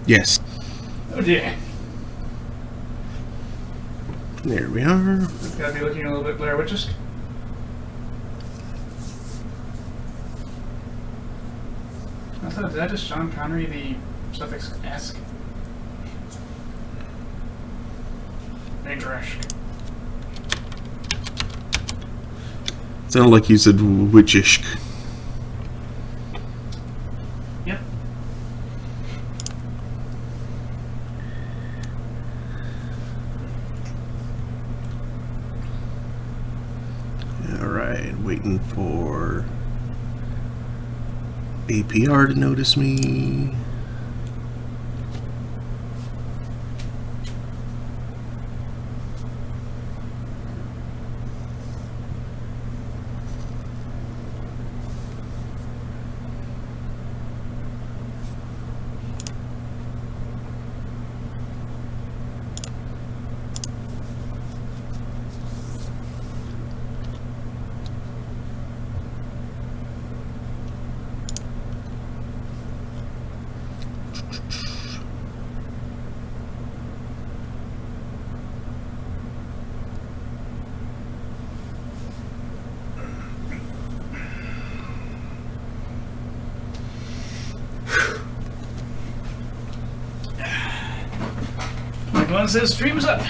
Yes. Oh dear. There we are. It's gotta be looking a little bit Blair Witchish. I thought, did that just Sean Connery the suffix esque? Dangerous. Sounded like you said witchish. Yep. Alright, waiting for APR to notice me. Like one says, stream's up.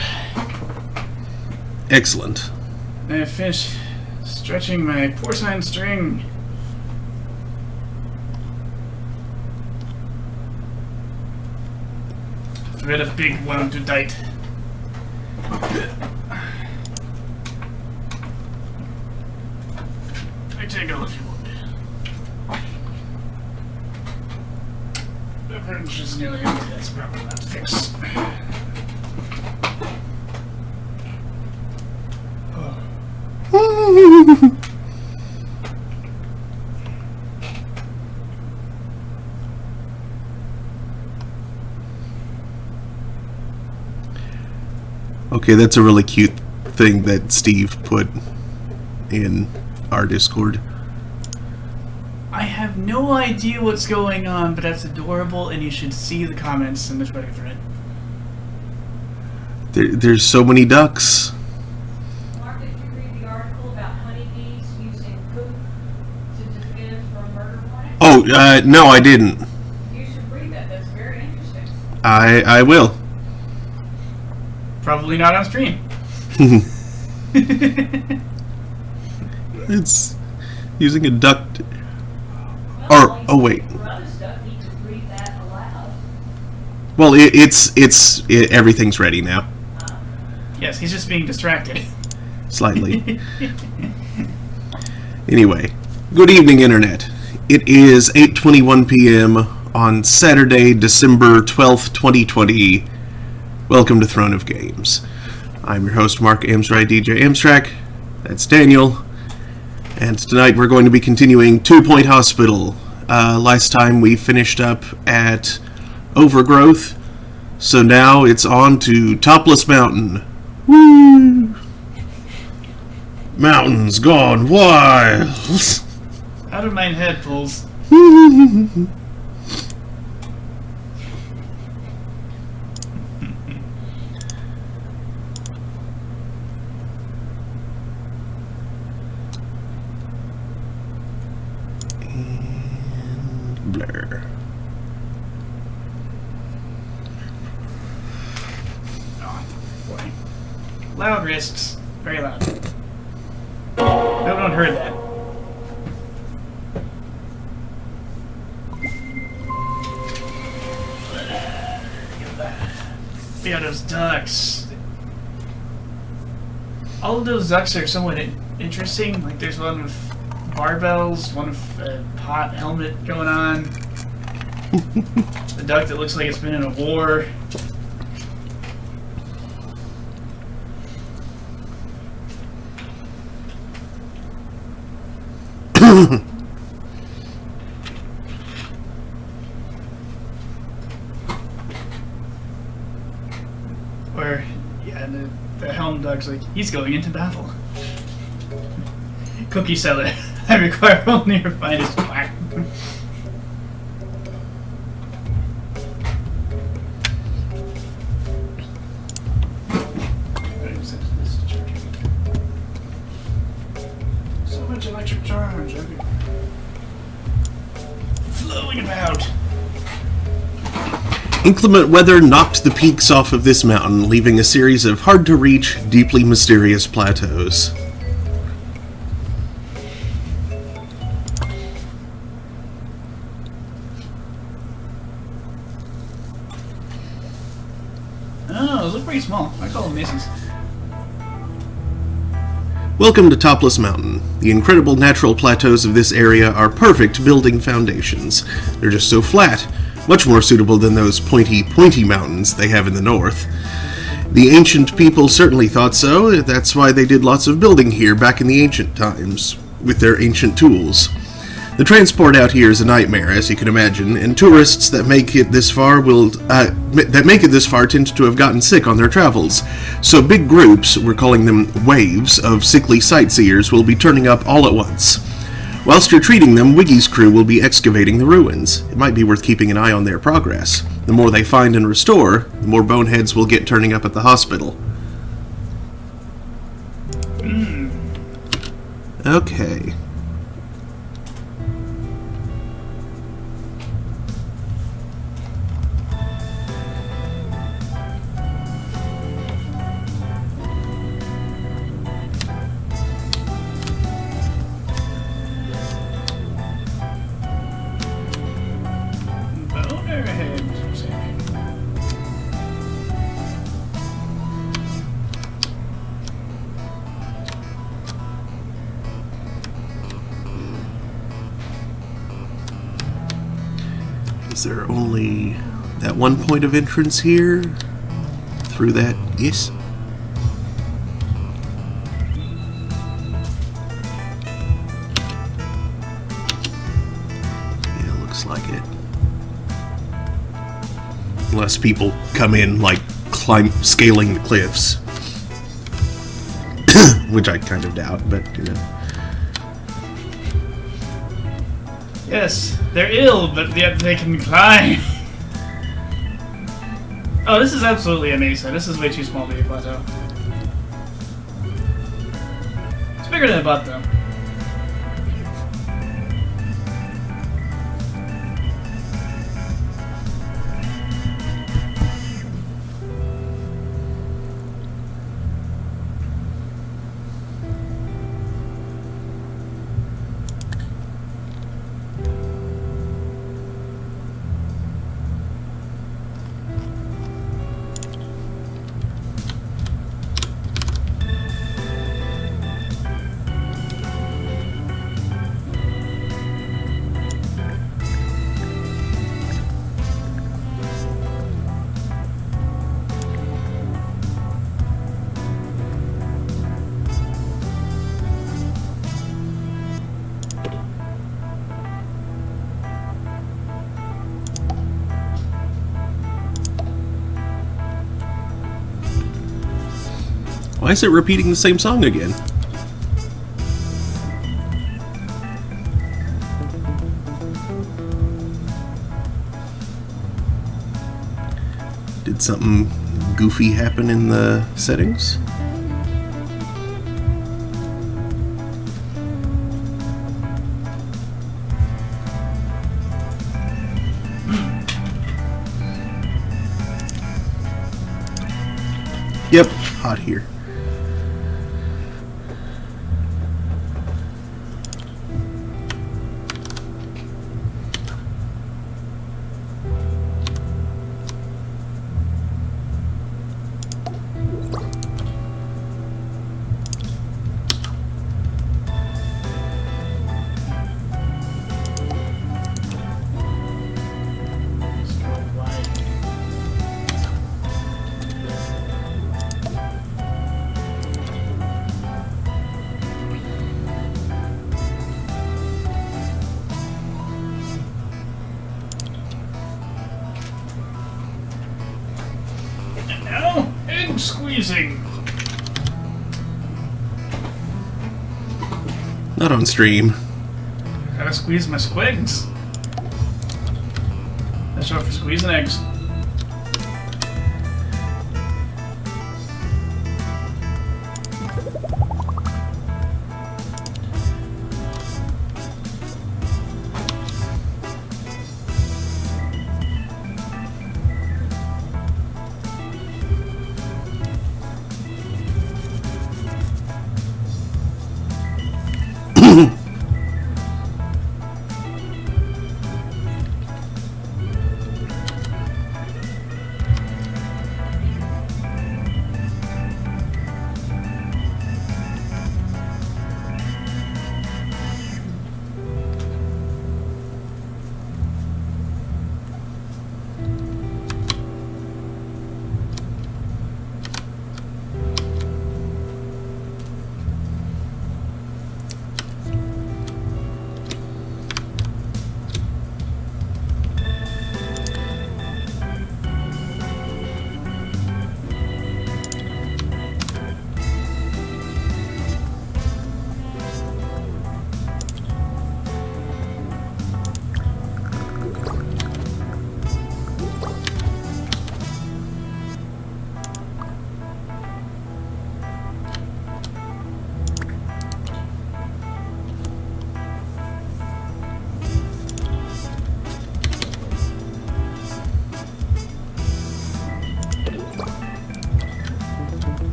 Excellent. I finished stretching my porcine string. Rid of big one to dite. I take a if you want. The fridge is nearly empty, that's probably not fixed. Okay, that's a really cute thing that Steve put in our Discord. I have no idea what's going on, but that's adorable, and you should see the comments in the Twitter thread. There's so many ducks. Mark, did you read the article about honeybees using poop to defend from murder hornets? Oh, no, I didn't. You should read that. That's very interesting. I will. Probably not on stream. It's using a duck. Well, Oh wait. for other stuff, you could read that aloud. Well, everything's ready now. Yes, he's just being distracted. Slightly. Anyway, good evening, Internet. It is 8:21 p.m. on Saturday, December 12th, 2020. Welcome to Throne of Games. I'm your host, Mark Amstrak, DJ Amstrak. That's Daniel. And tonight we're going to be continuing 2 Point Hospital. Last time we finished up at Overgrowth, so now it's on to Topless Mountain. Woo! Mountains gone wild. Out of my head pulls. Blur. Oh, boy. Loud wrists. Very loud. No one heard that. Yeah, those ducks. All of those ducks are somewhat interesting. Like, there's one with barbells, one with a hot helmet going on. The duck that looks like it's been in a war. Or, yeah, the helm duck's like, he's going into battle. Cookie seller. I require only your finest quack. orange, okay. Flowing about. Inclement weather knocked the peaks off of this mountain, leaving a series of hard-to-reach, deeply mysterious plateaus. Oh, those look pretty small. I call them Macy's. Welcome to Topless Mountain. The incredible natural plateaus of this area are perfect building foundations. They're just so flat, much more suitable than those pointy mountains they have in the north. The ancient people certainly thought so. That's why they did lots of building here back in the ancient times, with their ancient tools. The transport out here is a nightmare, as you can imagine, and tourists that make it this far tend to have gotten sick on their travels. So big groups, we're calling them waves, of sickly sightseers will be turning up all at once. Whilst you're treating them, Wiggy's crew will be excavating the ruins. It might be worth keeping an eye on their progress. The more they find and restore, the more boneheads will get turning up at the hospital. Okay. Is there only that one point of entrance here? Through that? Yes? Yeah, looks like it. Unless people come in, like, scaling the cliffs. Which I kind of doubt, but, you know. Yes, they're ill, but yet they can climb. Oh, this is absolutely a mesa. This is way too small to be a plateau. It's bigger than a butt, though. Why is it repeating the same song again? Did something goofy happen in the settings? Yep, hot here. Squeezing. Not on stream. Gotta squeeze my squigs. That's short for squeezing eggs.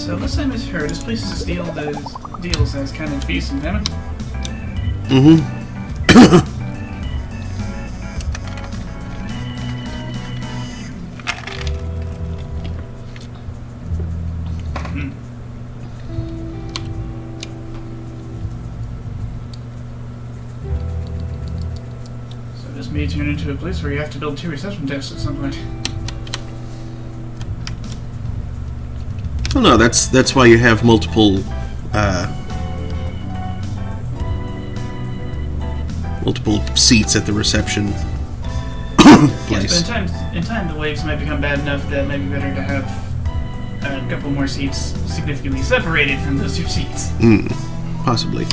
So last time I heard, this place is deals as kind of feast and famine. Mm-hmm. So this may turn into a place where you have to build 2 reception desks at some point. Oh no, that's why you have multiple seats at the reception place. Yes, but in time the waves might become bad enough that it might be better to have a couple more seats significantly separated from those 2 seats. Possibly.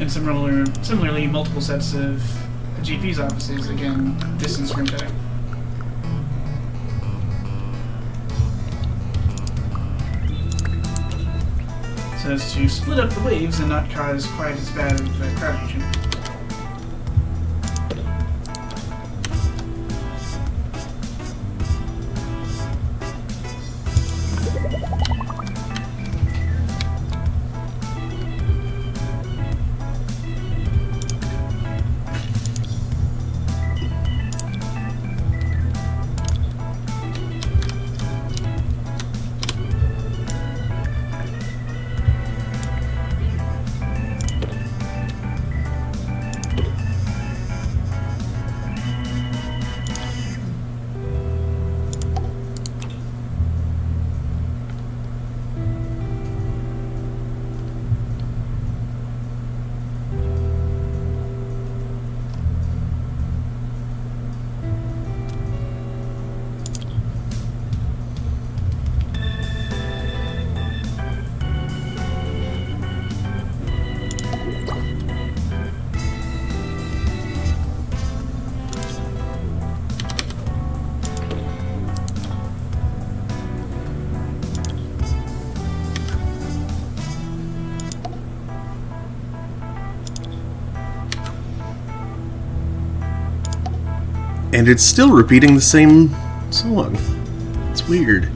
And similarly, multiple sets of GP's offices, again, distance from each other. So as to split up the waves and not cause quite as bad of a crowd region. And it's still repeating the same song. It's weird.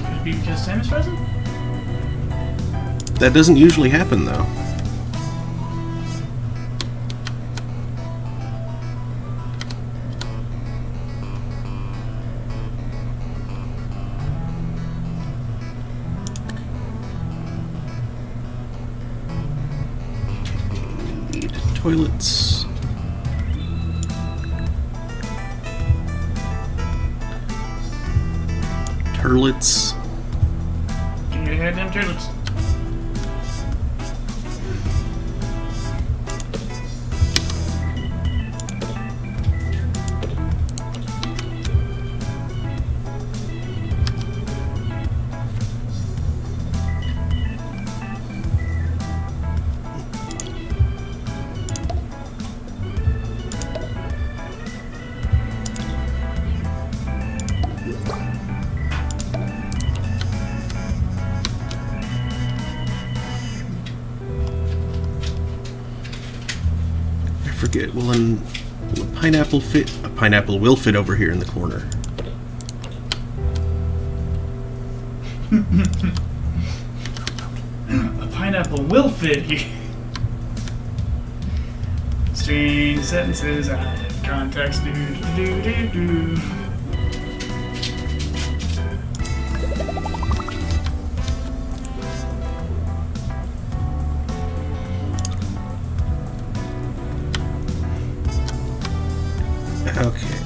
Could it be because Sam is present? That doesn't usually happen, though. Need toilets. Turlets. Can you hear them turtles? I forget. Will a pineapple fit? A pineapple will fit over here in the corner. A pineapple will fit here. Strange sentences I've Context. Do do do do. Okay.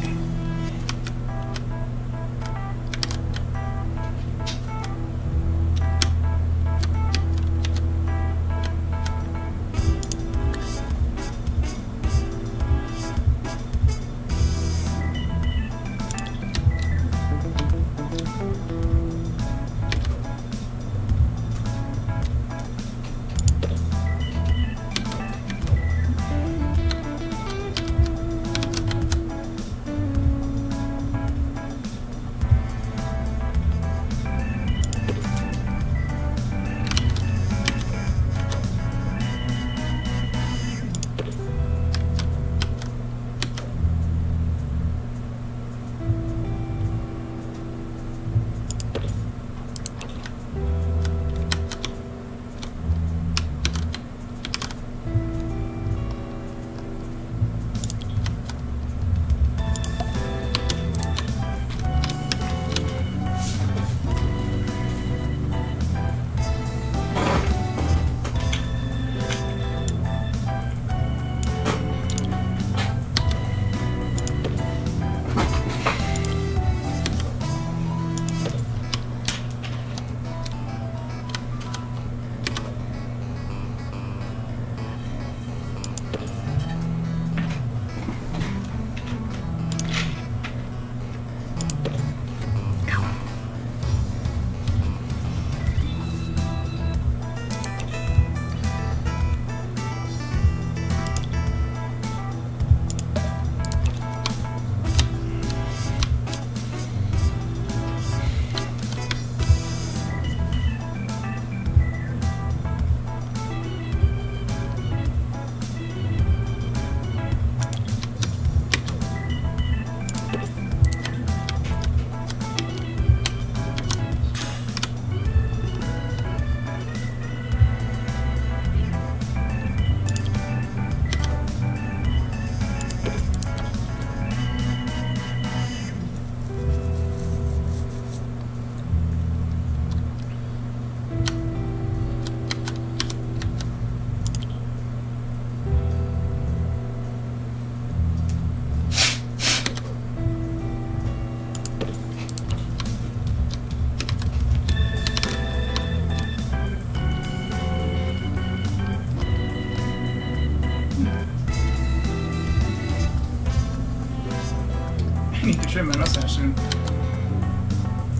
I need to trim my mustache soon.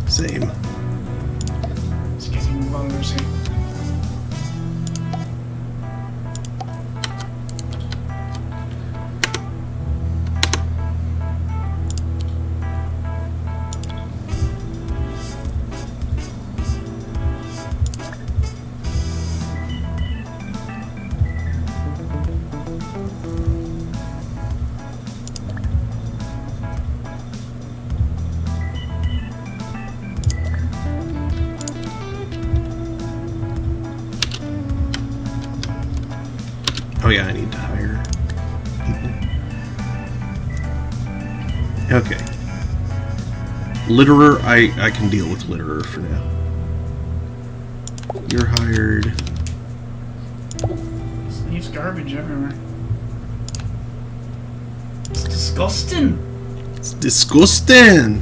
Same. It's getting longer soon. Oh yeah, I need to hire people. Okay. Litterer, I can deal with Litterer for now. You're hired. Just leaves garbage everywhere. It's disgusting. It's disgusting.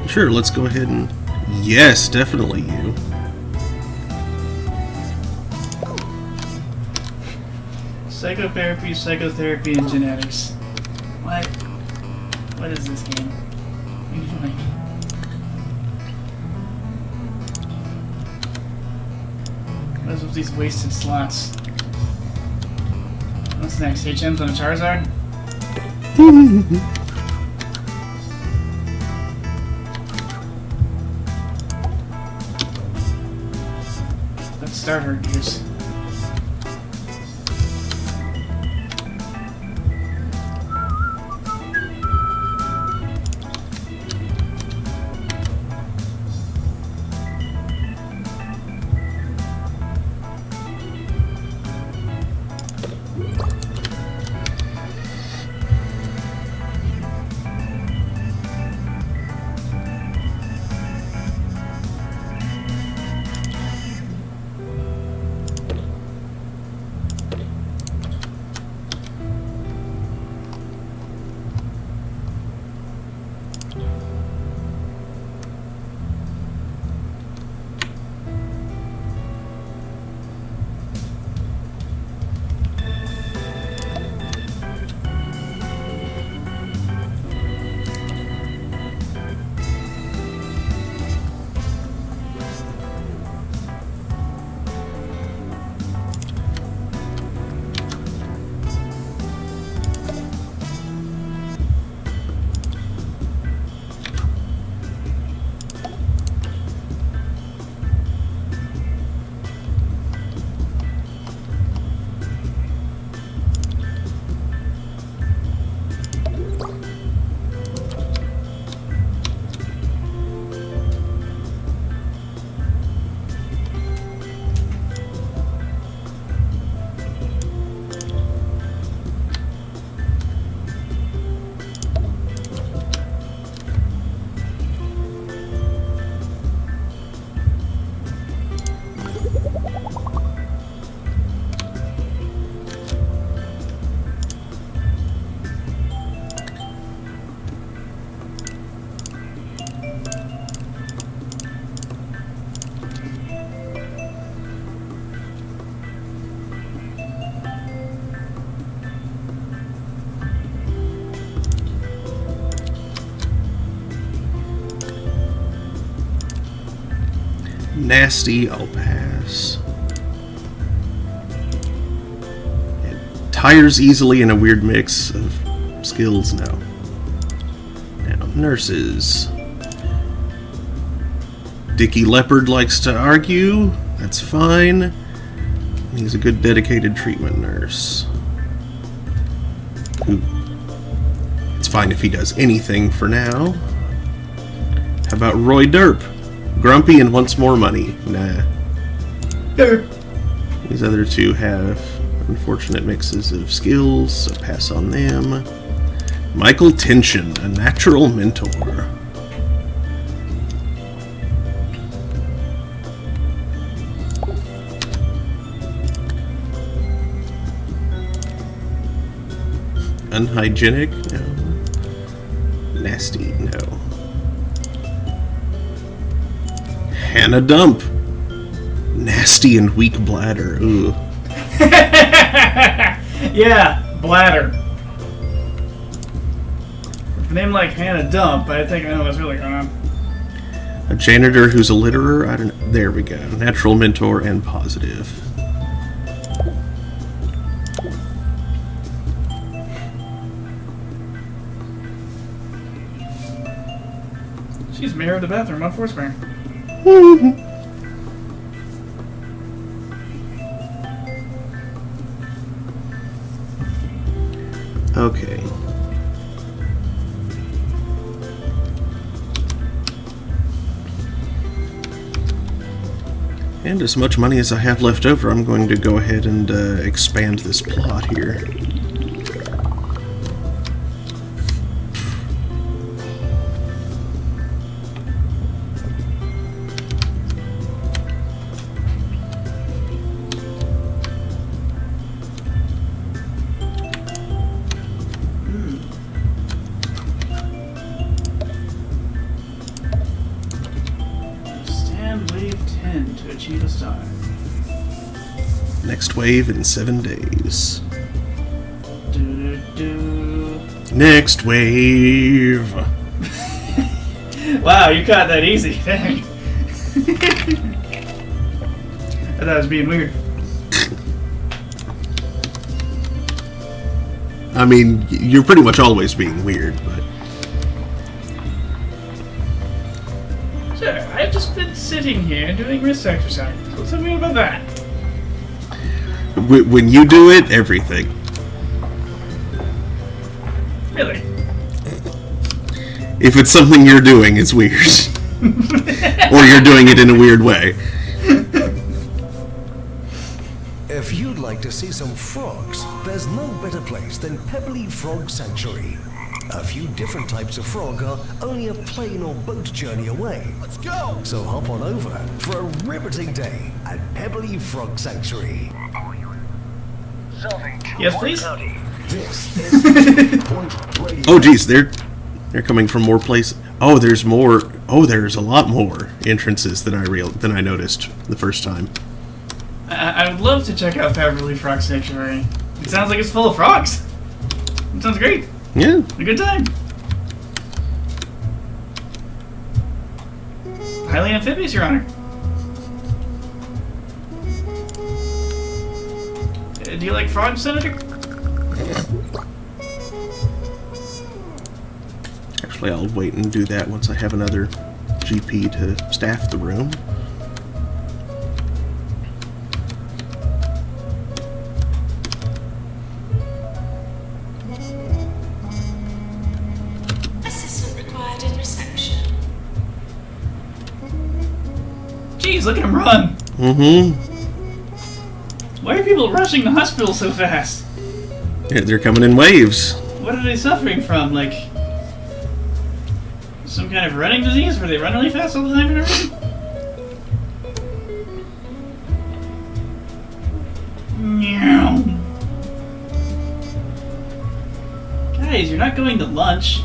Sure, let's go ahead and... Yes, definitely you. Psychotherapy, and genetics. What? What is this game? What are you doing? What is with these wasted slots? What's next? HMs on a Charizard? Let's start our use. Nasty, I'll pass. And tires easily in a weird mix of skills, no. Now, nurses. Dicky Leopard likes to argue, that's fine. He's a good dedicated treatment nurse. Ooh. It's fine if he does anything for now. How about Roy Derp? Grumpy and wants more money. Nah. Derp. These other two have unfortunate mixes of skills, so pass on them. Michael Tension, a natural mentor. Unhygienic? No. Nasty? No. Hannah Dump. Nasty and weak bladder. Ooh. Yeah, bladder. With a name like Hannah Dump, I think I know what's really going on. A janitor who's a litterer? I don't know. There we go. Natural mentor and positive. She's mayor of the bathroom on Foursquare. Okay. And as much money as I have left over, I'm going to go ahead and expand this plot here. Stand wave 10 to achieve a star. Next wave in 7 days. Do-do-do. Next wave! Wow, you caught that easy. Dang. I thought I was being weird. I mean, you're pretty much always being weird, but... Sure, I've just been sitting here doing wrist exercise. What's so weird about that? When you do it, everything. Really? If it's something you're doing, it's weird. Or you're doing it in a weird way. If you'd like to see some frogs, there's no better place than Pebbly Frog Sanctuary. A few different types of frog are only a plane or boat journey away. Let's go! So hop on over for a riveting day at Pebbly Frog Sanctuary. Yes, please? This is Point Radio. Oh, geez, they're coming from more places. Oh, there's more. Oh, there's a lot more entrances than I noticed the first time. I would love to check out Pebbly Frog Sanctuary. It sounds like it's full of frogs. It sounds great. Yeah. A good time. Highly amphibious, Your Honor. Do you like frogs, Senator? Actually, I'll wait and do that once I have another GP to staff the room. Assistant required in reception. Jeez, look at him run. Mm-hmm. Why are people rushing the hospital so fast? Yeah, they're coming in waves. What are they suffering from? Like, some kind of running disease where they run really fast all the time and everything? Meow. Guys, you're not going to lunch.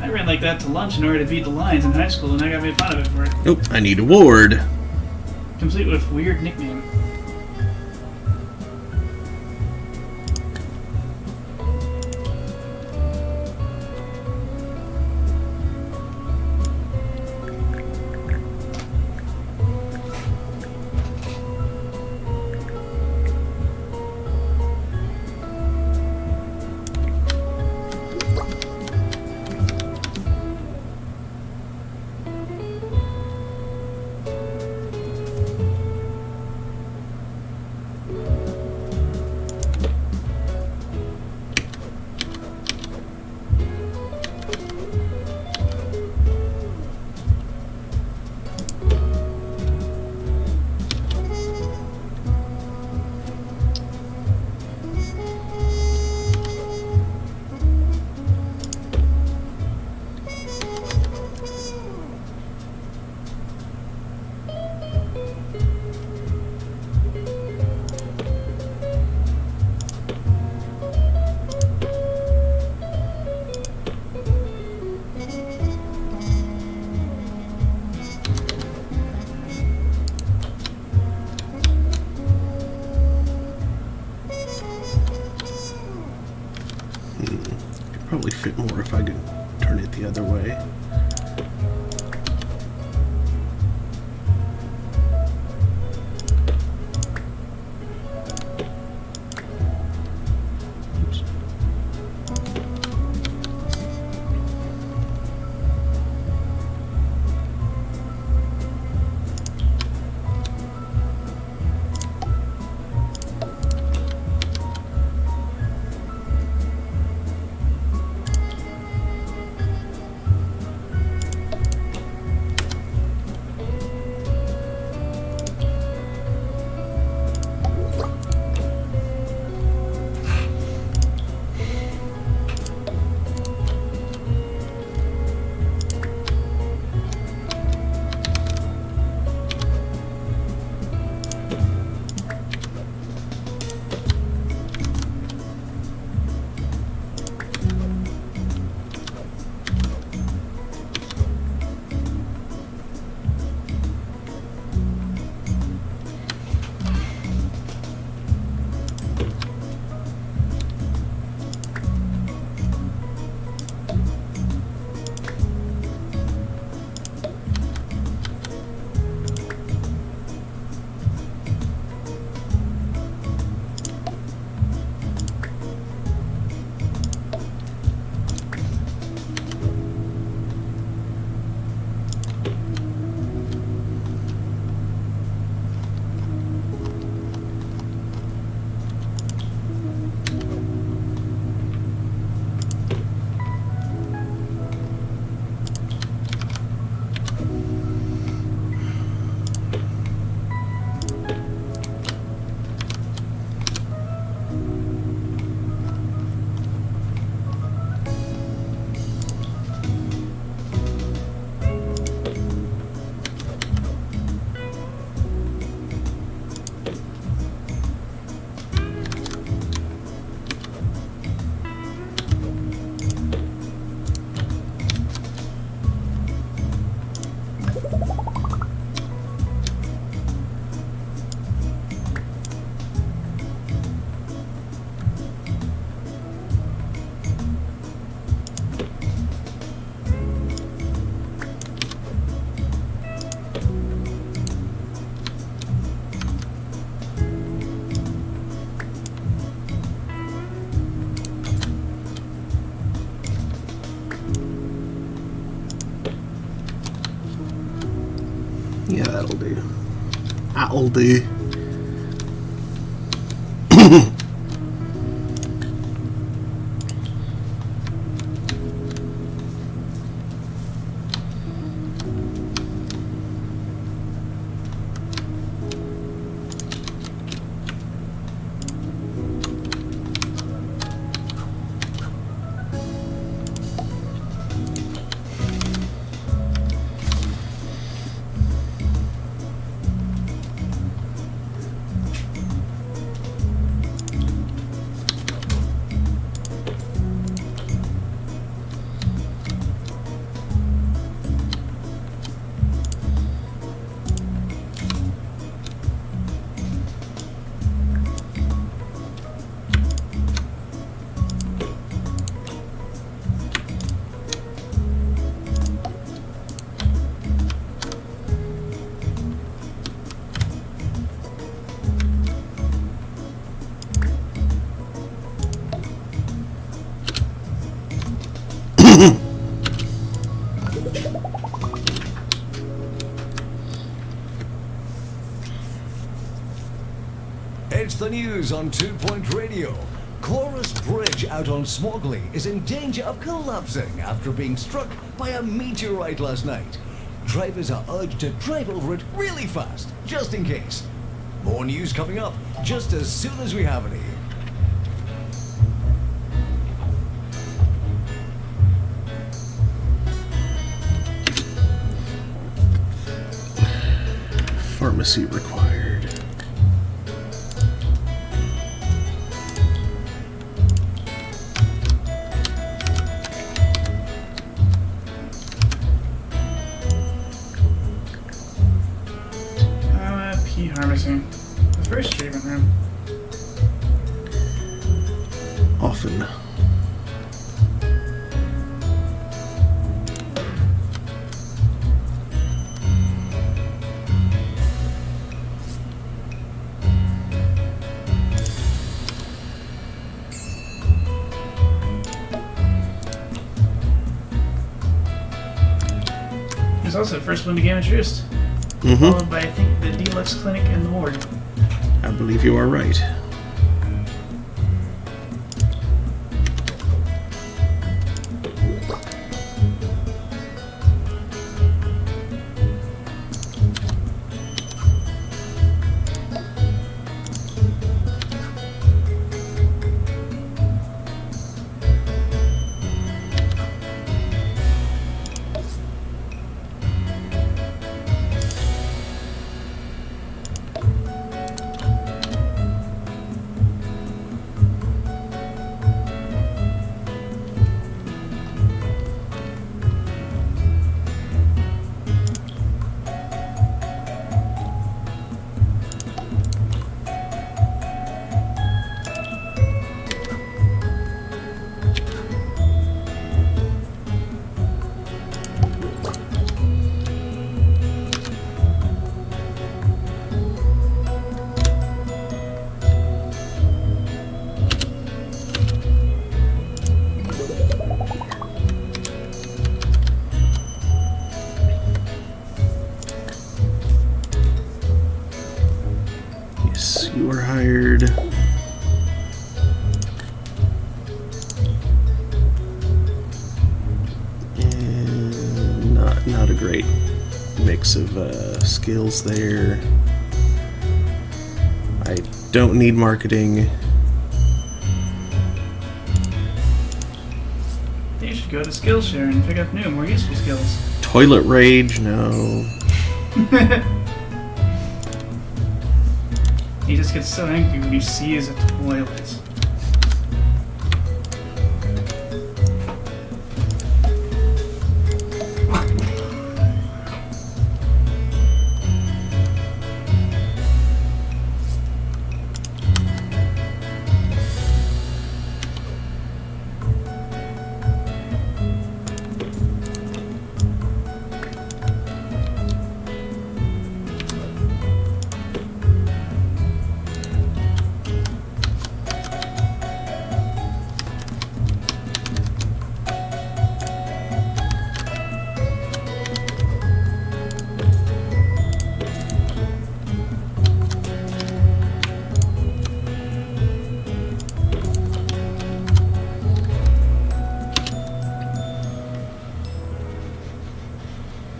I ran like that to lunch in order to beat the lines in high school, and I got made fun of it for it. Oh, I need a ward. Complete with weird nickname. probably fit more if I could turn it the other way. Yeah, that'll do. That'll do. It's the news on 2 Point Radio. Chorus Bridge out on Smogley is in danger of collapsing after being struck by a meteorite last night. Drivers are urged to drive over it really fast, just in case. More news coming up just as soon as we have any. Pharmacy required. Pharmacy. The first treatment room. Often. also the first one to get introduced. Mm-hmm. Followed by, I think, the Deluxe Clinic and the Ward. I believe you are right. Yes, you are hired. And not a great mix of skills there. I don't need marketing. You should go to Skillshare and pick up new, more useful skills. Toilet rage, no. He just gets so angry when he sees a toilet.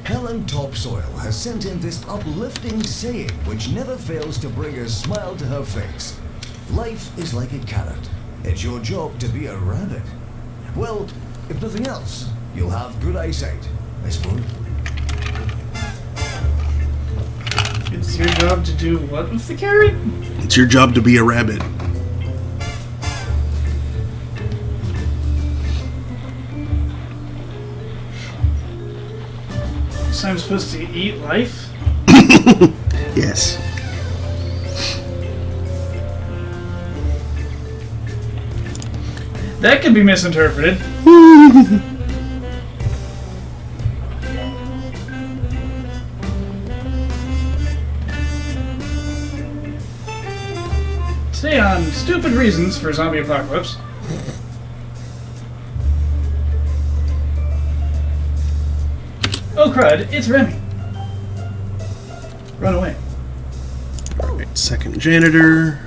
Helen Topsoil has sent in this uplifting saying which never fails to bring a smile to her face. Life is like a carrot. It's your job to be a rabbit. Well, if nothing else, you'll have good eyesight, I suppose. It's your job to do what with the carrot? It's your job to be a rabbit. So I'm supposed to eat life? Yes. That could be misinterpreted. Today on Stupid Reasons for Zombie Apocalypse. Oh crud, it's Remy. Run away. Alright, second janitor.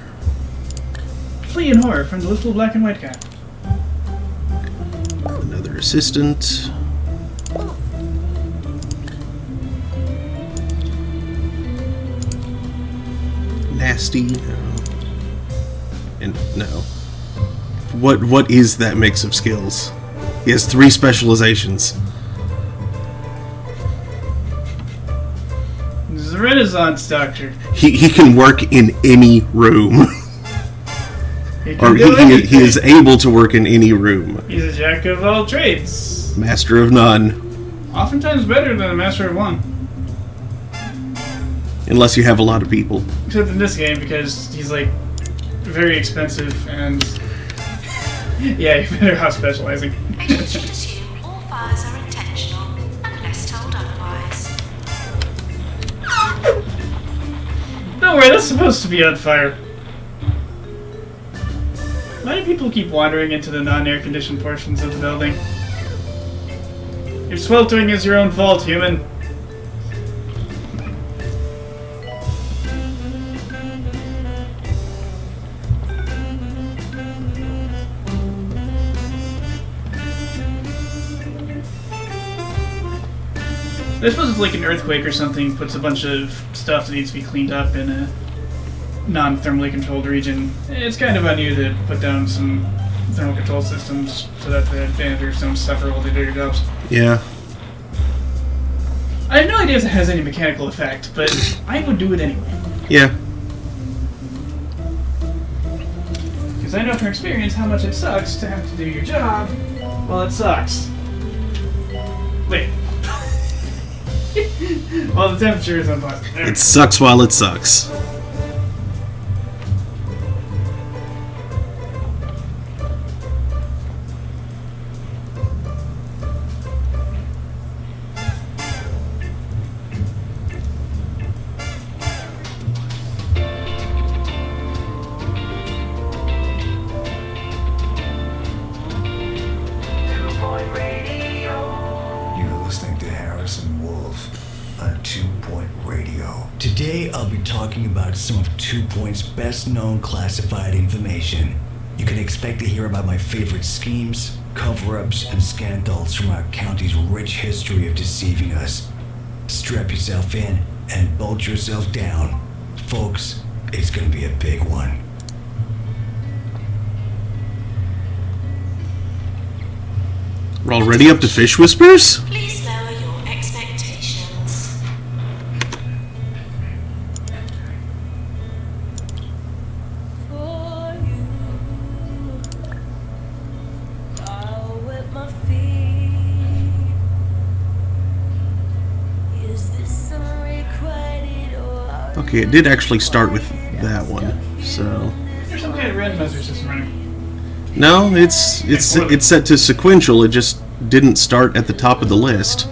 Flee in horror from the little black and white guy. Another assistant. Nasty, no. And no. What is that mix of skills? He has 3 specializations. This is a Renaissance doctor. He can work in any room. He Or can do he anything. is able to work in any room. He's a jack of all trades. Master of none. Oftentimes better than a master of one. Unless you have a lot of people. Except in this game, because he's like very expensive and yeah, you better have specializing. Agents should assume all fires are intentional, unless told otherwise. Don't worry, that's supposed to be on fire. Why do people keep wandering into the non-air conditioned portions of the building? Your sweltering is your own fault, human. I suppose if like an earthquake or something puts a bunch of stuff that needs to be cleaned up in a non-thermally controlled region, it's kind of on you to put down some thermal control systems so that the janitors don't suffer while they do their jobs. Yeah. I have no idea if it has any mechanical effect, but I would do it anyway. Yeah. Because I know from experience how much it sucks to have to do your job while it sucks. Wait. While the temperature is unpleasant. There. It sucks while it sucks. You're listening to Harrison Wolf on 2 Point Radio. Today I'll be talking about some of 2 Point's best known classified information. You can expect to hear about my favorite schemes, cover-ups, and scandals from our county's rich history of deceiving us. Strap yourself in and bolt yourself down. Folks, it's gonna be a big one. We're already up to Fish Whispers? Please lower your expectations. For you, I'll wet my feet. Is this unrequited or Okay, it did actually start with that one, so... There's some kind of randomizer system running. No, it's set to sequential, it just didn't start at the top of the list.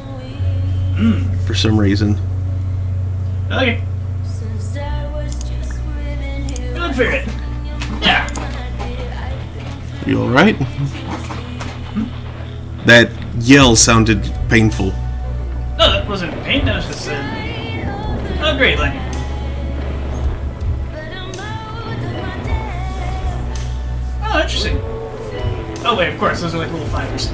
For some reason. I like it. since I was just swimming here? Good for it. Yeah. You alright? That yell sounded painful. No, that wasn't pain, that was just a great line. Oh, interesting. Oh wait, of course, those are like little fires. I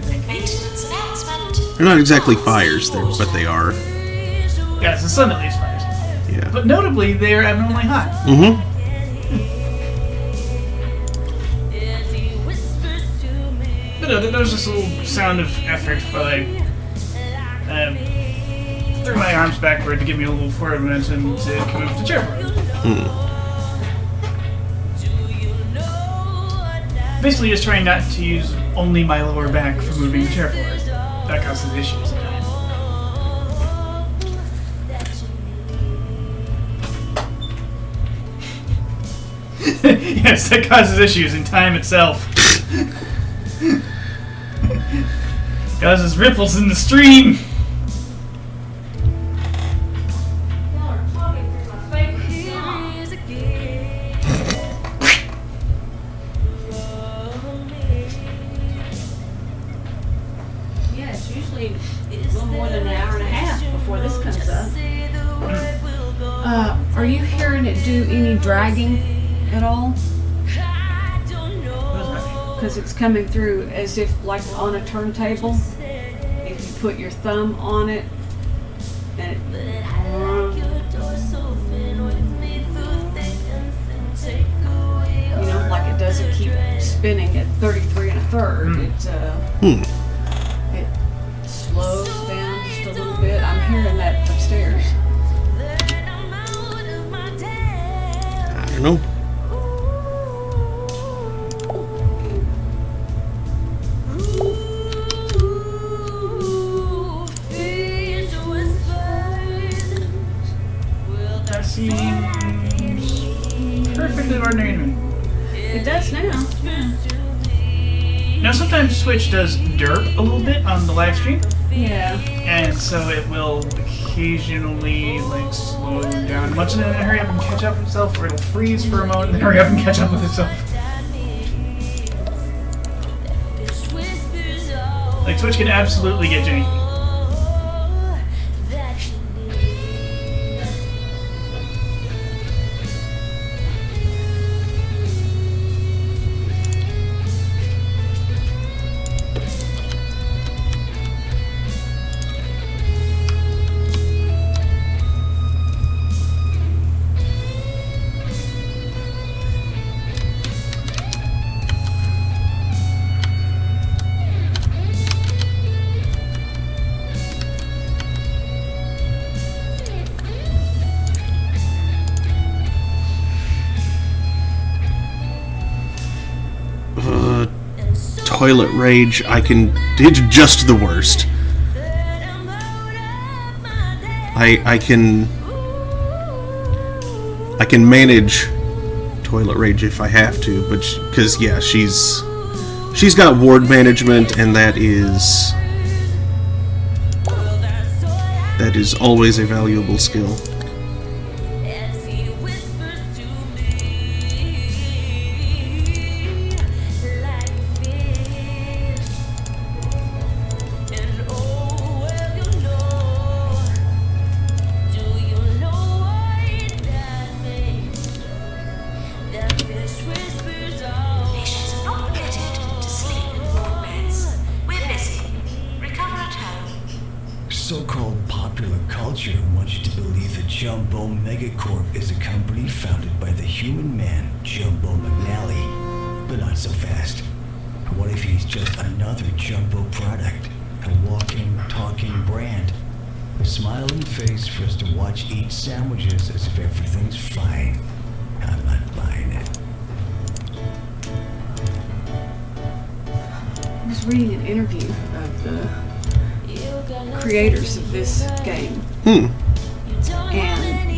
think. Maintenance announcement. They're not exactly fires, but they are. Yeah, it's the sun that leaves fires. Yeah. But notably, they are abnormally hot. Mm-hmm. But no, there was this little sound of effort while I threw my arms backward to give me a little forward momentum to come up to chair forward. Basically just trying not to use only my lower back for moving the chair forward. That causes issues sometimes. Yes, that causes issues in time itself. Causes ripples in the stream. Y'all are talking through my favorite song. Yeah, it's usually a little more than an hour and a half before this comes up. Are you hearing it do any dragging at all? Because it's coming through as if like on a turntable. If you put your thumb on it, and you know, like it doesn't keep spinning at 33 1/3. It slows down just a little bit. I'm hearing that upstairs. I don't know. That seems perfectly ordinary to me. It does now. Now sometimes Twitch does derp a little bit on the live stream, Yeah. and so it will occasionally like slow down much and then hurry up and catch up with itself, or it'll freeze for a moment and then hurry up and catch up with itself. Like Twitch can absolutely get janky. Toilet Rage, it's just the worst. I can manage Toilet Rage if I have to, but because yeah, she's got ward management, and that is always a valuable skill. As he whispers to me, like a fish. And oh, well, you know, do you know what that means? That fish whispers out. Patients are not permitted to sleep in warm beds. We're busy. Recover at home. So-called popular culture wants you to believe that Jumbo Megacorp is a company founded by the human man, Jumbo McNally. But not so fast. What if he's just another Jumbo product? A walking, talking brand? A smiling face for us to watch eat sandwiches as if everything's fine. I'm not buying it. I was reading an interview of the creators of this game and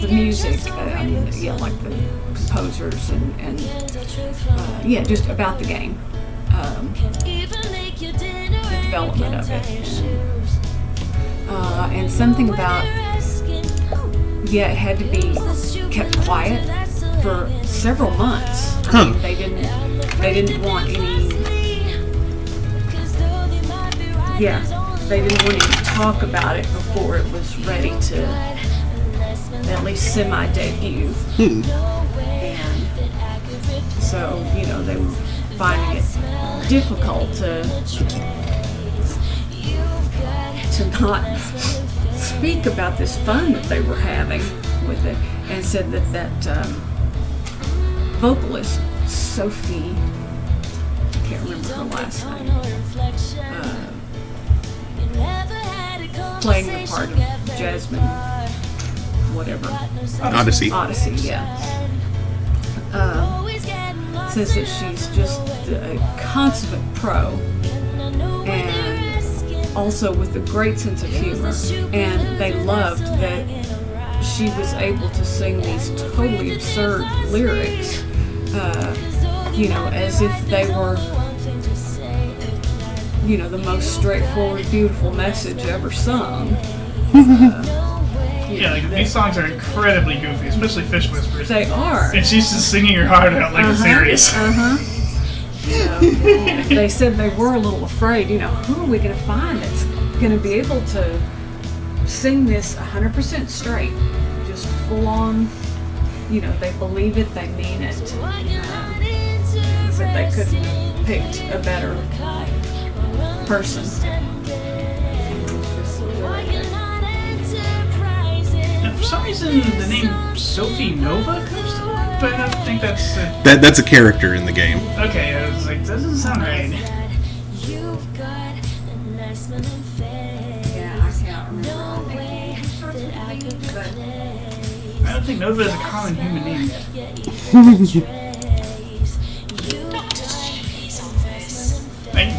the music, like the composers and just about the game, the development of it, and something about it had to be kept quiet for several months. I mean, they didn't want any. They didn't want to talk about it before it was ready to at least semi-debut. And so, they were finding it difficult to not speak about this fun that they were having with it, and said that vocalist, Sophie, I can't remember her last name, playing the part of Jasmine, whatever. Odyssey, yeah. Says that she's just a consummate pro, and also with a great sense of humor. And they loved that she was able to sing these totally absurd lyrics, as if they were the most straightforward, beautiful message ever sung. These songs are incredibly goofy, especially Fish Whispers. They are. And she's just singing her heart out like it's serious. They said they were a little afraid, who are we going to find that's going to be able to sing this 100% straight, just full on, they believe it, they mean it. But they couldn't have picked a better person. Now, for some reason, the name Sophie Nova comes to mind, but I don't think that's that's a character in the game. Okay, I was like, that doesn't sound right. Yeah, I can't remember. I don't think Nova is a common human name yet.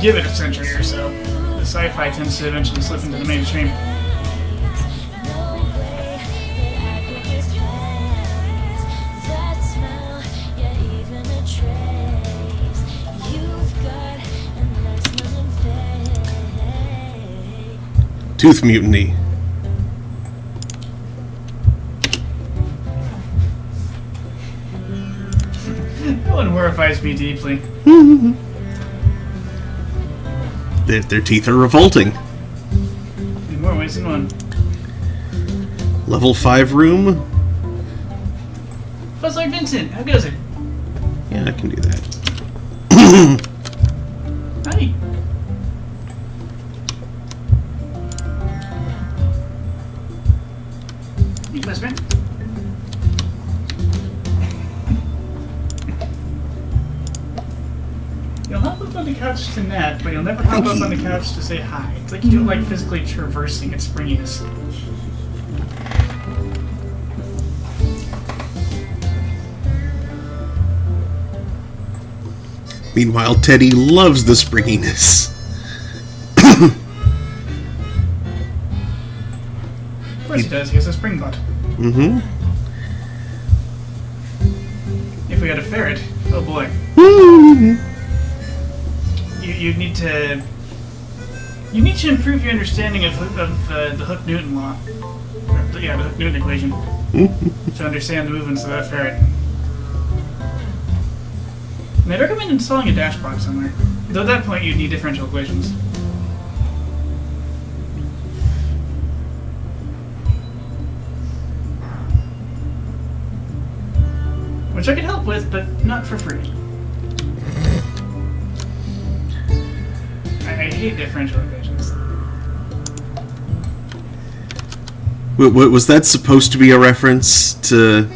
Give it a century or so. The sci-fi tends to eventually slip into the mainstream. Tooth Mutiny. That one horrifies me deeply. Their teeth are revolting. In more ways than one. Level 5 room. Buzz like Vincent, how goes it? Yeah, I can do that. Howdy. Hey, best friend. You'll hop up on the couch to nap, but you'll never hop up on the couch to say hi. It's like you don't like physically traversing its springiness. Meanwhile, Teddy loves the springiness. Of course he does. He has a spring butt. Mm-hmm. If we had a ferret, oh boy. You need to improve your understanding of the Hooke-Newton law. The Hooke-Newton equation. To understand the movements of that ferret. And I'd recommend installing a dashboard somewhere. Though at that point you'd need differential equations. Which I could help with, but not for free. I hate differential equations. Was that supposed to be a reference to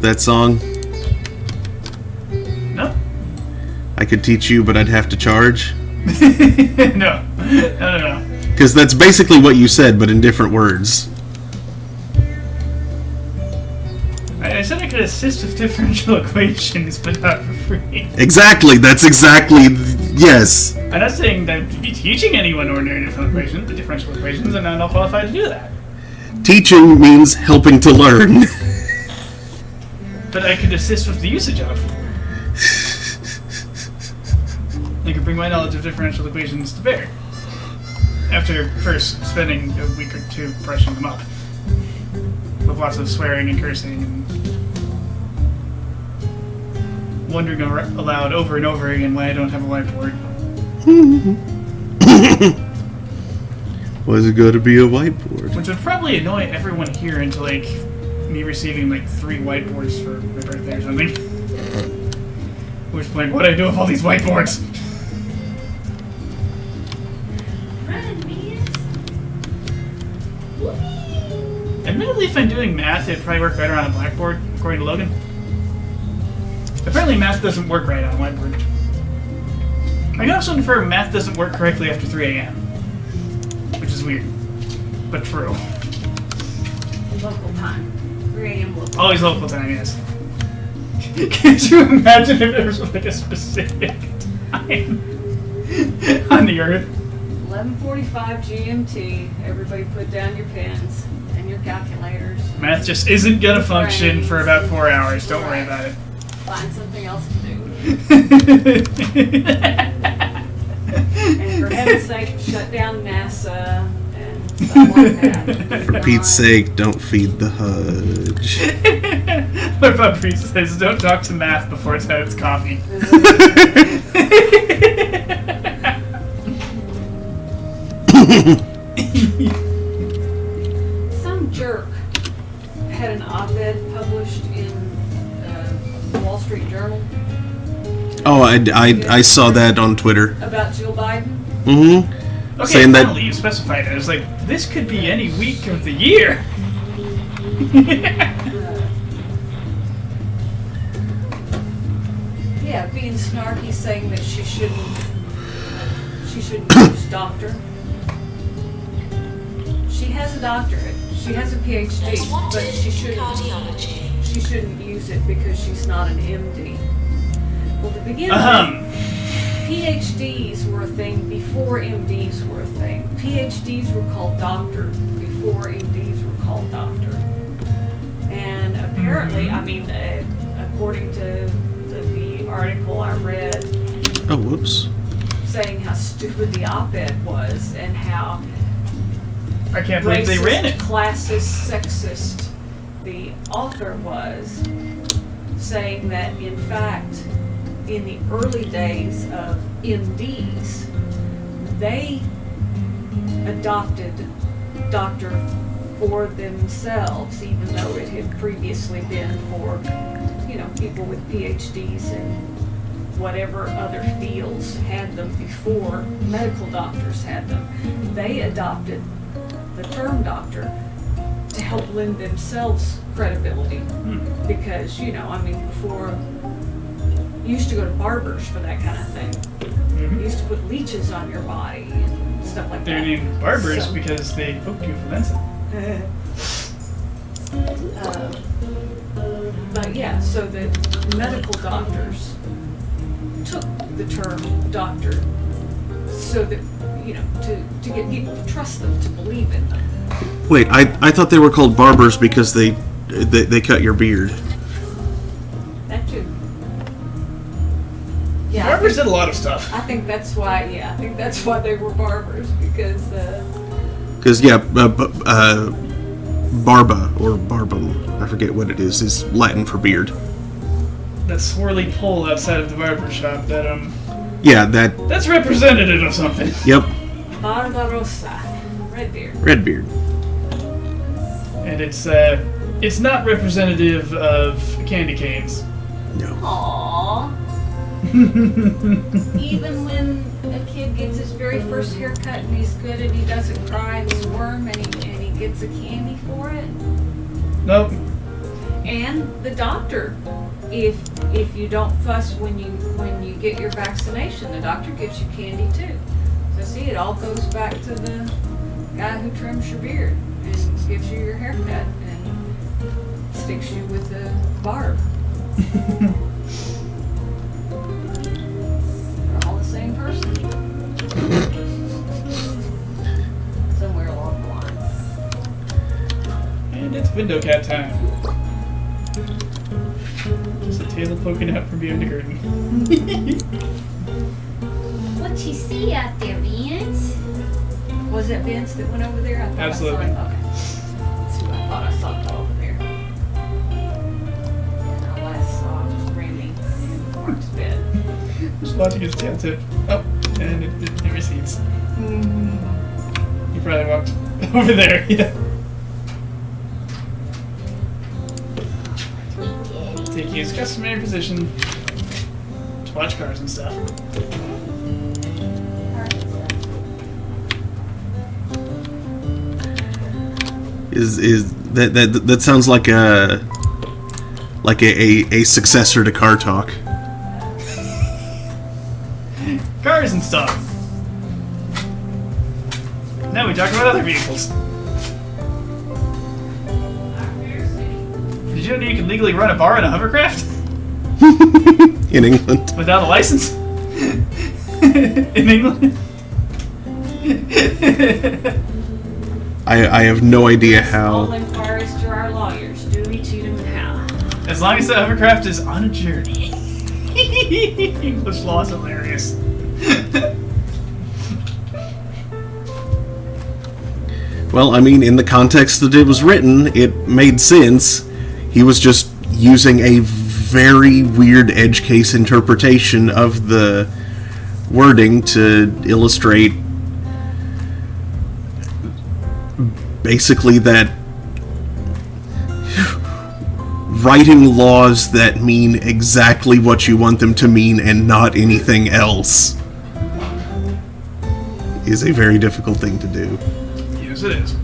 that song? No. I could teach you, but I'd have to charge? No. Because that's basically what you said, but in different words. I said I could assist with differential equations, but not for free. Exactly, that's exactly... Yes. I'm not saying that to be teaching anyone ordinary differential equations, and I'm not qualified to do that. Teaching means helping to learn. But I could assist with the usage of. I could bring my knowledge of differential equations to bear. After first spending a week or two brushing them up. With lots of swearing and cursing and wondering aloud over and over again why I don't have a whiteboard. Was it going to be a whiteboard? Which would probably annoy everyone here into like me receiving like 3 whiteboards for my birthday or something. At which point, what do I do with all these whiteboards? Admittedly, if I'm doing math, it'd probably work better on a blackboard, according to Logan. Apparently math doesn't work right on a whiteboard. I can also infer math doesn't work correctly after 3 a.m. Which is weird. But true. Local time. 3 a.m. local. Always local time, yes. Can't you imagine if there was like a specific time on the Earth? 11:45 GMT. Everybody put down your pens and your calculators. Math just isn't gonna function for about 4 hours. Don't worry about it. Find something else to do. And for heaven's sake, shut down NASA and stuff like that. For Pete's sake, don't feed the Hudge. What about Priest says, don't talk to math before it's had its coffee. Some jerk had an op-ed published in the Wall Street Journal. Oh, I saw that on Twitter. About Jill Biden. Mm-hmm. Okay, Saying that- finally you specified it. I was like, this could be any week of the year. Yeah, being snarky, saying that she shouldn't use doctor. She has a doctorate. She has a PhD, but she shouldn't use it because she's not an MD. Well, to begin with, PhDs were a thing before MDs were a thing. PhDs were called doctor before MDs were called doctor. And apparently, I mean, according to the article I read, Oh, whoops. saying how stupid the op-ed was and how I can't believe they ran it. classist, sexist the author was, saying that in fact, in the early days of MDs, they adopted doctor for themselves, even though it had previously been for, people with PhDs and whatever other fields had them before medical doctors had them. They adopted the term doctor to help lend themselves credibility. Because, before, you used to go to barbers for that kind of thing. You used to put leeches on your body and stuff like They're that. named barbers So- because they poked you for medicine. But Yeah, so that medical doctors took the term doctor so that, to get people to trust them, to believe in them. Wait, I thought they were called barbers because they cut your beard. That too. Yeah, Barbers did a lot of stuff. I think that's why they were barbers, because Because, barba, or barbum, I forget what it is Latin for beard. That swirly pole outside of the barber shop, That's representative of something. Yep, Barbarossa, Redbeard. Redbeard. And it's not representative of candy canes. No. Aww. Even when a kid gets his very first haircut and he's good and he doesn't cry and squirm and he gets a candy for it. Nope. And the doctor, if you don't fuss when you get your vaccination, the doctor gives you candy too. So see, it all goes back to the guy who trims your beard and gives you your haircut and sticks you with a barb. They're all the same person. Somewhere along the line. And it's window cat time. Just a tail poking out from behind the curtain. What you see out there, Vince? Was it Vince that went over there? I thought Absolutely. I saw him. Okay. Let's see, I thought I saw him over there. And I last saw Randy in Mark's bed. Just watching his tail tip. Oh, and it recedes. He probably walked over there, yeah. Taking his customary position to watch cars and stuff. Is that sounds like a successor to Car Talk. Cars and stuff. Now we talk about other vehicles. Did you know you can legally run a bar in a hovercraft? In England. Without a license? In England? I have no idea All how. inquiries to our lawyers. Dewey, Cheatham, and Howe. As long as the hovercraft is on a journey. English law is hilarious. Well, I mean, in the context that it was written, it made sense. He was just using a very weird edge case interpretation of the wording to illustrate basically that writing laws that mean exactly what you want them to mean and not anything else is a very difficult thing to do. Yes, it is.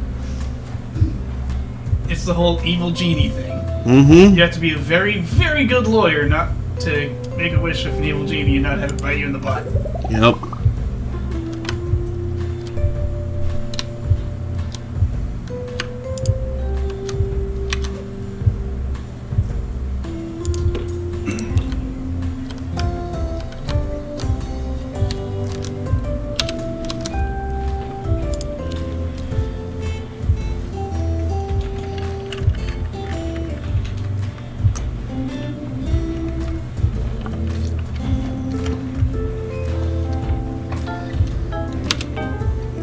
It's the whole evil genie thing. Mm-hmm. You have to be a very, very good lawyer not to make a wish of an evil genie and not have it bite you in the butt. Yep.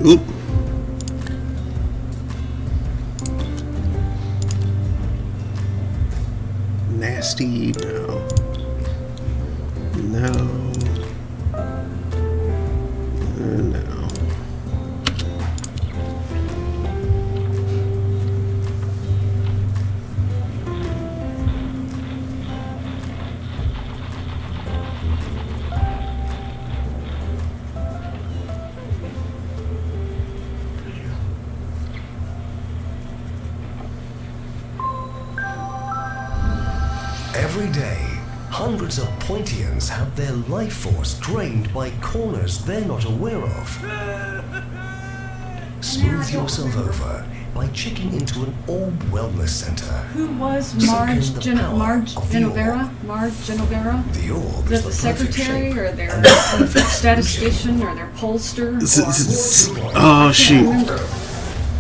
Oop. Nasty, no. No. No. Every day, hundreds of Pointians have their life force drained by corners they're not aware of. Smooth yourself over by checking into an orb wellness center. Who was Marge Genovera? Marge Genovera? The orb Is is that the the perfect secretary shape. or their statistician or their pollster? Oh, shoot.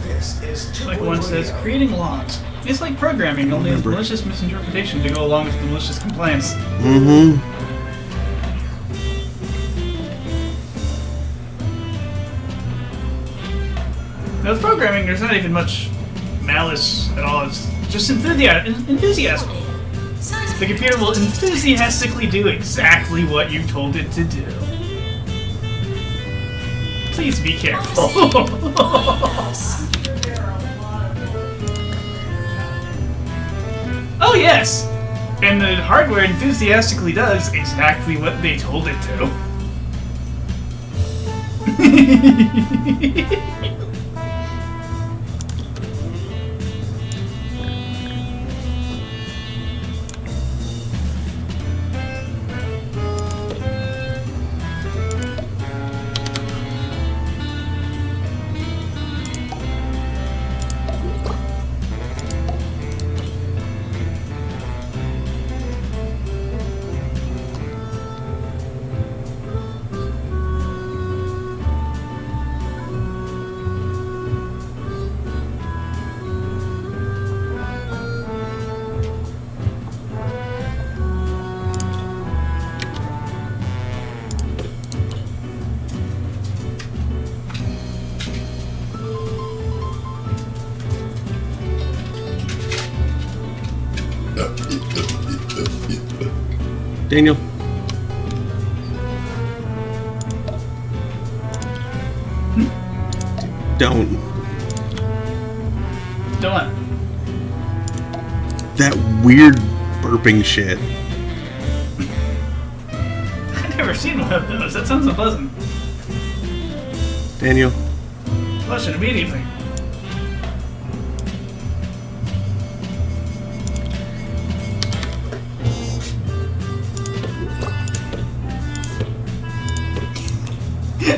This is too Like one says, creating laws. It's like programming, only it's malicious misinterpretation to go along with the malicious compliance. Mm-hmm. Now with programming, there's not even much malice at all. It's just enthusiasm. The computer will enthusiastically do exactly what you told it to do. Please be careful. Oh yes! And the hardware enthusiastically does exactly what they told it to. Daniel. Don't. Don't. That weird burping shit. I've never seen one of those. That sounds unpleasant. Daniel. Flush it immediately.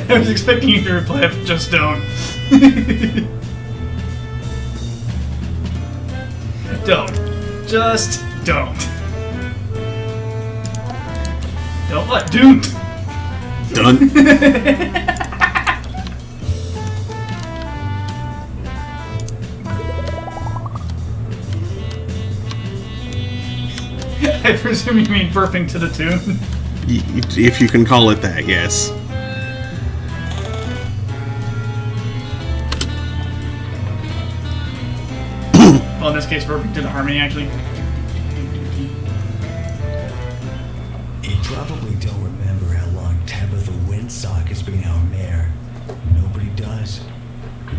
I was expecting you to reply with just don't. Don't. Just don't. Don't what? Don't. Done. I presume you mean burping to the tune. If you can call it that, yes. Well, in this case, burping to the harmony, actually. You probably don't remember how long Tabitha Windsock has been our mayor. Nobody does.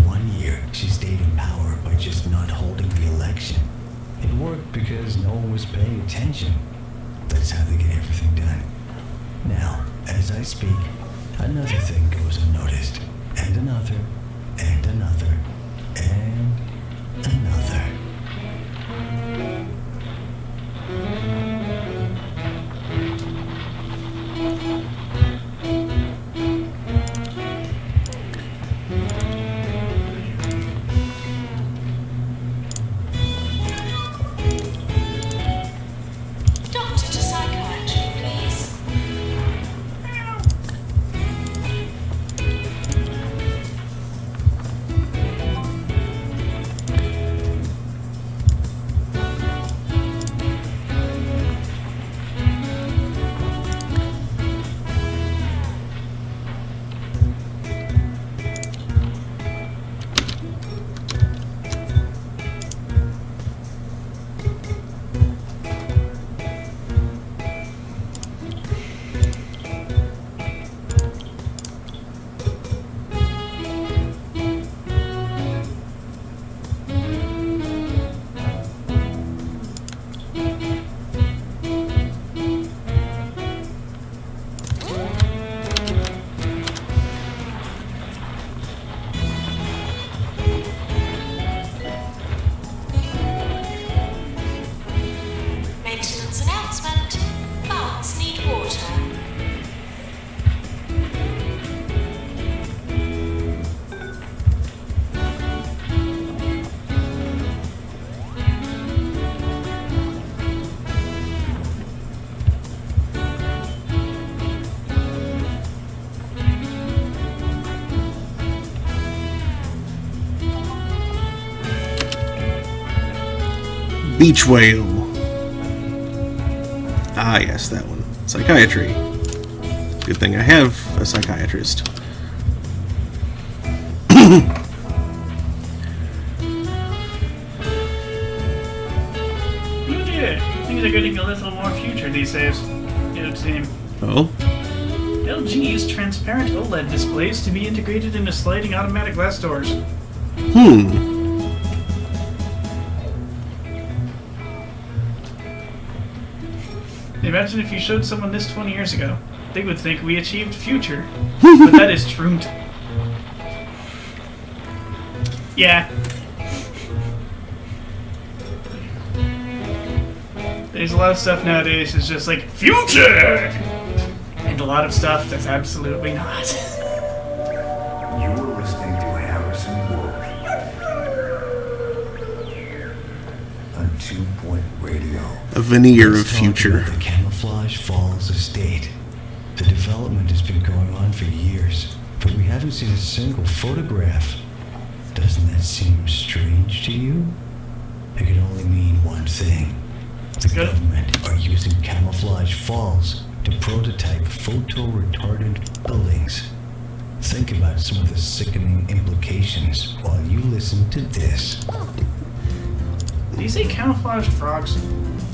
1 year, she stayed in power by just not holding the election. It worked because no one was paying attention. That's how they get everything done. Now, as I speak, another thing goes unnoticed. And another. And another. And another. Doctor to psychiatry, please. Beach whale. Ah, yes, that one. Psychiatry. Good thing I have a psychiatrist. Things are getting a little more future these days, it would seem. Oh? LG used transparent OLED displays to be integrated into sliding automatic glass doors. Imagine if you showed someone this 20 years ago. They would think we achieved future. But that is true. Yeah. There's a lot of stuff nowadays that's just like, future! And a lot of stuff that's absolutely not. You are listening to Harrison Wolf on 2 Point Radio. A veneer of Let's talk future. about the Camouflage Falls estate. The development has been going on for years, but we haven't seen a single photograph. Doesn't that seem strange to you? It can only mean one thing. The Good. government are using Camouflage Falls to prototype photo-retardant buildings. Think about some of the sickening implications while you listen to this. Did you say camouflaged frogs?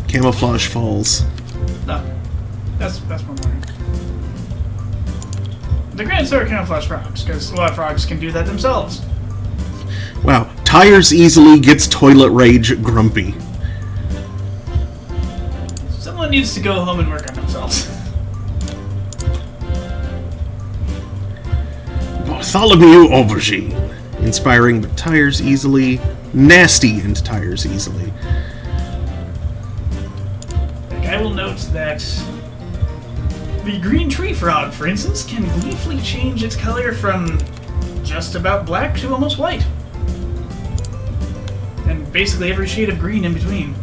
Camouflage Falls. No. That's more boring. The Grand Store camouflage frogs, because a lot of frogs can do that themselves. Wow. Tires easily gets toilet rage grumpy. Someone needs to go home and work on themselves. Bartholomew Aubergine. Inspiring but tires easily. Nasty and tires easily. Like, I will note that the green tree frog, for instance, can gleefully change its color from just about black to almost white. And basically every shade of green in between.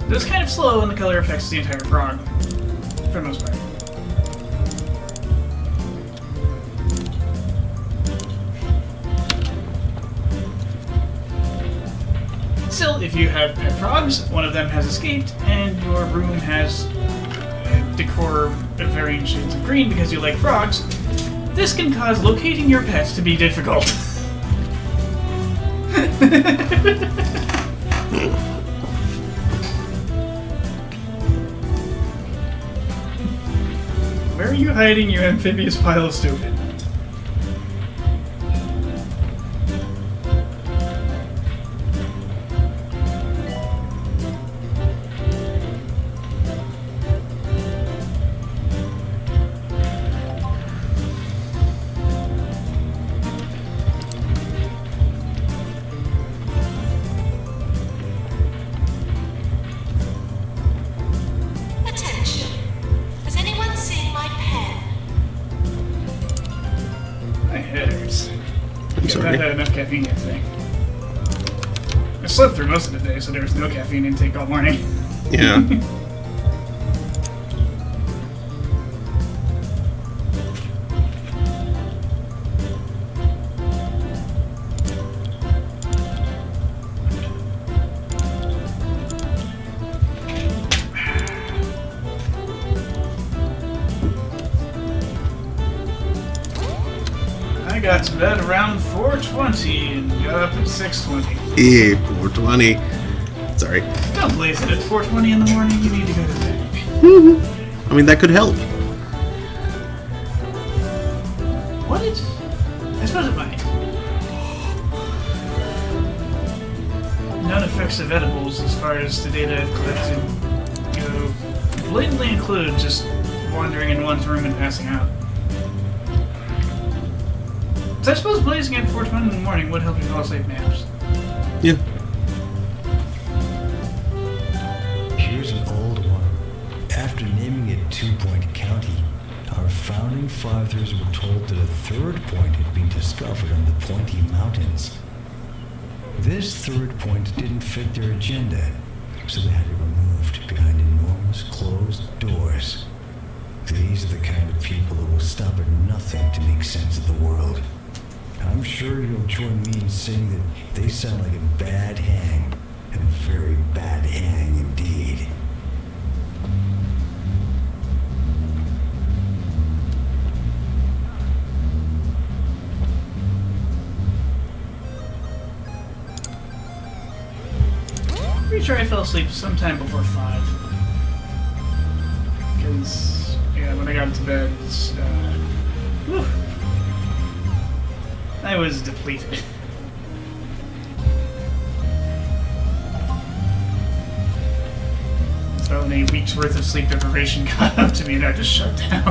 It's kind of slow, and the color affects the entire frog, for the most part. Still, if you have pet frogs, one of them has escaped, and your room has decor of varying shades of green because you like frogs, this can cause locating your pets to be difficult. Where are you hiding, you amphibious pile of stupid? Attention. Has anyone seen my pen? My head hurts. I'm I've sorry. had enough caffeine yet today. I slept through most of the day, so there was no caffeine intake all morning. Yeah. I got to bed around 4:20 and got up at 6:20. 420. Sorry. Don't blaze it at 4:20 in the morning. You need to go to bed. I mean, that could help. What is? I suppose it might. Known effects of edibles, as far as the data I've collected go, blatantly include just wandering in one's room and passing out. So I suppose blazing at 4:20 in the morning would help you fall asleep naps. Yeah. Here's an old one. After naming it 2 Point County, our founding fathers were told that a third point had been discovered on the Pointy Mountains. This third point didn't fit their agenda, so they had it removed behind enormous closed doors. These are the kind of people who will stop at nothing to make sense of the world. I'm sure you'll join me in saying that they sound like a bad hang. A very bad hang indeed. Pretty sure I fell asleep sometime before 5. Because, yeah, when I got into bed, whew, I was depleted. So when a week's worth of sleep deprivation got up to me and I just shut down.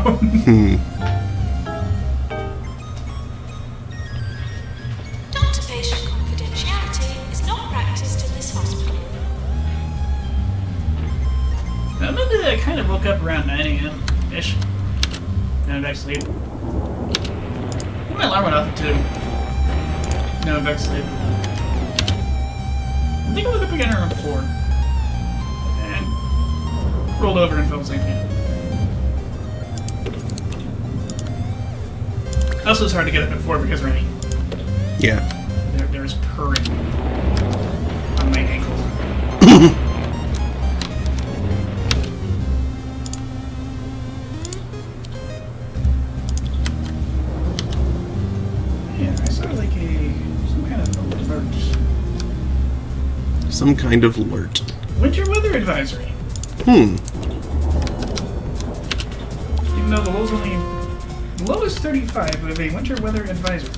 Doctor-patient confidentiality is not practiced in this hospital. Maybe I kind of woke up around 9 a.m.-ish. And I'm back to sleep. My alarm went off at 2. No, I'm back to sleep. I think I woke up again around 4. And rolled over and fell asleep again. Also, it's hard to get up at 4 because rain. Yeah. There's purring on my ankles. Some kind of alert. Winter weather advisory. Even though the low is 35, we have a winter weather advisory.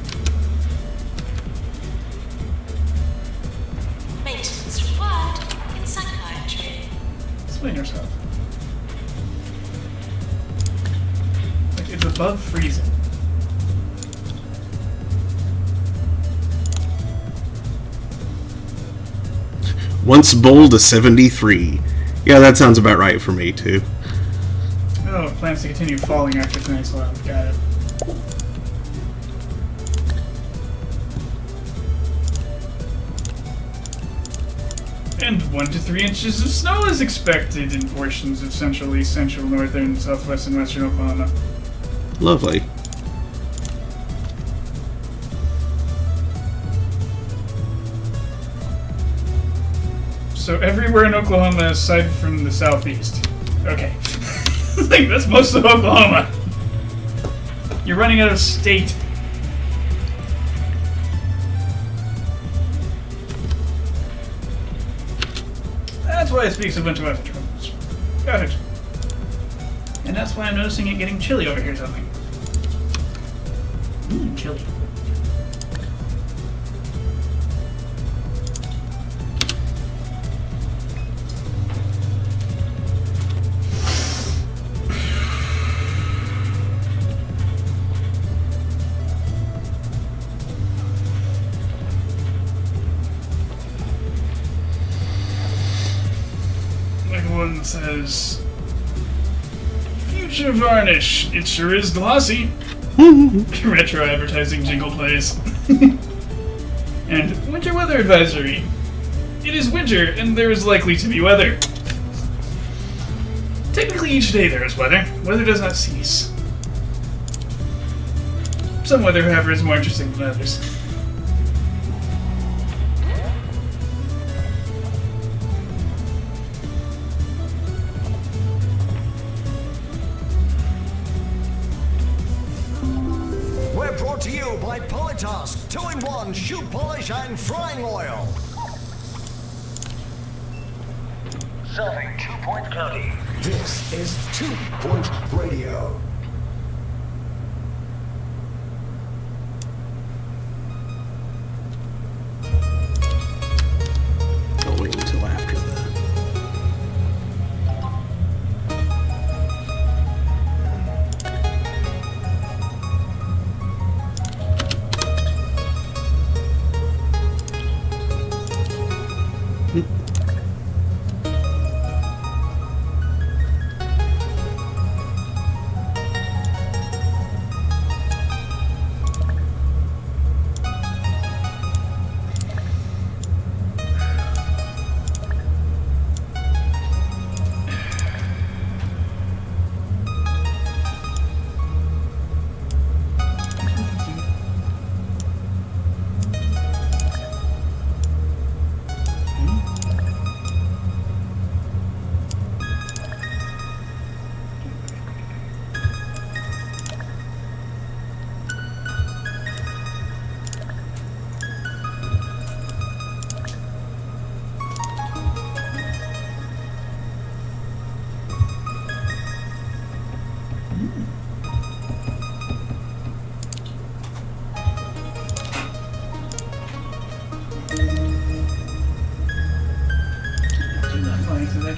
Maintenance required in psychiatry. Explain yourself. Like, it's above freezing. Once bowled a 73. Yeah, that sounds about right for me, too. Oh, plans to continue falling after tonight's low. Got it. And 1 to 3 inches of snow is expected in portions of central, east, central, northern, southwest, and western Oklahoma. Lovely. So everywhere in Oklahoma aside from the southeast. Okay. Like, that's most of Oklahoma. You're running out of state. That's why it speaks of winter weather troubles. Got it. And that's why I'm noticing it getting chilly over here something. Chilly. One says, "Future varnish. It sure is glossy." Retro advertising jingle plays. And winter weather advisory. It is winter, and there is likely to be weather. Technically, each day there is weather. Weather does not cease. Some weather, however, is more interesting than others. Brought to you by Politas 2-in-1 shoe polish and frying oil. Serving 2 Point County. This is 2 Point Radio. I'll wait until after that.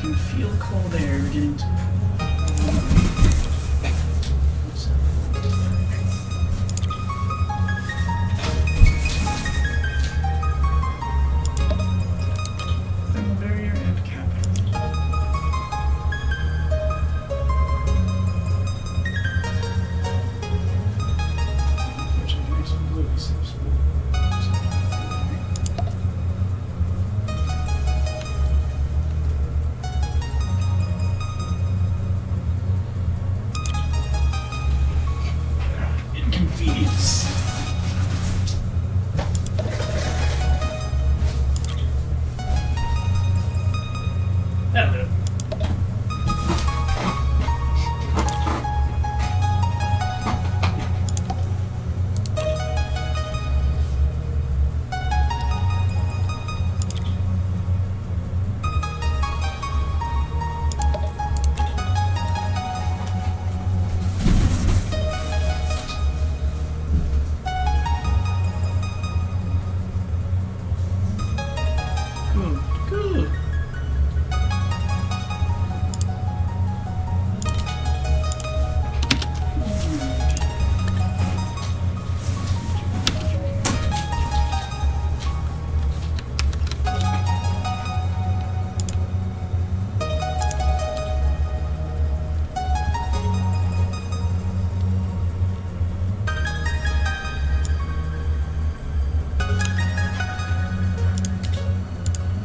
can feel cold air beginning to. Thermal barrier and cap. Unfortunately, nice and blue, so inconvenience. That'll do. Good, good.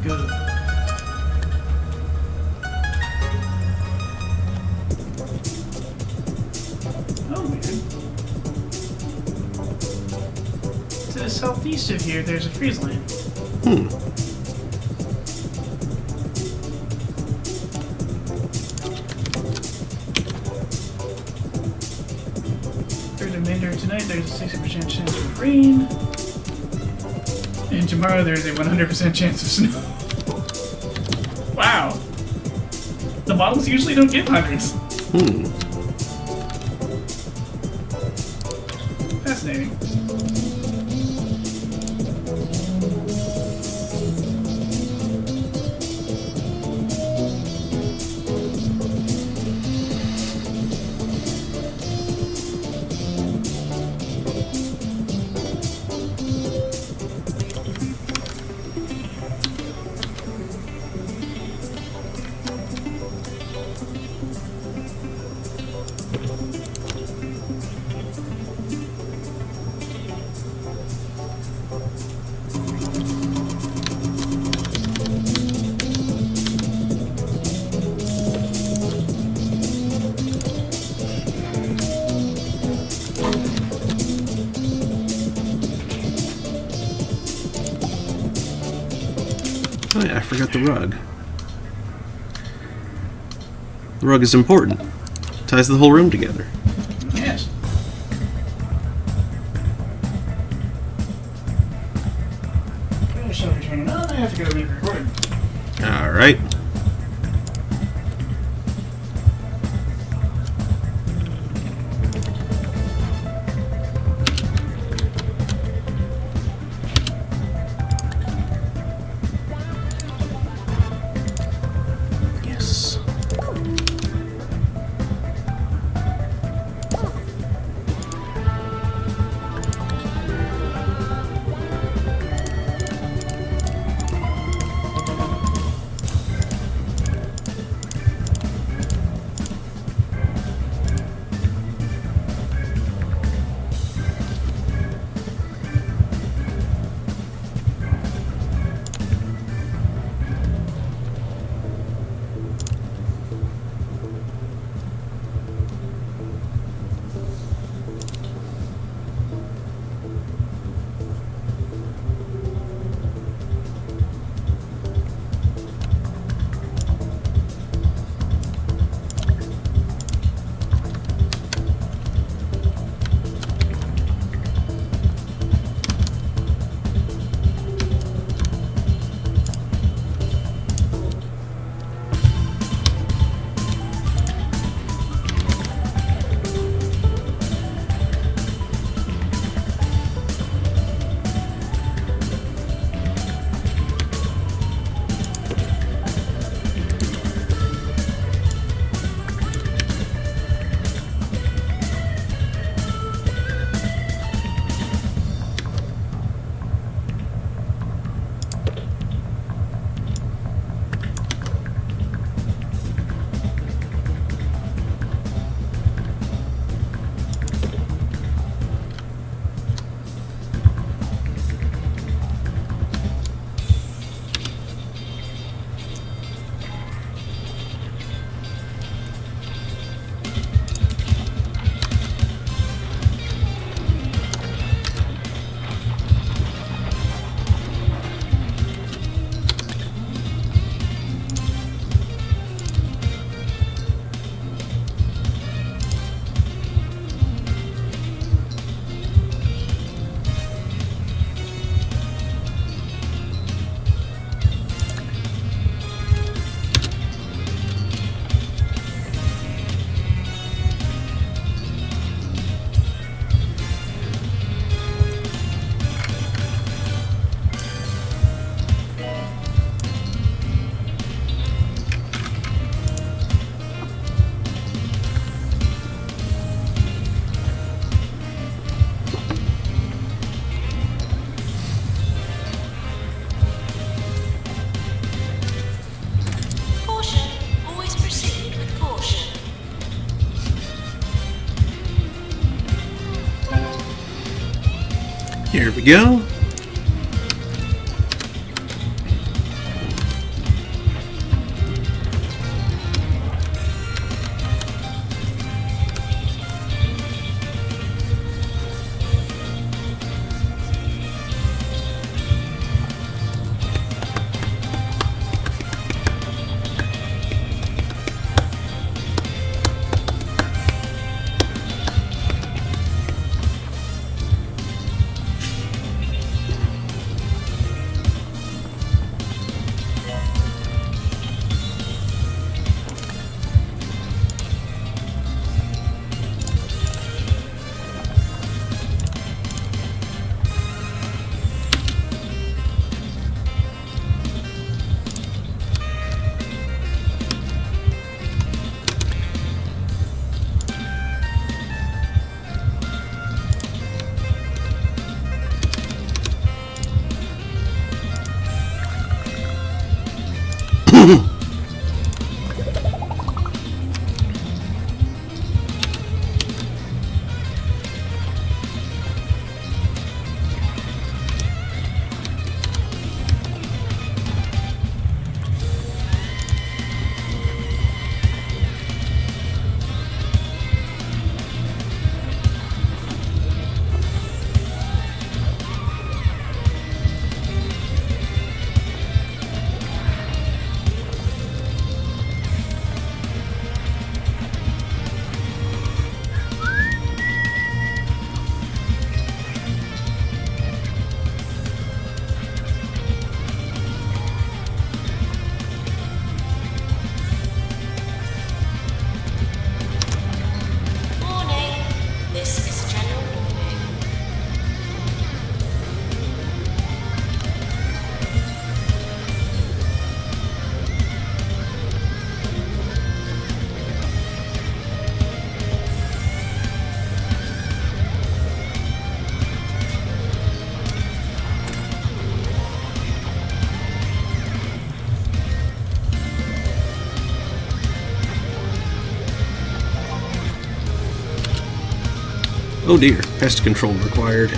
Good. Oh, weird. To the southeast of here, there's a freeze line. For the remainder of tonight, there's a 60% chance of rain. And tomorrow, there's a 100% chance of snow. Wow. The models usually don't give hundreds. Fascinating. Oh yeah, I forgot the rug. The rug is important. Ties the whole room together. Yes. Shall we turn it on? I have to go make a recording. Alright. Yes. we go. Warning. This is a general warning. Oh dear, pest control required.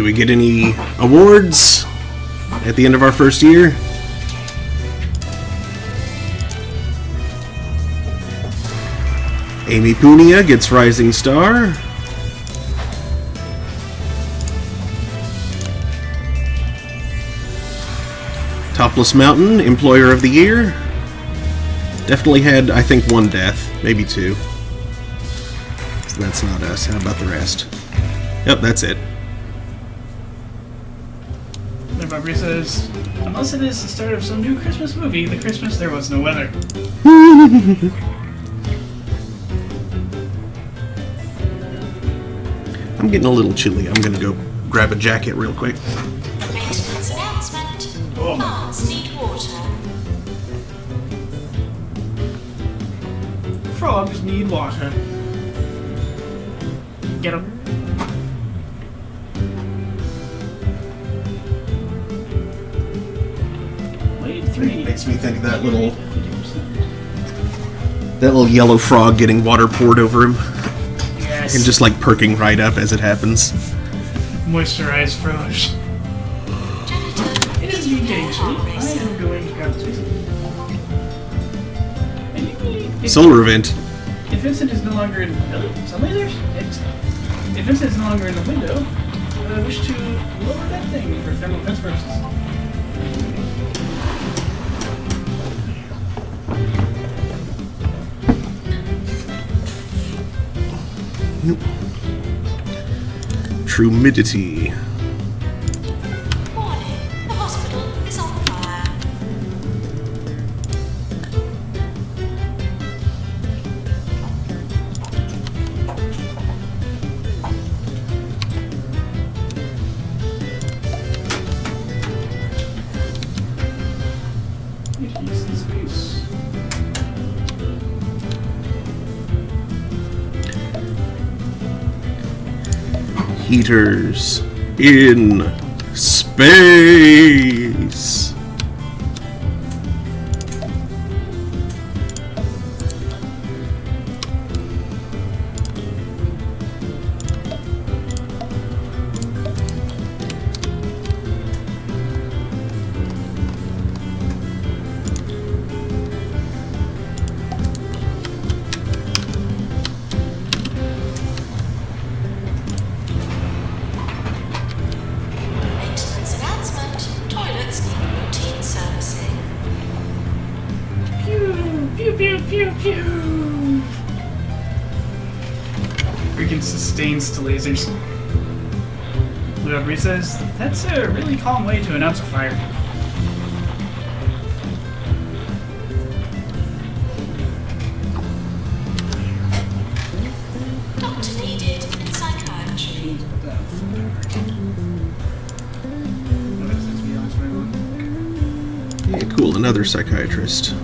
Do we get any awards at the end of our first year? Amy Punia gets Rising Star. Topless Mountain, Employer of the Year. Definitely had, I think, one death, maybe two. So that's not us. How about the rest? Yep, that's it. Then Barbie says, unless it is the start of some new Christmas movie, the Christmas there was no weather. I'm getting a little chilly. I'm gonna go grab a jacket real quick. Maintenance announcement. Oh. Plants need water. Frogs need water. Get 'em. Wave 3. Makes me think of that little yellow frog getting water poured over him Yes. and just like perking right up as it happens. Moisturized frogs. Janitor, It is me getting chilly. I am going to grab this. If Solar event. Vincent is no longer in some lasers. If Vincent is no longer in the window, I wish to lower that thing for thermal defense purposes. Trumidity. warning. The hospital is on fire. Use the space. Heaters in space. Maintenance announcement. Toilets need routine servicing. Pew, pew, pew, pew, pew. Freaking sustains to lasers. Blue says, that's a really calm way to announce a fire. Doctor needed in psychiatry. Yeah, cool. Another psychiatrist.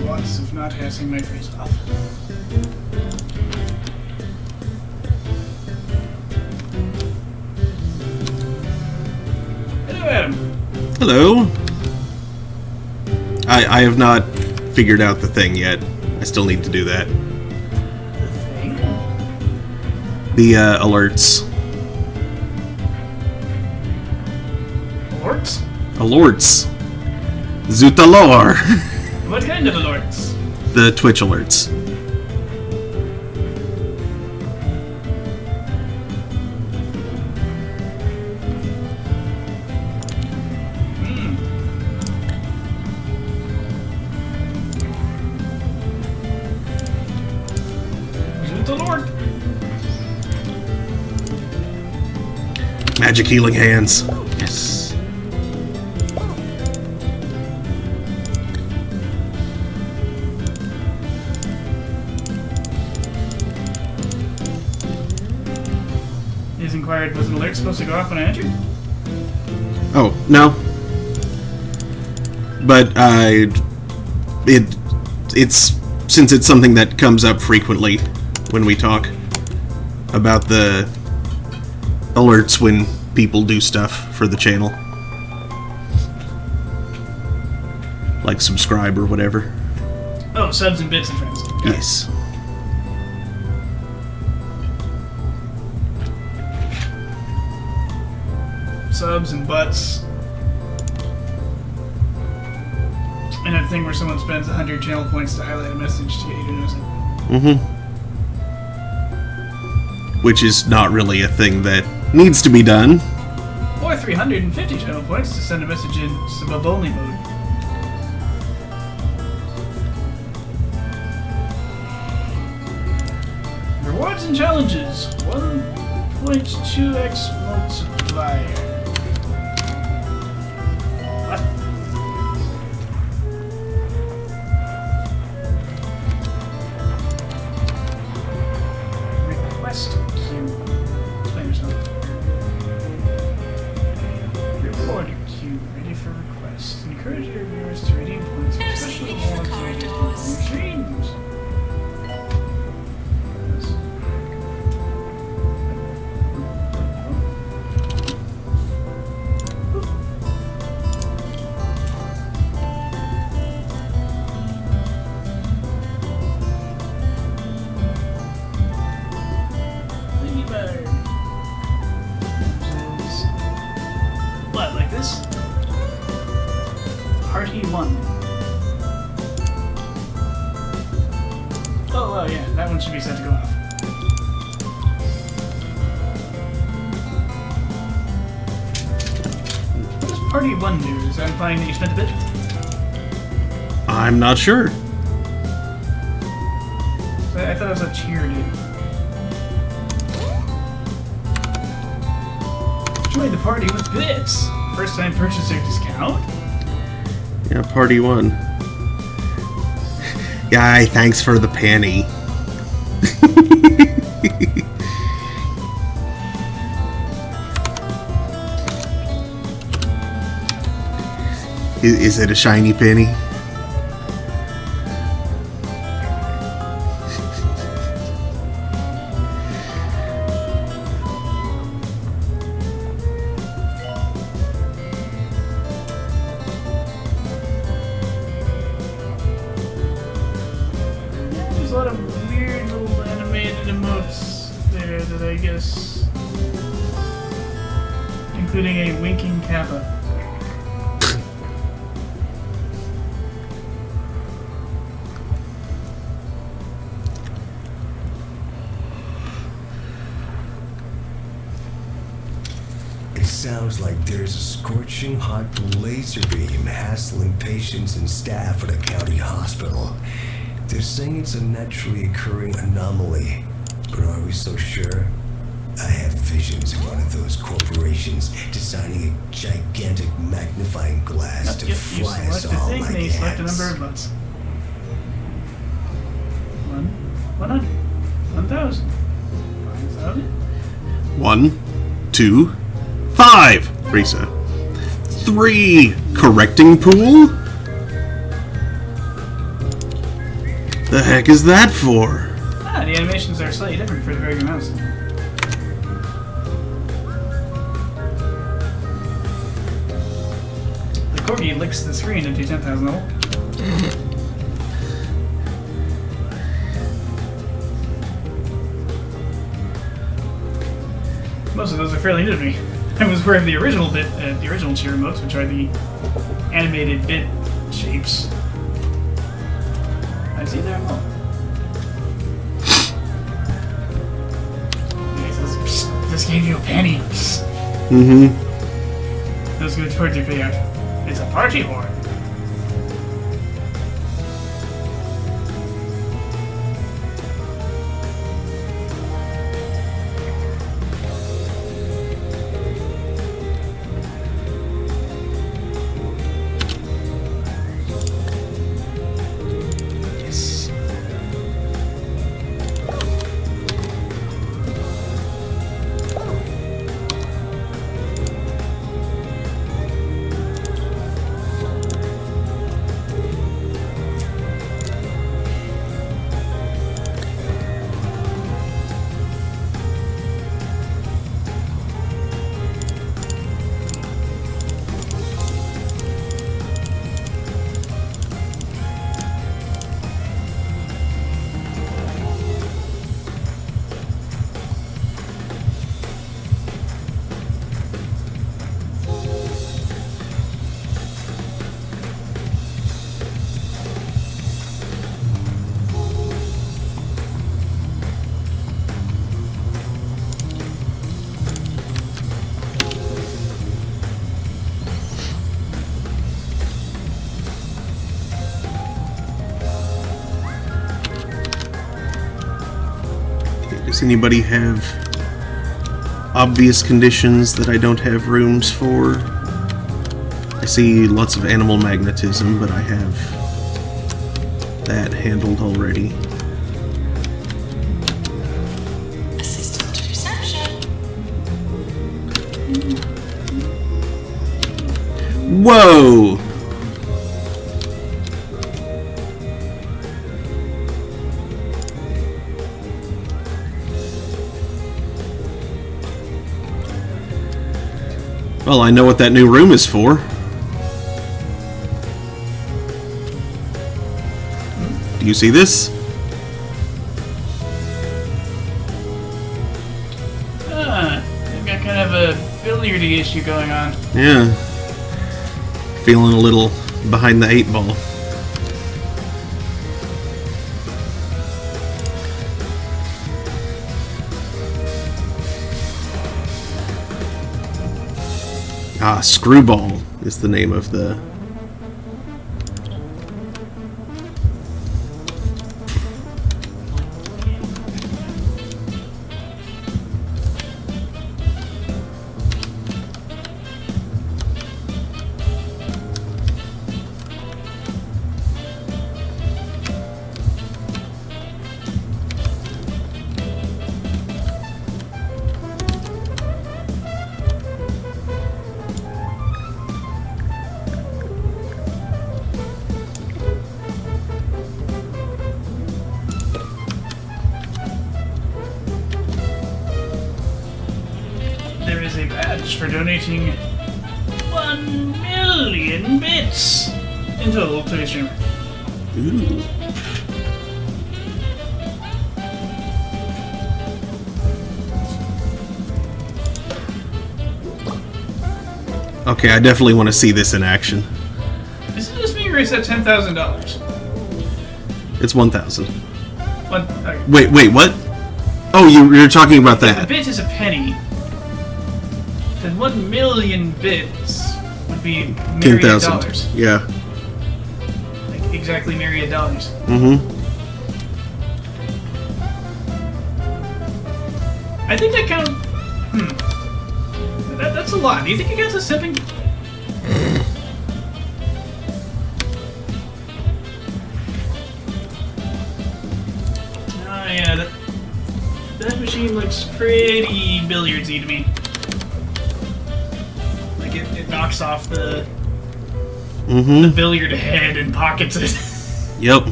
Watts of not passing my face off. Hello, Adam. Hello. I have not figured out the thing yet. I still need to do that. The thing? The alerts. Alerts? Alerts. Zutalor. What kind of alerts? The Twitch alerts. Shoot the Lord. Magic healing hands. Yes. inquired, was an alert supposed to go off when I entered? Oh, no. But it's since it's something that comes up frequently when we talk about the alerts when people do stuff for the channel. Like subscribe or whatever. Oh, subs and bits and friends. Got it. Yes. Subs and butts. And a thing where someone spends 100 channel points to highlight a message to get you to notice it. Mm-hmm. Which is not really a thing that needs to be done. Or 350 channel points to send a message in sub-only mode. Rewards and challenges. 1.2x multiplier. What? Request queue. Explain yourself. Reward queue. Ready for requests. Encourage your viewers to redeem points for special Proceed in the rewards and corridors. streams. Ladybird. What, like this? Party 1. Oh, well, yeah, that one should be set to go off. What does Party 1 do? Is that implying that you spent a bit? I'm not sure. I thought it was a cheer, dude. Join the party with bits. First time purchaser discount? Yeah, party 1. Guy, thanks for the penny. Is it a shiny penny? There's a lot of weird little animated emotes there that I guess... including a winking kappa. It sounds like there's a scorching hot laser beam hassling patients and staff at a county hospital. They're saying it's a naturally occurring anomaly, but are we so sure? I have visions of one of those corporations designing a gigantic magnifying glass to You fly us select a all thing, like then you select a ants. number of butts. 1, 100, 1,000, 5,000. 1, 2, 5. Risa. 3. Correcting pool? The heck is that for? Ah, the animations are slightly different for the Dragon Mouse. The corgi licks the screen into 10,000 level. Most of those are fairly new to me. I was aware of the original the original cheer emotes, which are the animated bit shapes. I see there. Oh. This gave you a penny. Mm-hmm. Let's go towards your payout. It's a party horn. Yes. Does anybody have obvious conditions that I don't have rooms for? I see lots of animal magnetism, but I have that handled already. Assistant to reception. Whoa! Well, I know what that new room is for. Do you see this? I've got kind of a billiardy issue going on. Yeah. Feeling a little behind the 8 ball. Ah, Screwball is the name of the... There is a badge for donating 1 million bits in total to a streamer. Ooh. Okay, I definitely want to see this in action. Is it just me or is that $10,000? It's 1,000. What? Okay. Wait, what? Oh, you're talking about If a that. bit is a penny, then 1 million bits would be myriad 10,000. dollars. Yeah. Like exactly myriad dollars. Mm-hmm. I think that counts. That's a lot. Do you think it counts as simping? Oh yeah, that machine looks pretty billiardsy to me. Like it knocks off the Mm-hmm. billiard head and pockets it. Yep.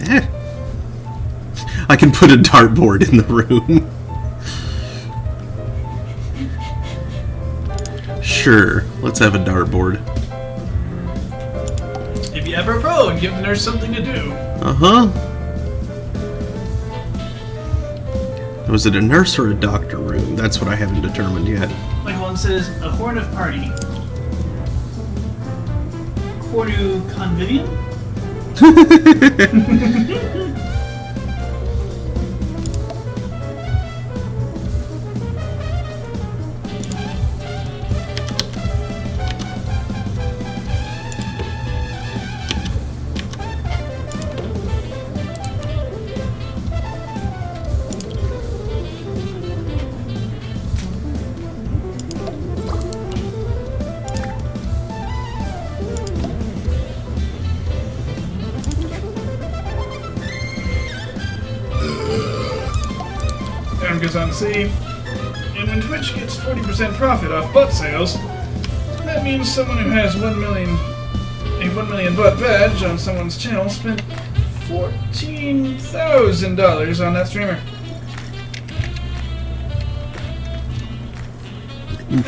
Eh. I can put a dartboard in the room. Sure, let's have a dartboard. If you ever pro and give the nurse something to do. Uh-huh. Was it a nurse or a doctor room? That's what I haven't determined yet. Like one says, a horn of party. Cornu convivium? Aaron goes on to say, and when Twitch gets 40% profit off butt sales, that means someone who has a 1 million butt badge on someone's channel spent $14,000 on that streamer.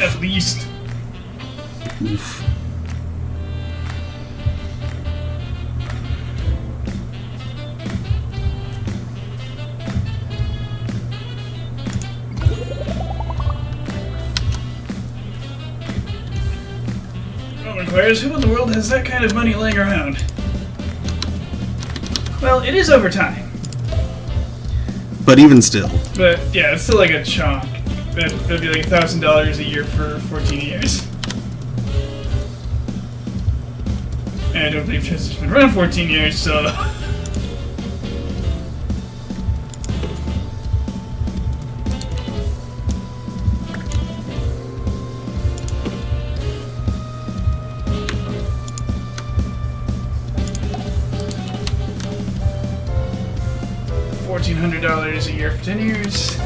At least. Oof. Inquires, who in the world has that kind of money laying around? Well, it is overtime. But even still. But yeah, it's still like a chunk. That'd be like $1,000 a year for 14 years. And I don't believe Twitch has been around 14 years, so. $1,400 a year for 10 years.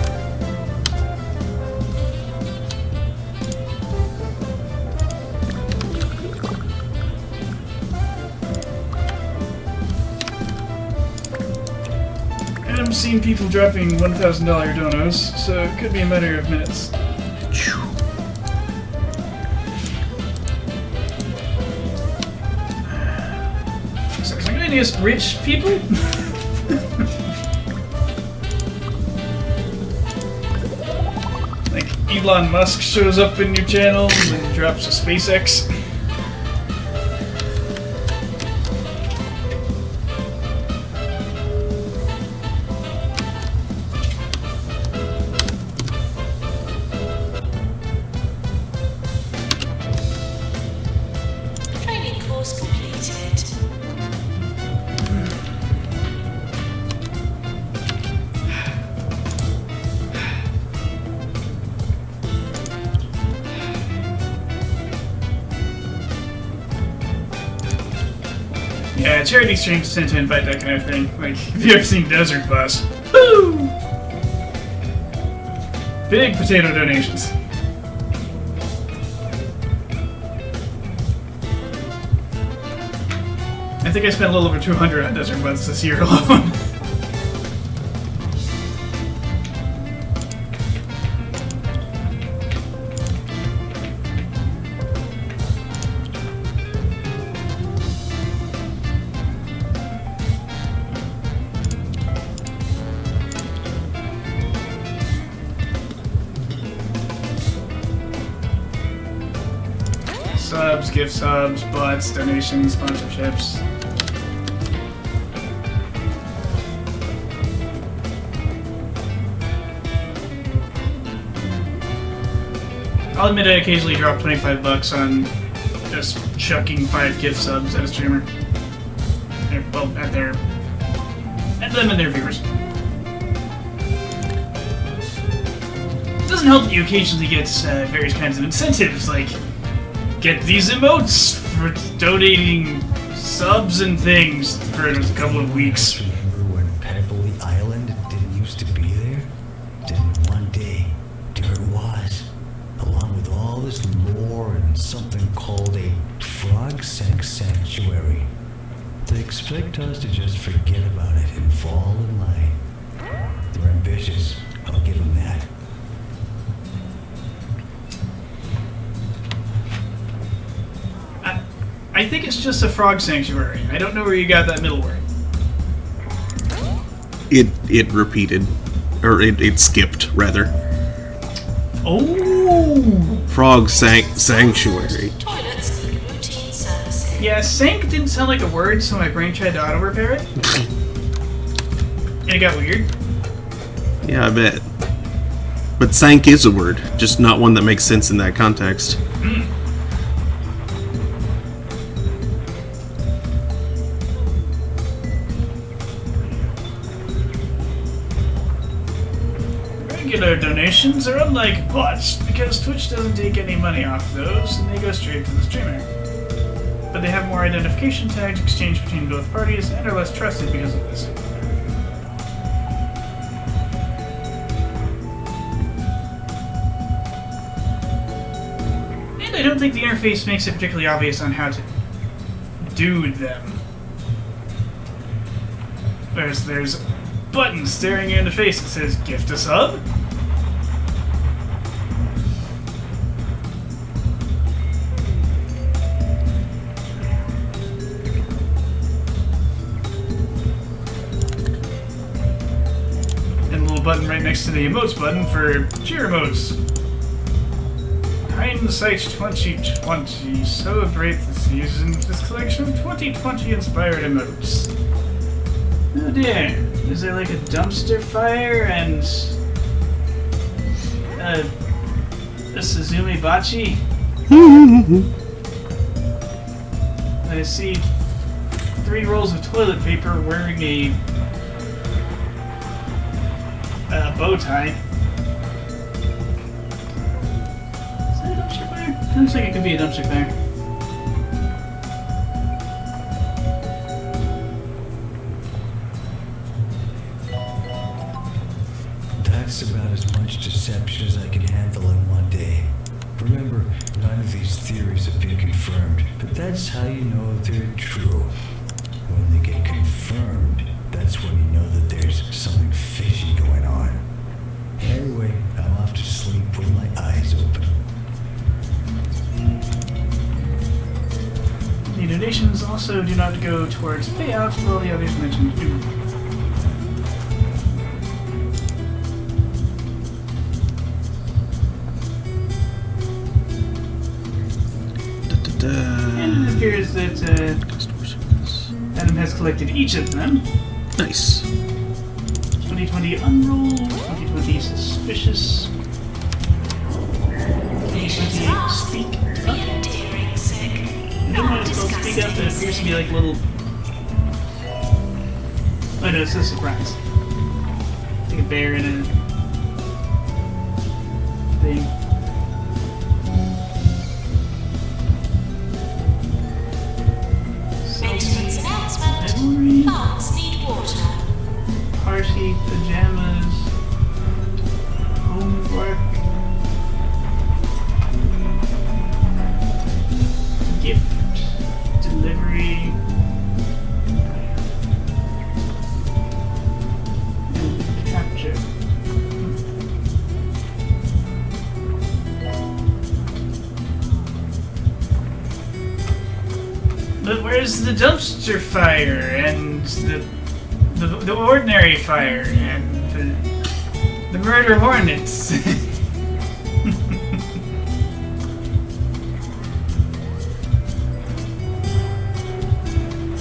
And I'm seeing people dropping $1,000 donos, so it could be a matter of minutes. So I'm going to use rich people. Like Elon Musk shows up in your channel and drops a SpaceX. Training course completed. Yeah, charity streams tend to invite that kind of thing. Like, have you ever seen Desert Bus? Woo! Big potato donations. I think I spent a little over 200 on Desert Bus this year alone. Subs, gift subs, bots, donations, sponsorships. I'll admit I occasionally drop $25 on just chucking 5 gift subs at a streamer. Well, at them and their viewers. It doesn't help that you occasionally get various kinds of incentives, like get these emotes for donating subs and things for a couple of weeks. Remember when Pebbley Island didn't used to be there? Then one day, there it was, along with all this lore and something called a frog sanctuary. They expect us to just forget about it and fall in line. They're ambitious, I'll give them that. I think it's just a frog sanctuary. I don't know where you got that middle word. It repeated, or it skipped rather. Oh! Frog sanctuary. Toilets and routine servicing. Yeah, sank didn't sound like a word, so my brain tried to auto-repair it. And it got weird. Yeah, I bet. But sank is a word, just not one that makes sense in that context. Regular donations are unlike bots because Twitch doesn't take any money off those and they go straight to the streamer. But they have more identification tags exchanged between both parties and are less trusted because of this. And I don't think the interface makes it particularly obvious on how to do them. There's a button staring you in the face that says gift a sub. And a little button right next to the emotes button for cheer emotes. Hindsight 2020. Celebrate the season with this collection of 2020 inspired emotes. Oh dear. Is there like a dumpster fire and a Suzumi Bachi? I see 3 rolls of toilet paper wearing a bow tie. Is that a dumpster fire? It looks like it could be a dumpster fire. That's about as much deception as I can handle in one day. Remember, none of these theories have been confirmed, but that's how you know they're true. When they get confirmed, that's when you know that there's something fishy going on. Anyway, I'm off to sleep with my eyes open. The donations also do not go towards payouts, while the others mentioned do. And it appears that Adam has collected each of them. Nice. 2020 Unrolled, 2020 Suspicious, 2020 Speak Up. No one is called Speak Up, it appears to be like little... Oh no, it's a surprise. Like a bear in a... thing. Maintenance announcement. Memory. Plants need water. Party, pajamas, homework, gift, delivery, and capture. But where's the dumpster fire and the ordinary fire and the murder hornets?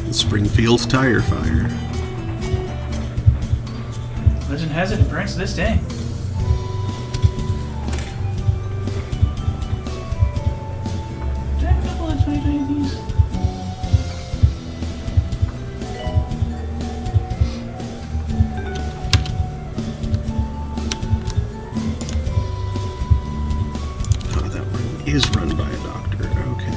The Springfield tire fire. Legend has it burns to this day. Did I have a couple of 2020 of these? Is run by a doctor. Okay.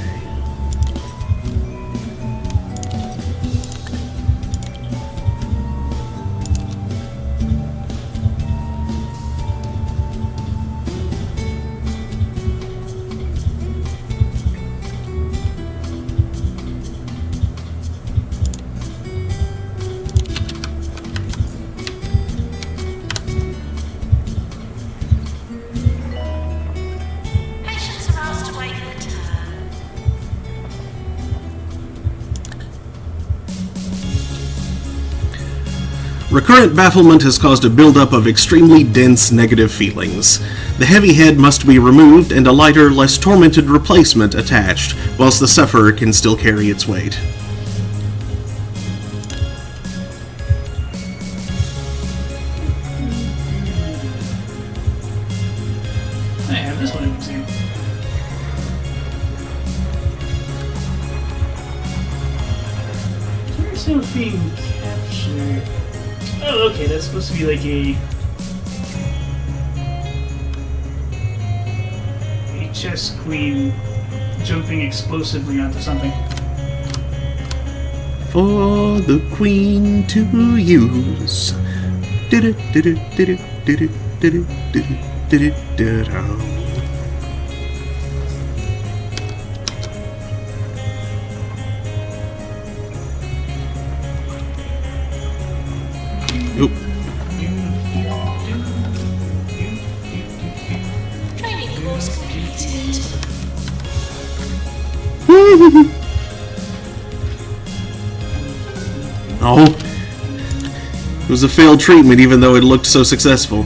Recurrent bafflement has caused a buildup of extremely dense negative feelings. The heavy head must be removed and a lighter, less tormented replacement attached, whilst the sufferer can still carry its weight. I have this one in too. Where's him being captured? Oh, okay, that's supposed to be like a chess queen jumping explosively onto something. For the queen to use. Oop. Training course completed. Oh. It was a failed treatment even though it looked so successful.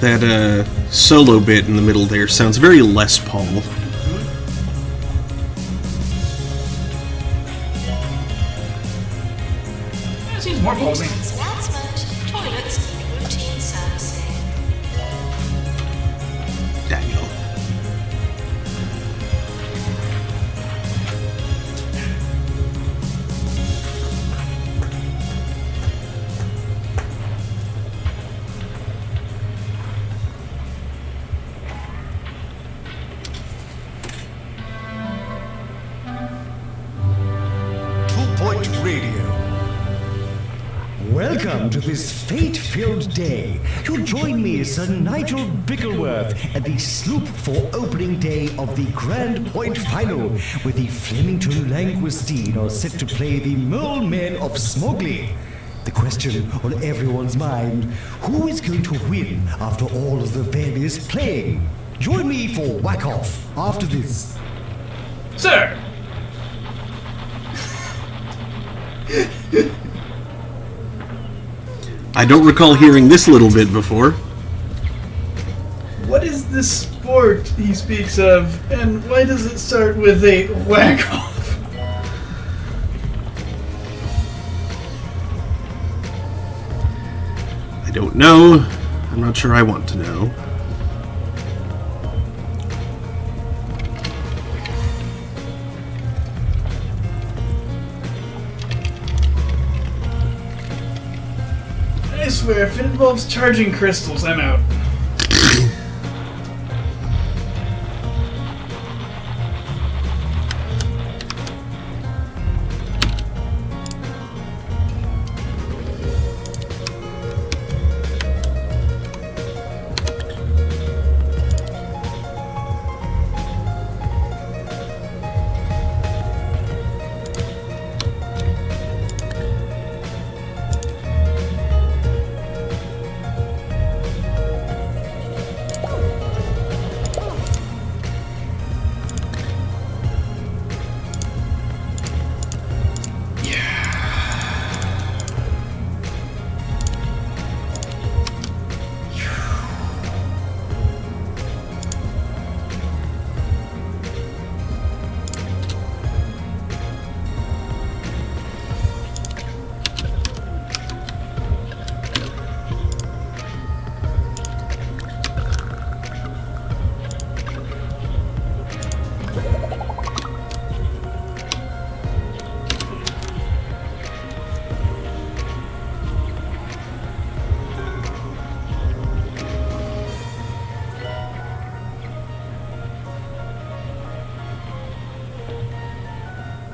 That solo bit in the middle there sounds very Les Paul. It seems more Paul to me. Maintenance announcement. Toilets need routine servicing. Daniel. Radio. Welcome to this fate-filled day. You'll join me, Sir Nigel Bickleworth, at the sloop for opening day of the Grand Point Final, where the Flemington Languistine are set to play the Mole Men of Smogley. The question on everyone's mind, who is going to win after all of the various playing? Join me for Whack-Off after this. Sir! I don't recall hearing this little bit before. What is this sport he speaks of, and why does it start with a whack-off? I don't know. I'm not sure I want to know. I swear, if it involves charging crystals, I'm out.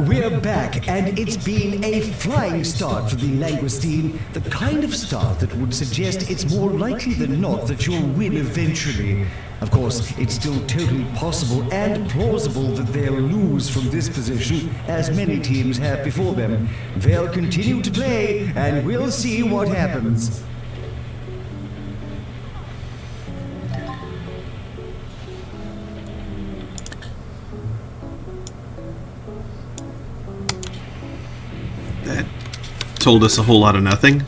We're back, and it's been a flying start for the Languistine, the kind of start that would suggest it's more likely than not that you'll win eventually. Of course, it's still totally possible and plausible that they'll lose from this position, as many teams have before them. They'll continue to play, and we'll see what happens. That told us a whole lot of nothing.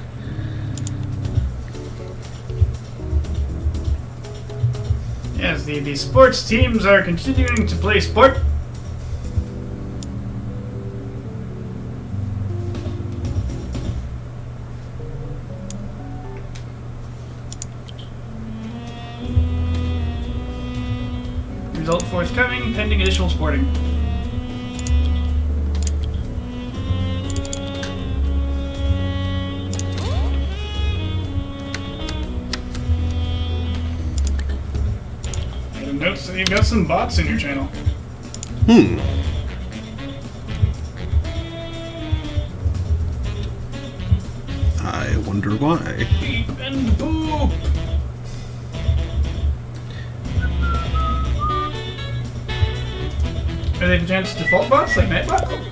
Yes, the sports teams are continuing to play sport. Result forthcoming, pending additional sporting. Notes that you've got some bots in your channel. I wonder why. Beep and boop! Are they just default bots like Nightbot?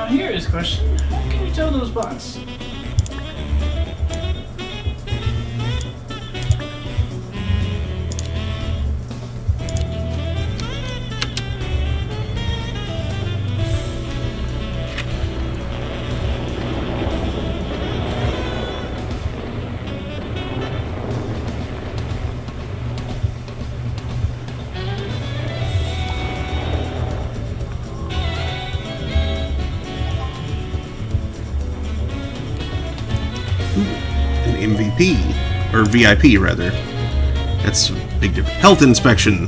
here is a question. How can you tell those bots? An MVP, or VIP rather. That's a big difference. Health inspection.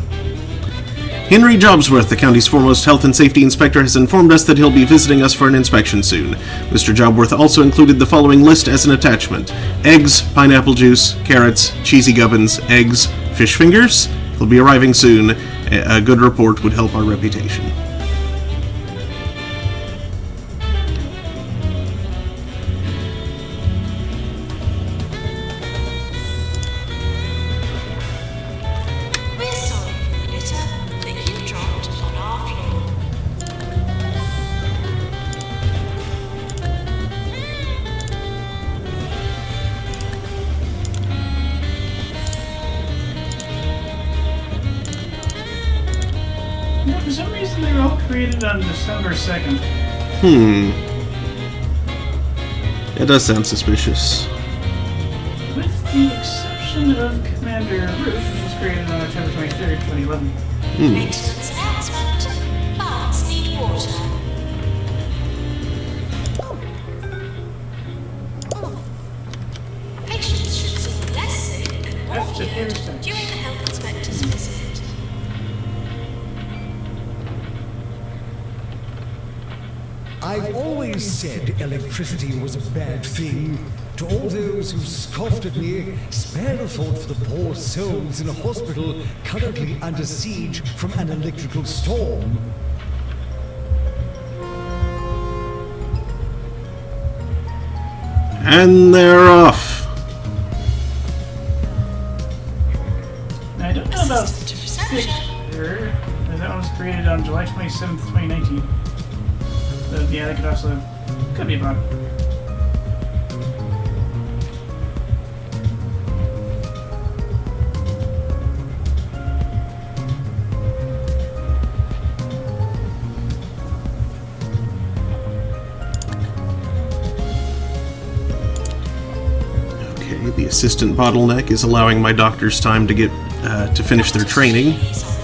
Henry Jobsworth, the county's foremost health and safety inspector, has informed us that he'll be visiting us for an inspection soon. Mr. Jobsworth also included the following list as an attachment: eggs, pineapple juice, carrots, cheesy gubbins, eggs, fish fingers. He'll be arriving soon. A good report would help our reputation. We're sorry for the litter that you dropped on our floor. You know, for some reason they were all created on December 2nd. That does sound suspicious. With the exception of Commander Ruth, which was created on October 23rd, 2011. Maintenance announcement. Plants need water. Patients should seem less sick and more After cured hairstyles. during the health inspector's visit. I've always said electricity was a bad thing. To all those who scoffed at me, spare a thought for the poor souls in a hospital currently under siege from an electrical storm. And they're off. Now, I don't know about Assistant to reception. Victor. That one was created on July 27th, 2019. Yeah, that could also... could be a bot. Okay, the assistant bottleneck is allowing my doctors time to get to finish their training. His office.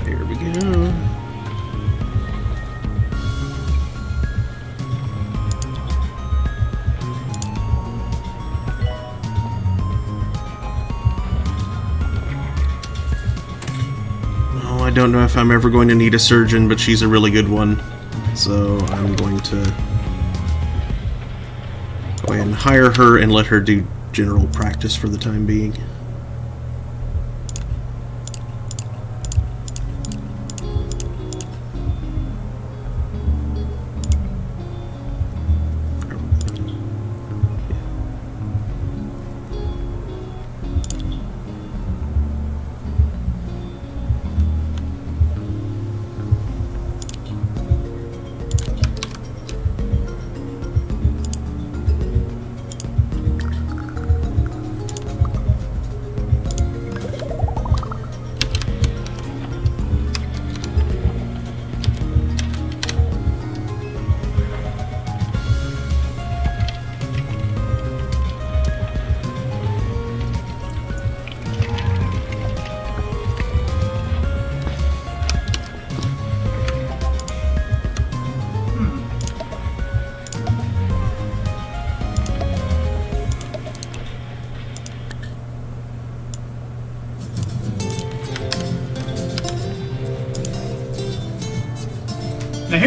There we go. Oh, I don't know if I'm ever going to need a surgeon, but she's a really good one. So I'm going to go ahead and hire her and let her do general practice for the time being.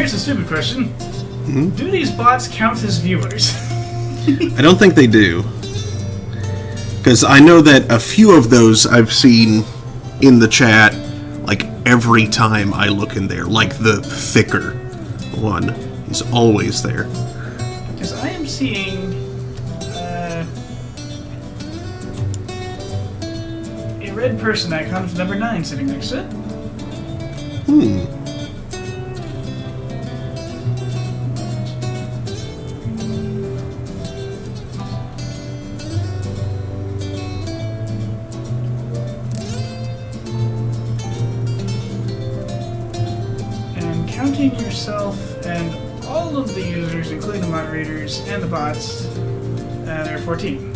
here's a stupid question. Do these bots count as viewers? I don't think they do. Because I know that a few of those I've seen in the chat, like, every time I look in there. Like the thicker one. He's always there. Because I am seeing... a red person icon with number 9 sitting next to it. And counting yourself and all of the users, including the moderators and the bots, there are 14.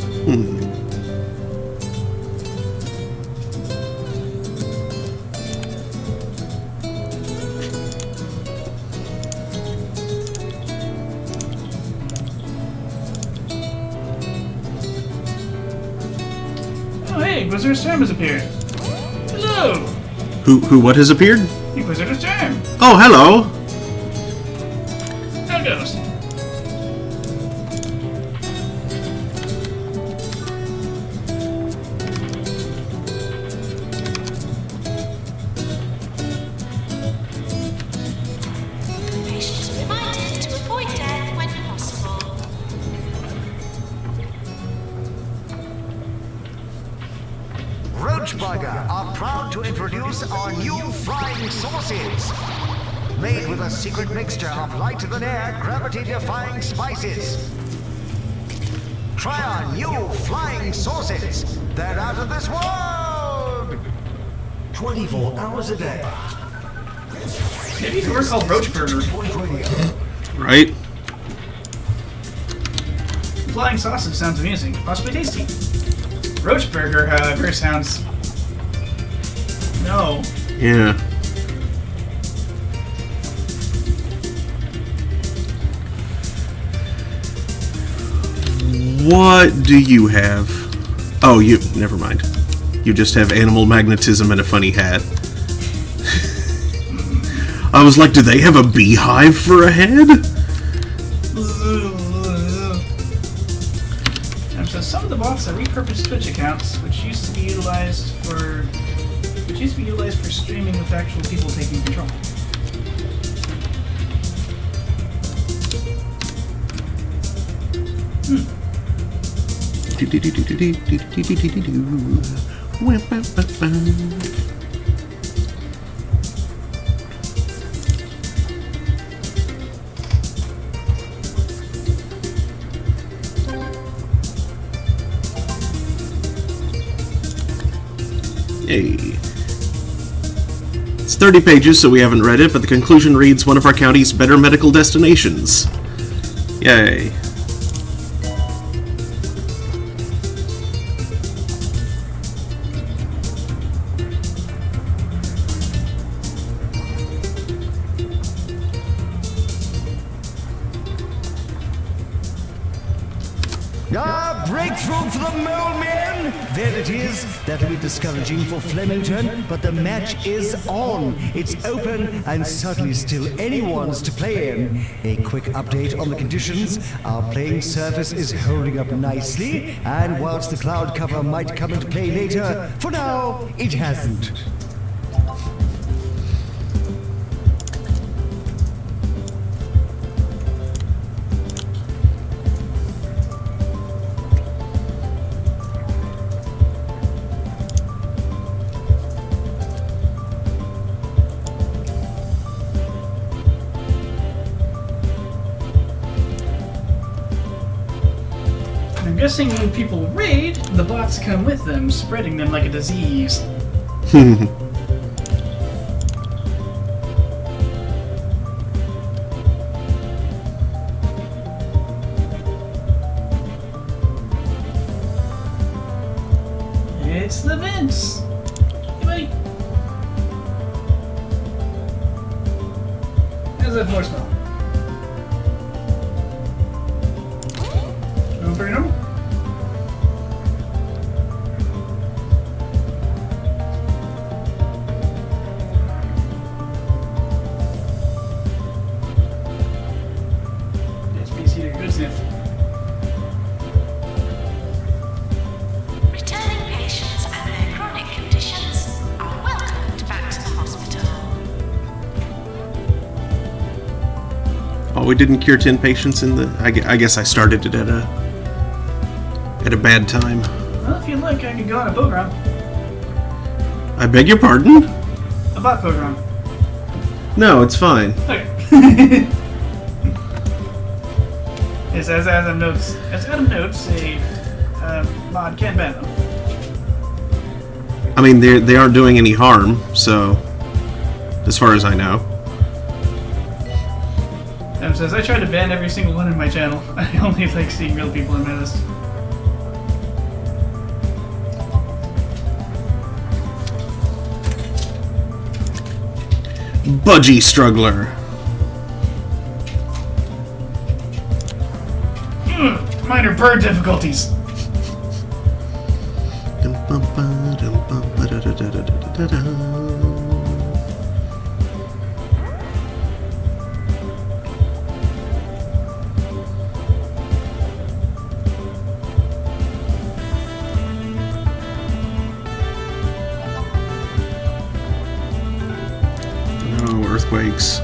Oh, hey, Inquisitor's Term has appeared. Hello! Who, what has appeared? Inquisitor's Term! Oh, hello! How it goes? Patients are reminded to avoid death when possible. Roachburger are proud to introduce our new flying sauces. Made with a secret mixture of lighter-than-air, gravity-defying spices. Try our new flying sauces. They're out of this world! 24 hours a day. Maybe if it were called Roach Burger. Right? Flying sausage sounds amusing, possibly tasty. Roach Burger, however, sounds... No. Yeah. What do you have? Oh, you... Never mind. You just have animal magnetism and a funny hat. I was like, do they have a beehive for a head? So some of the bots are repurposed Twitch accounts, which used to be utilized for streaming with actual people taking control. Hey. It's 30 pages, so we haven't read it, but the conclusion reads, one of our county's better medical destinations. Yay. Breakthrough for the mole men! There it is. That'll be discouraging for Flemington, but the match is on. It's open and certainly still anyone's to play in. A quick update on the conditions. Our playing surface is holding up nicely, and whilst the cloud cover might come into play later, for now, it hasn't. I'm guessing when people raid, the bots come with them, spreading them like a disease. It's the Vince! Hey, buddy! How's that voice smell? Pretty normal? Oh, it didn't cure 10 patients in the... I guess I started it at a bad time. Well, if you like, I could go on a boat run. I beg your pardon? A bot boat run. No, it's fine. Okay. Yes, as Adam notes, a mod can ban them. I mean, they aren't doing any harm, so... As far as I know. Adam says, I try to ban every single one in my channel. I only like seeing real people in Menace. Budgie Struggler. Minor bird difficulties. No earthquakes.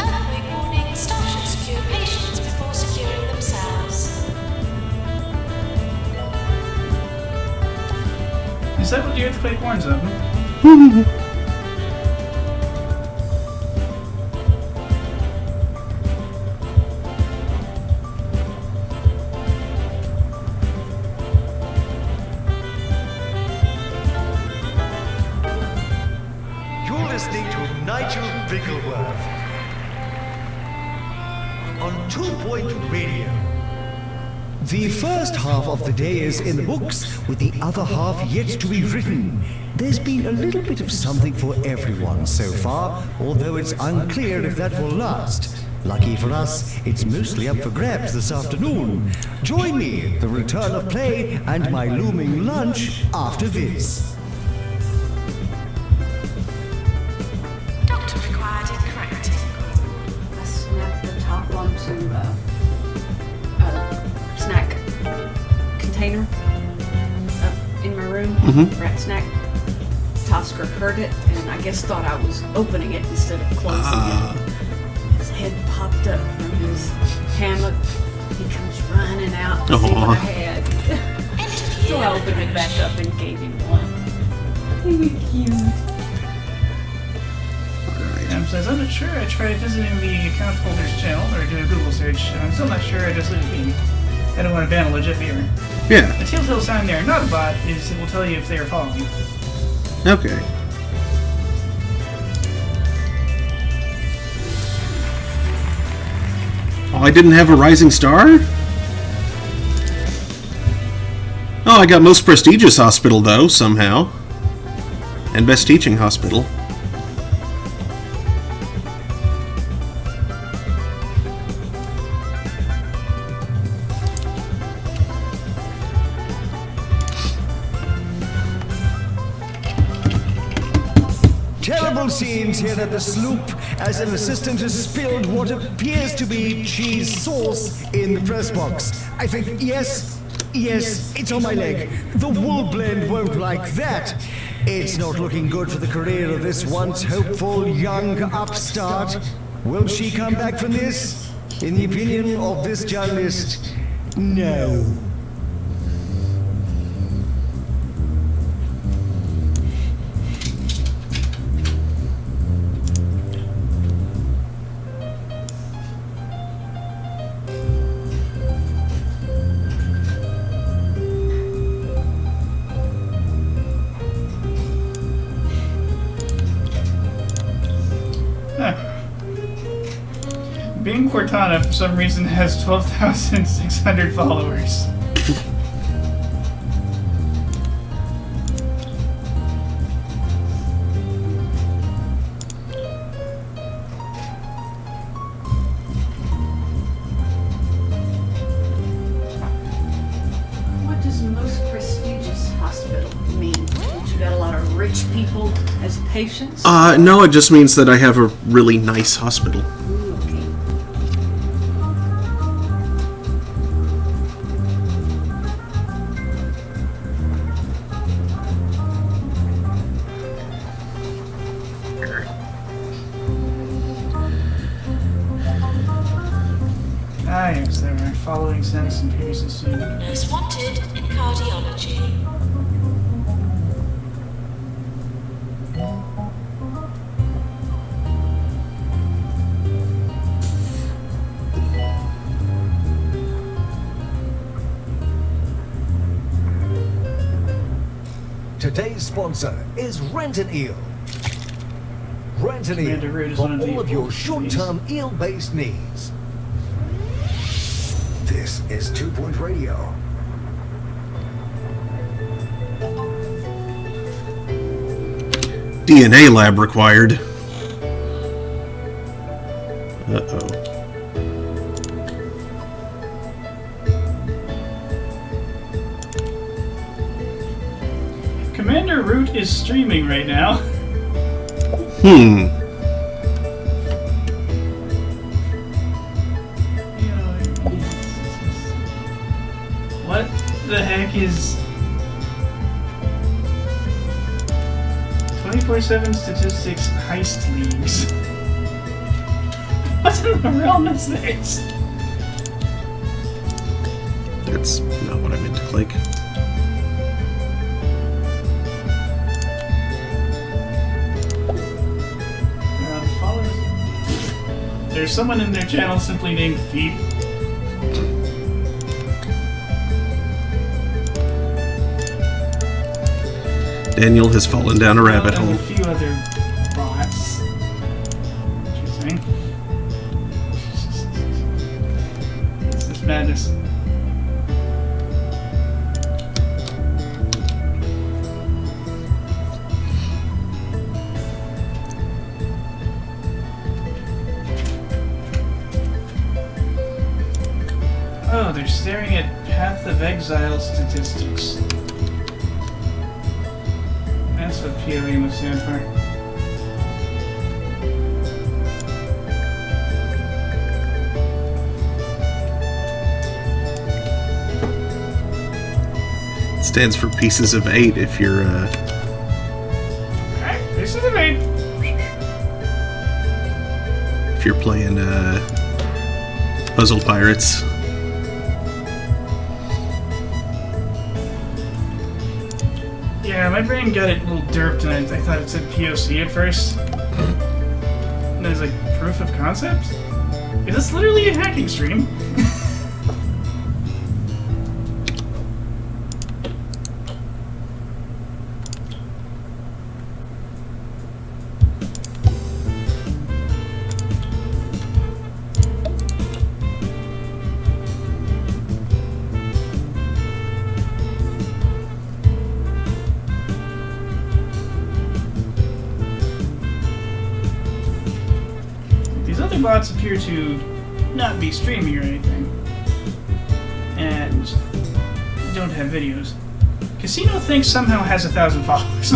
Earthquake warning, staff should secure patients before securing themselves. Is that what the earthquake warns of? You're listening to Nigel Bickleworth on 2 Point Radio. The first half of the day is in the books, with the other half yet to be written. There's been a little bit of something for everyone so far, although it's unclear if that will last. Lucky for us, it's mostly up for grabs this afternoon. Join me, the return of play, and my looming lunch after this. Doctor required in correcting. I snapped the top onto a snack container up in my room. Rat snack. Tosker heard it and I guess thought I was opening it instead of closing it. His head popped up from his hammock. He comes running out to see what I had. So I opened it back up and gave him one. Isn't it cute? Adam says, I'm not sure. I tried visiting the account holders channel or do a Google search. I'm still not sure. I just leave it be. I don't want to ban a legit viewer. Yeah. The telltale sign there, not a bot, is it will tell you if they are following. Okay. Oh, I didn't have a rising star? Oh, I got most prestigious hospital, though, somehow. And best teaching hospital. Terrible scenes here at the sloop as an assistant has spilled what appears to be cheese sauce in the press box. I think, yes, it's on my leg. The wool blend won't like that. It's not looking good for the career of this once hopeful young upstart. Will she come back from this? In the opinion of this journalist, no. Bing Cortana, for some reason, has 12,600 followers. What does most prestigious hospital mean? That you got a lot of rich people as patients? No, it just means that I have a really nice hospital. Ooh, okay. having sense and previously seen. Nurse wanted in cardiology. Today's sponsor is Rent an Eel. Rent an Commander Root Eel is for one of the all of your opposed short-term eel-based needs. This is 2 Point Radio. DNA lab required. Uh-oh. Commander Root is streaming right now. What the heck is 24/7 statistics heist leagues? What in the realm is this? That's not what I meant to click. There's someone in their channel simply named Feet. Daniel has fallen down a rabbit And hole. a few other bots. Interesting. This is madness. Oh, they're staring at Path of Exile statistics. That's what POE must stand for. It stands for Pieces of 8 if you're, Alright, this is a main. if you're playing, Puzzle Pirates. Yeah, my brain got it a little derped and I thought it said POC at first. And I was like, proof of concept? Is this literally a hacking stream? These other bots appear to not be streaming or anything. And don't have videos. Casino thinks somehow has 1,000 followers.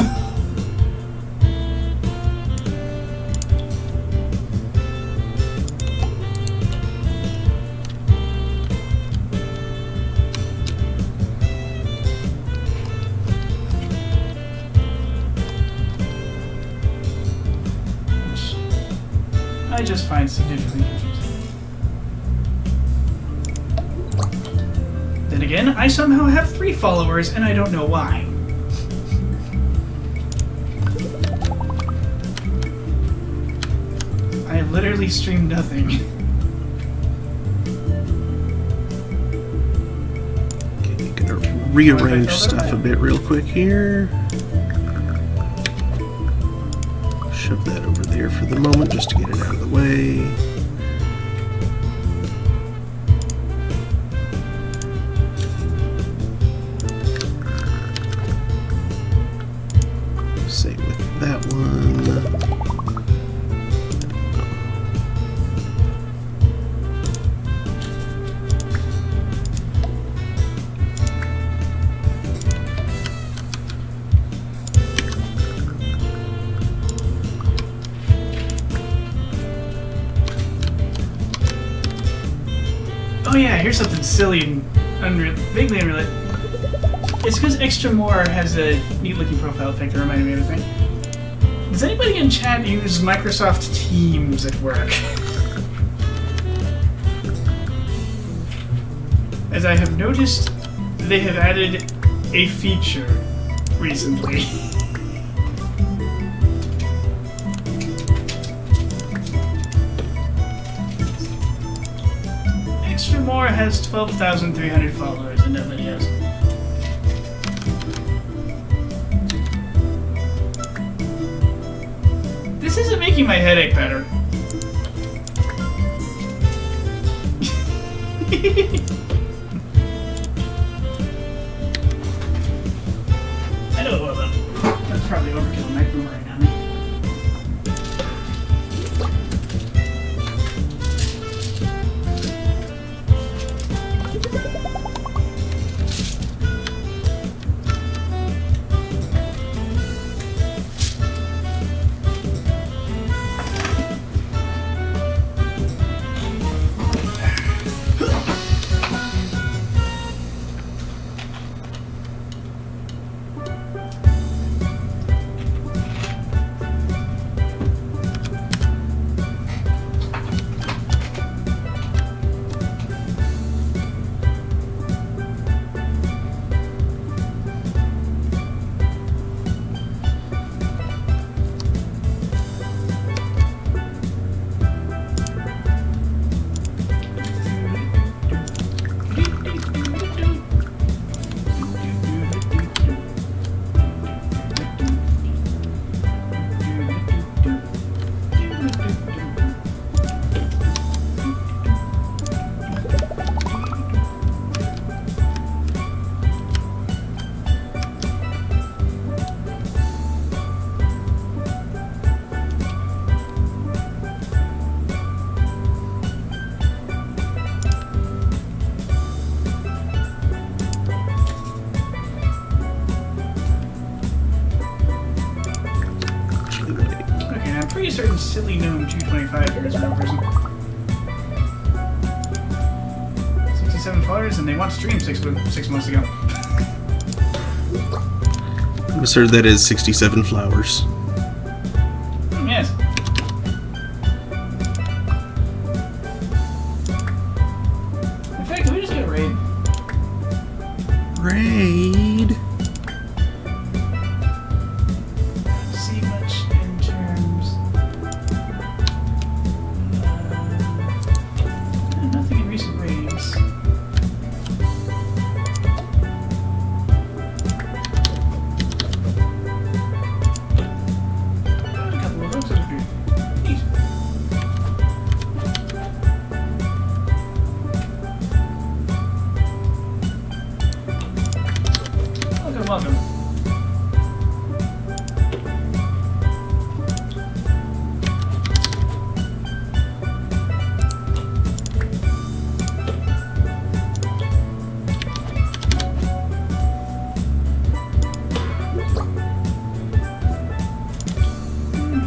I just find significantly confusing. Then again, I somehow have 3 followers and I don't know why. I literally stream nothing. Okay, gonna rearrange stuff a bit real quick here. Shove that over there for the moment just to get it out of the way. Same with that one. Oh yeah, here's something silly and vaguely unrelated. It's because Extra More has a neat-looking profile pic that reminded me of everything. Does anybody in chat use Microsoft Teams at work? as I have noticed they have added a feature recently. Extra More has 12,300 followers and nobody has. This isn't making my headache better. I know it wasn't. That's probably overkill. My boomerang on me. Pretty certain silly gnome 225 here is a real person. 67 followers and they want to stream 6 months ago. I misheard that is 67 flowers. Yes. In fact, can we just get a raid? Raid. See much in terms. Nothing in recent ratings. A couple of those are good. Neat. Welcome, welcome.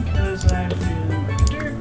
Because I'm feeling like a derp.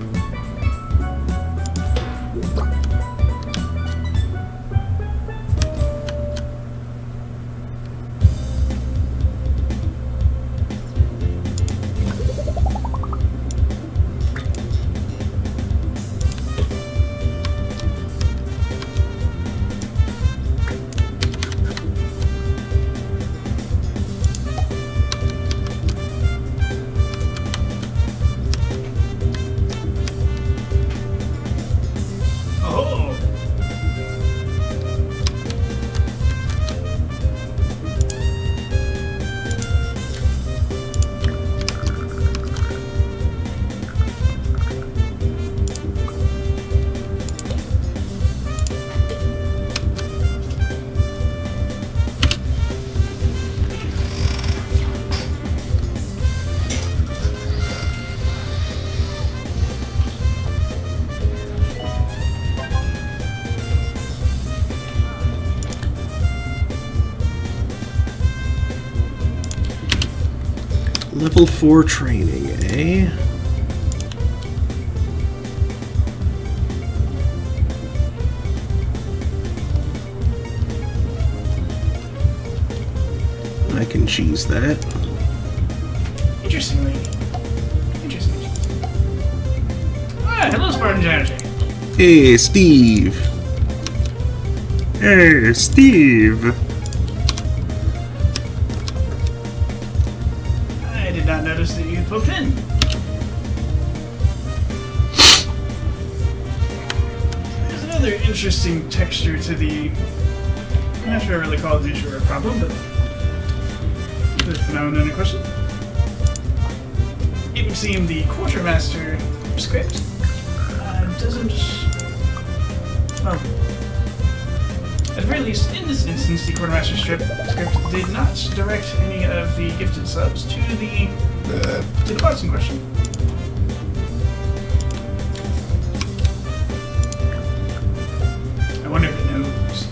Oh! Level 4 training, eh? I can cheese that. Interestingly. Interesting. Ah, hello, Spartan Energy. Hey, Steve. Hey, Steve. I did not notice that you poked in. There's another interesting texture to the... I'm not sure I really call it the issue or a problem, but the phenomenon in question. It would seem the Quartermaster script doesn't... Well, at the very least, in this instance, the Quartermaster script did not direct any of the gifted subs to the box in question. I wonder if it knows.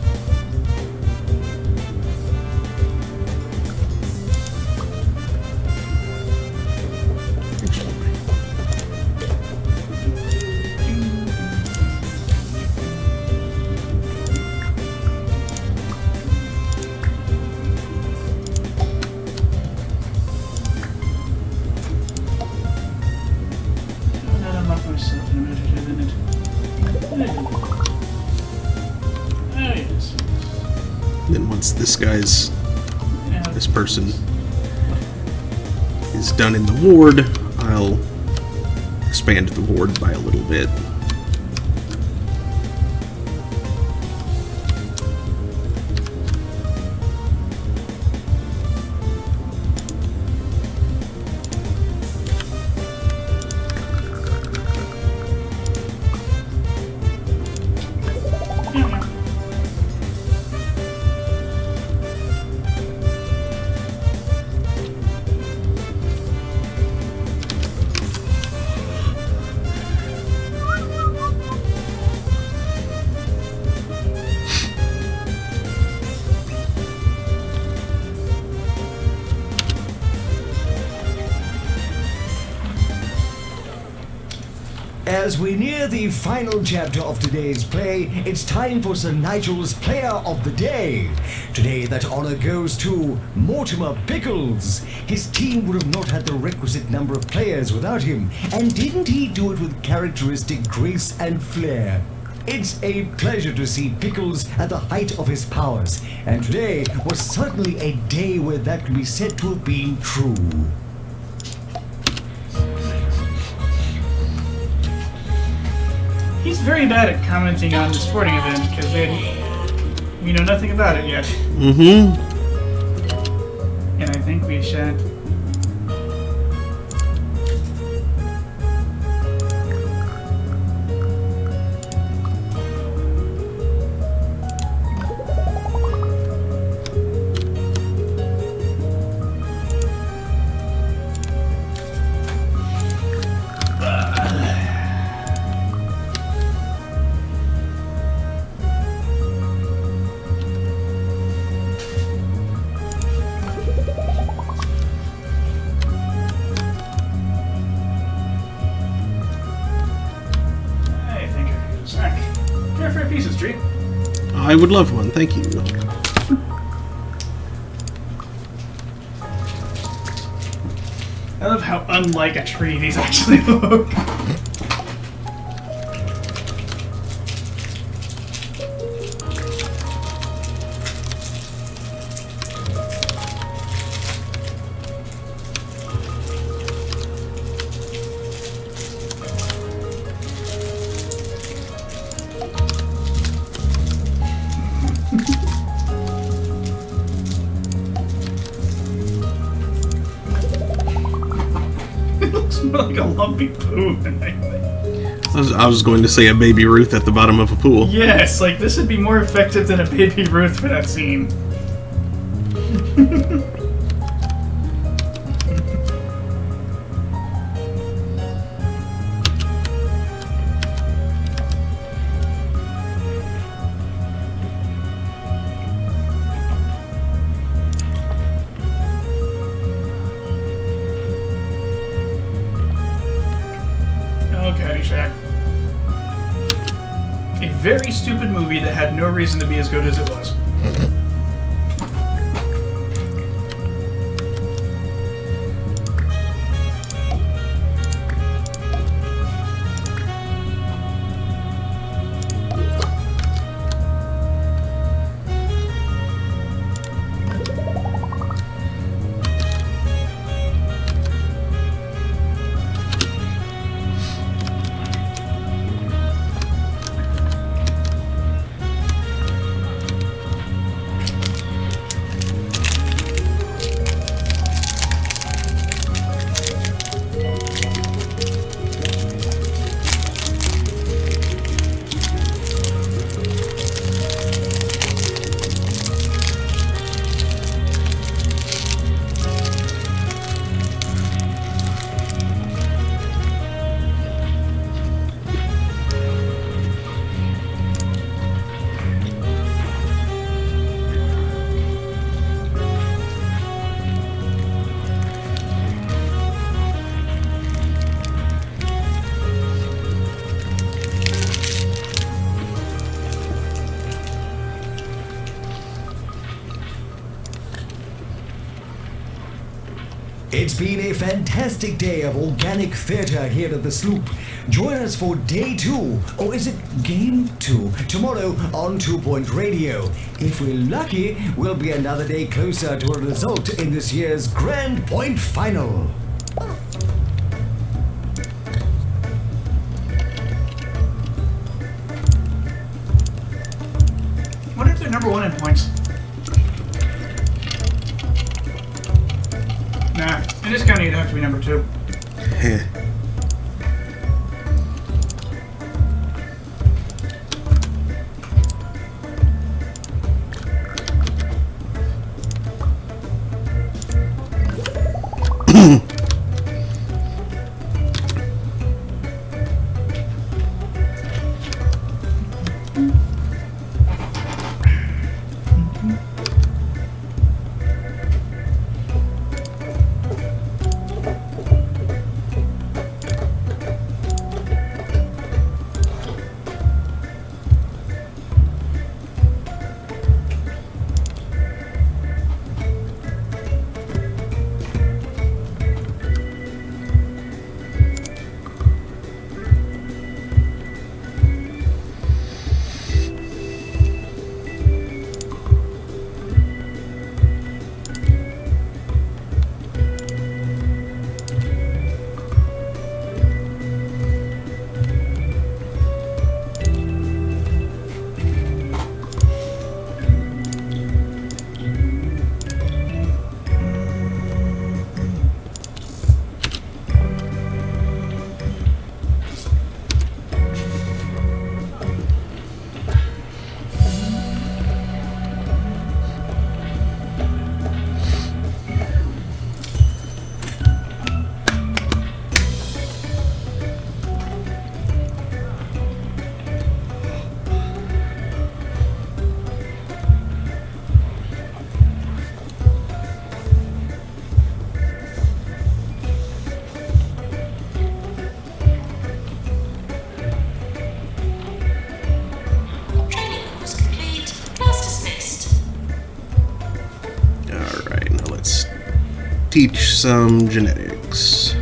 Then once this person is done in the ward, I'll expand the ward by a little bit. As we near the final chapter of today's play, it's time for Sir Nigel's Player of the Day. Today that honor goes to Mortimer Pickles. His team would have not had the requisite number of players without him, and didn't he do it with characteristic grace and flair? It's a pleasure to see Pickles at the height of his powers, and today was certainly a day where that can be said to have been true. He's very bad at commenting on the sporting event because we know nothing about it yet. Mm-hmm. And I think we should. I would love one, thank you. I love how unlike a tree these actually look. Like a lumpy poo. I was going to say a Baby Ruth at the bottom of a pool. Yes, like this would be more effective than a Baby Ruth for that scene. Caddyshack. A very stupid movie that had no reason to be as good as it was. It's been a fantastic day of organic theatre here at the Sloop. Join us for day 2, or is it game 2, tomorrow on 2 Point Radio. If we're lucky, we'll be another day closer to a result in this year's Grand Point Final. What if they're number 1 in points? Nah, in this county, you'd have to be number 2. Heh. Training course complete. Class dismissed. Alright, now let's teach some genetics.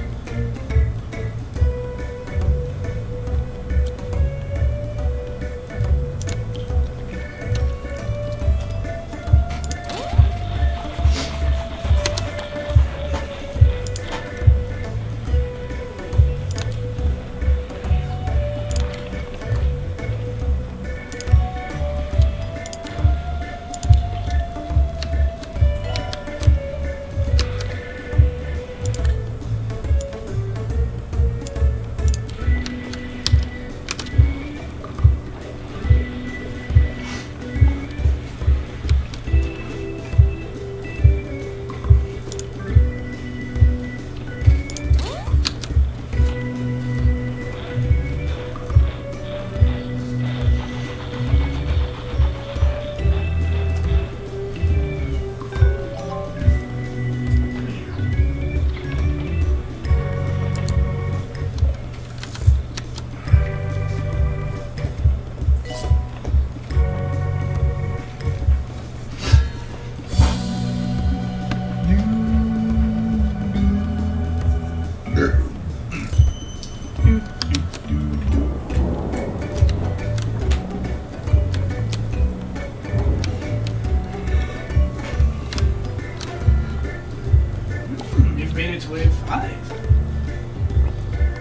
You've made it to wave 5.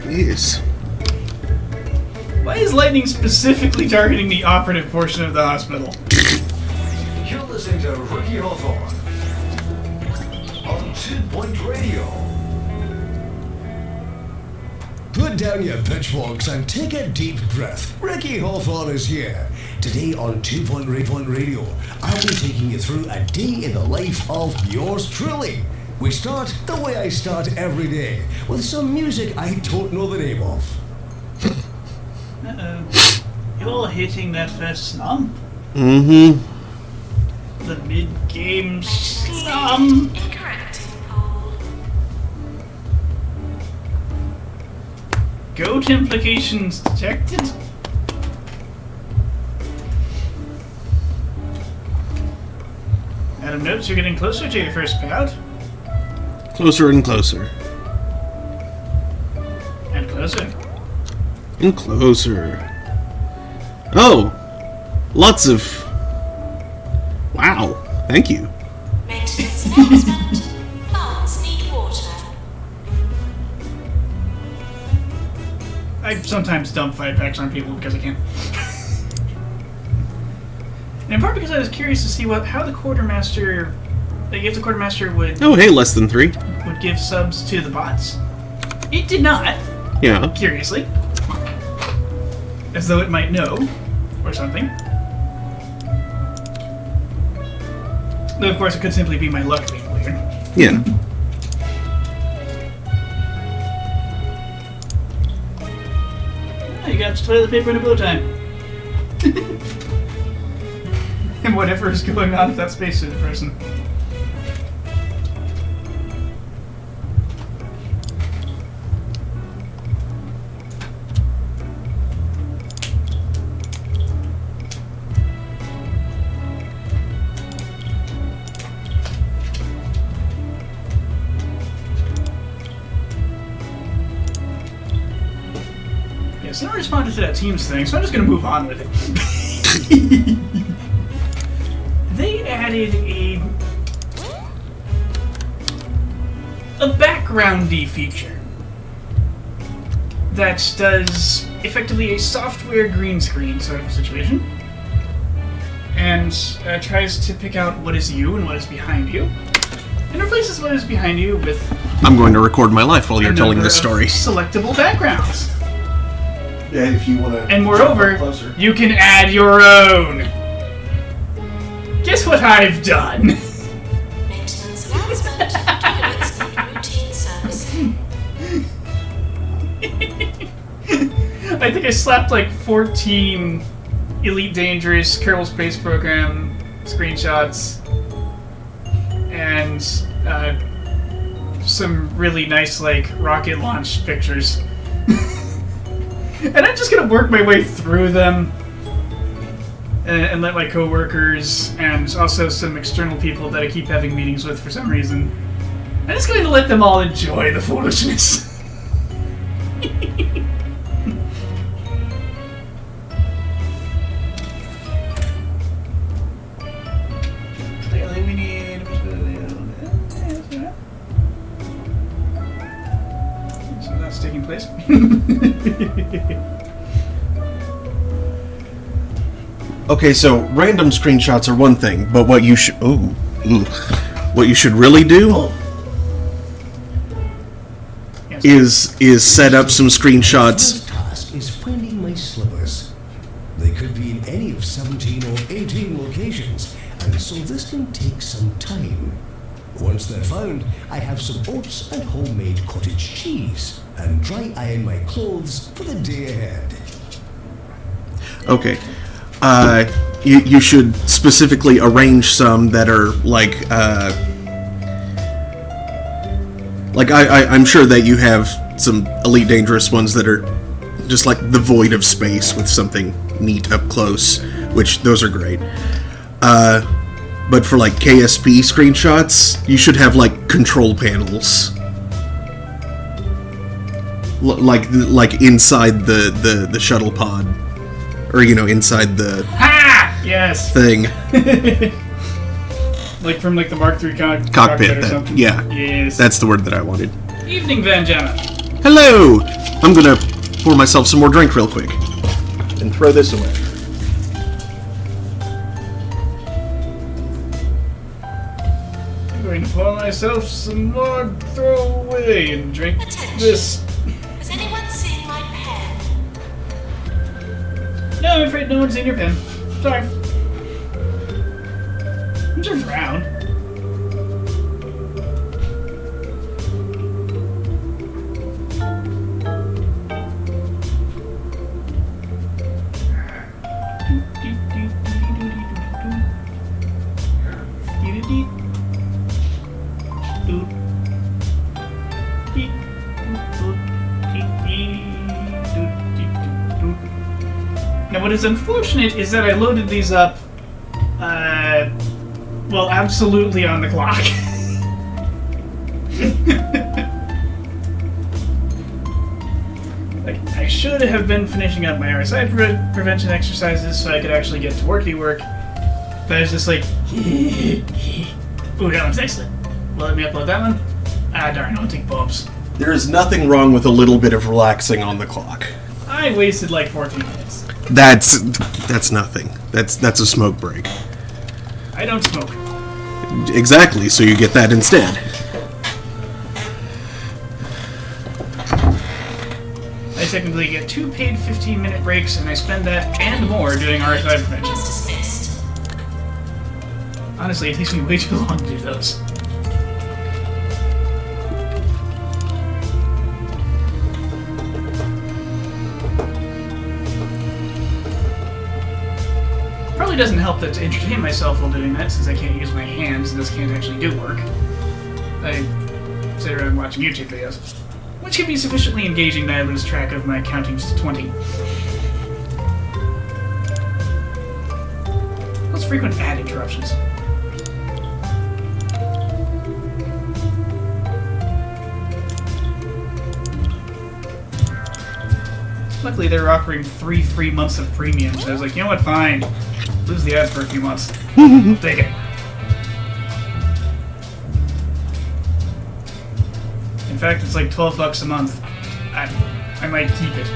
Yes. Why is lightning specifically targeting the operative portion of the hospital? You're listening to Ricky Hawthorne on 2 Point Radio. Put down your pitchforks and take a deep breath. Ricky Hawthorne is here. Today on 2 Point Radio, I'll be taking you through a day in the life of yours truly. We start the way I start every day, with some music I don't know the name of. Uh-oh. You're hitting that first slump. Mm-hmm. The mid-game slump. Incorrect. Poll. Goat implications detected. Adam notes you're getting closer to your first payout. Closer and closer. And closer. And closer. Oh! Lots of... Wow. Thank you. Maintenance announcement. Plants need water. I sometimes dump fight packs on people because I can. And in part because I was curious to see how the quartermaster, like if the quartermaster would Oh, hey, less than 3. would give subs to the bots. It did not, Yeah. curiously, as though it might know or something. Though of course it could simply be my luck being weird. Yeah. Oh, you got toilet paper and a bow tie. And whatever is going on with that spacesuit person. Yes, I responded to that Teams thing, so I'm just gonna move on with it. They added a backgroundy feature that does effectively a software green screen sort of situation, and tries to pick out what is you and what is behind you, and replaces what is behind you with I'm going to record my life while a you're telling number this of story. selectable backgrounds. Yeah, if you want to. And moreover, closer. you can add your own. Guess what I've done? Maintenance announcement. Toilets need routine servicing. I think I slapped like 14 Elite Dangerous Kerbal Space Program screenshots and some really nice like rocket launch pictures. And I'm just gonna work my way through them and let my coworkers and also some external people that I keep having meetings with for some reason. I'm just going to let them all enjoy the foolishness. Clearly we need... So that's taking place. Okay, so random screenshots are one thing, but what you should... What you should really do Yes. is set up some screenshots. First task is finding my slippers. They could be in any of 17 or 18 locations, and so this can take some time. Once they're found, I have some oats and homemade cottage cheese, and dry iron my clothes for the day ahead. Okay. You should specifically arrange some that are I'm sure that you have some Elite Dangerous ones that are just like the void of space with something neat up close, which those are great. But for like KSP screenshots, you should have like control panels. Like inside the shuttle pod. Or, inside the Yes. thing. Like from like the Mark III Cockpit. or something. Yeah. Yes. That's the word that I wanted. Evening, Van Gemma. Hello! I'm gonna pour myself some more drink real quick. And throw this away. I'm going to pour myself some more throwaway and drink Attention. this. Has anyone seen my pen? No, I'm afraid no one's in your pen. Sorry. It turns around. Now, what is unfortunate is that I loaded these up, well, absolutely on the clock. Like, I should have been finishing up my RSI prevention exercises so I could actually get to worky work. But I was just like, ooh, that one's excellent. Well, let me upload that one. Ah, darn, I'll take bumps. There is nothing wrong with a little bit of relaxing on the clock. I wasted like 14 minutes. That's nothing. That's a smoke break. I don't smoke. Exactly, so you get that instead. I technically get 2 paid 15-minute breaks, and I spend that and more doing RSI prevention. Dismissed. Honestly, it takes me way too long to do those. Probably doesn't help that to entertain myself while doing that, since I can't use my hands and thus can't actually do work. I sit around watching YouTube videos, which can be sufficiently engaging that I lose track of my counting to 20. Plus frequent ad interruptions. Luckily, they were offering 3 free months of premium, so I was like, you know what, fine. Lose the ads for a few months. Take it. In fact, it's like $12 a month. I might keep it.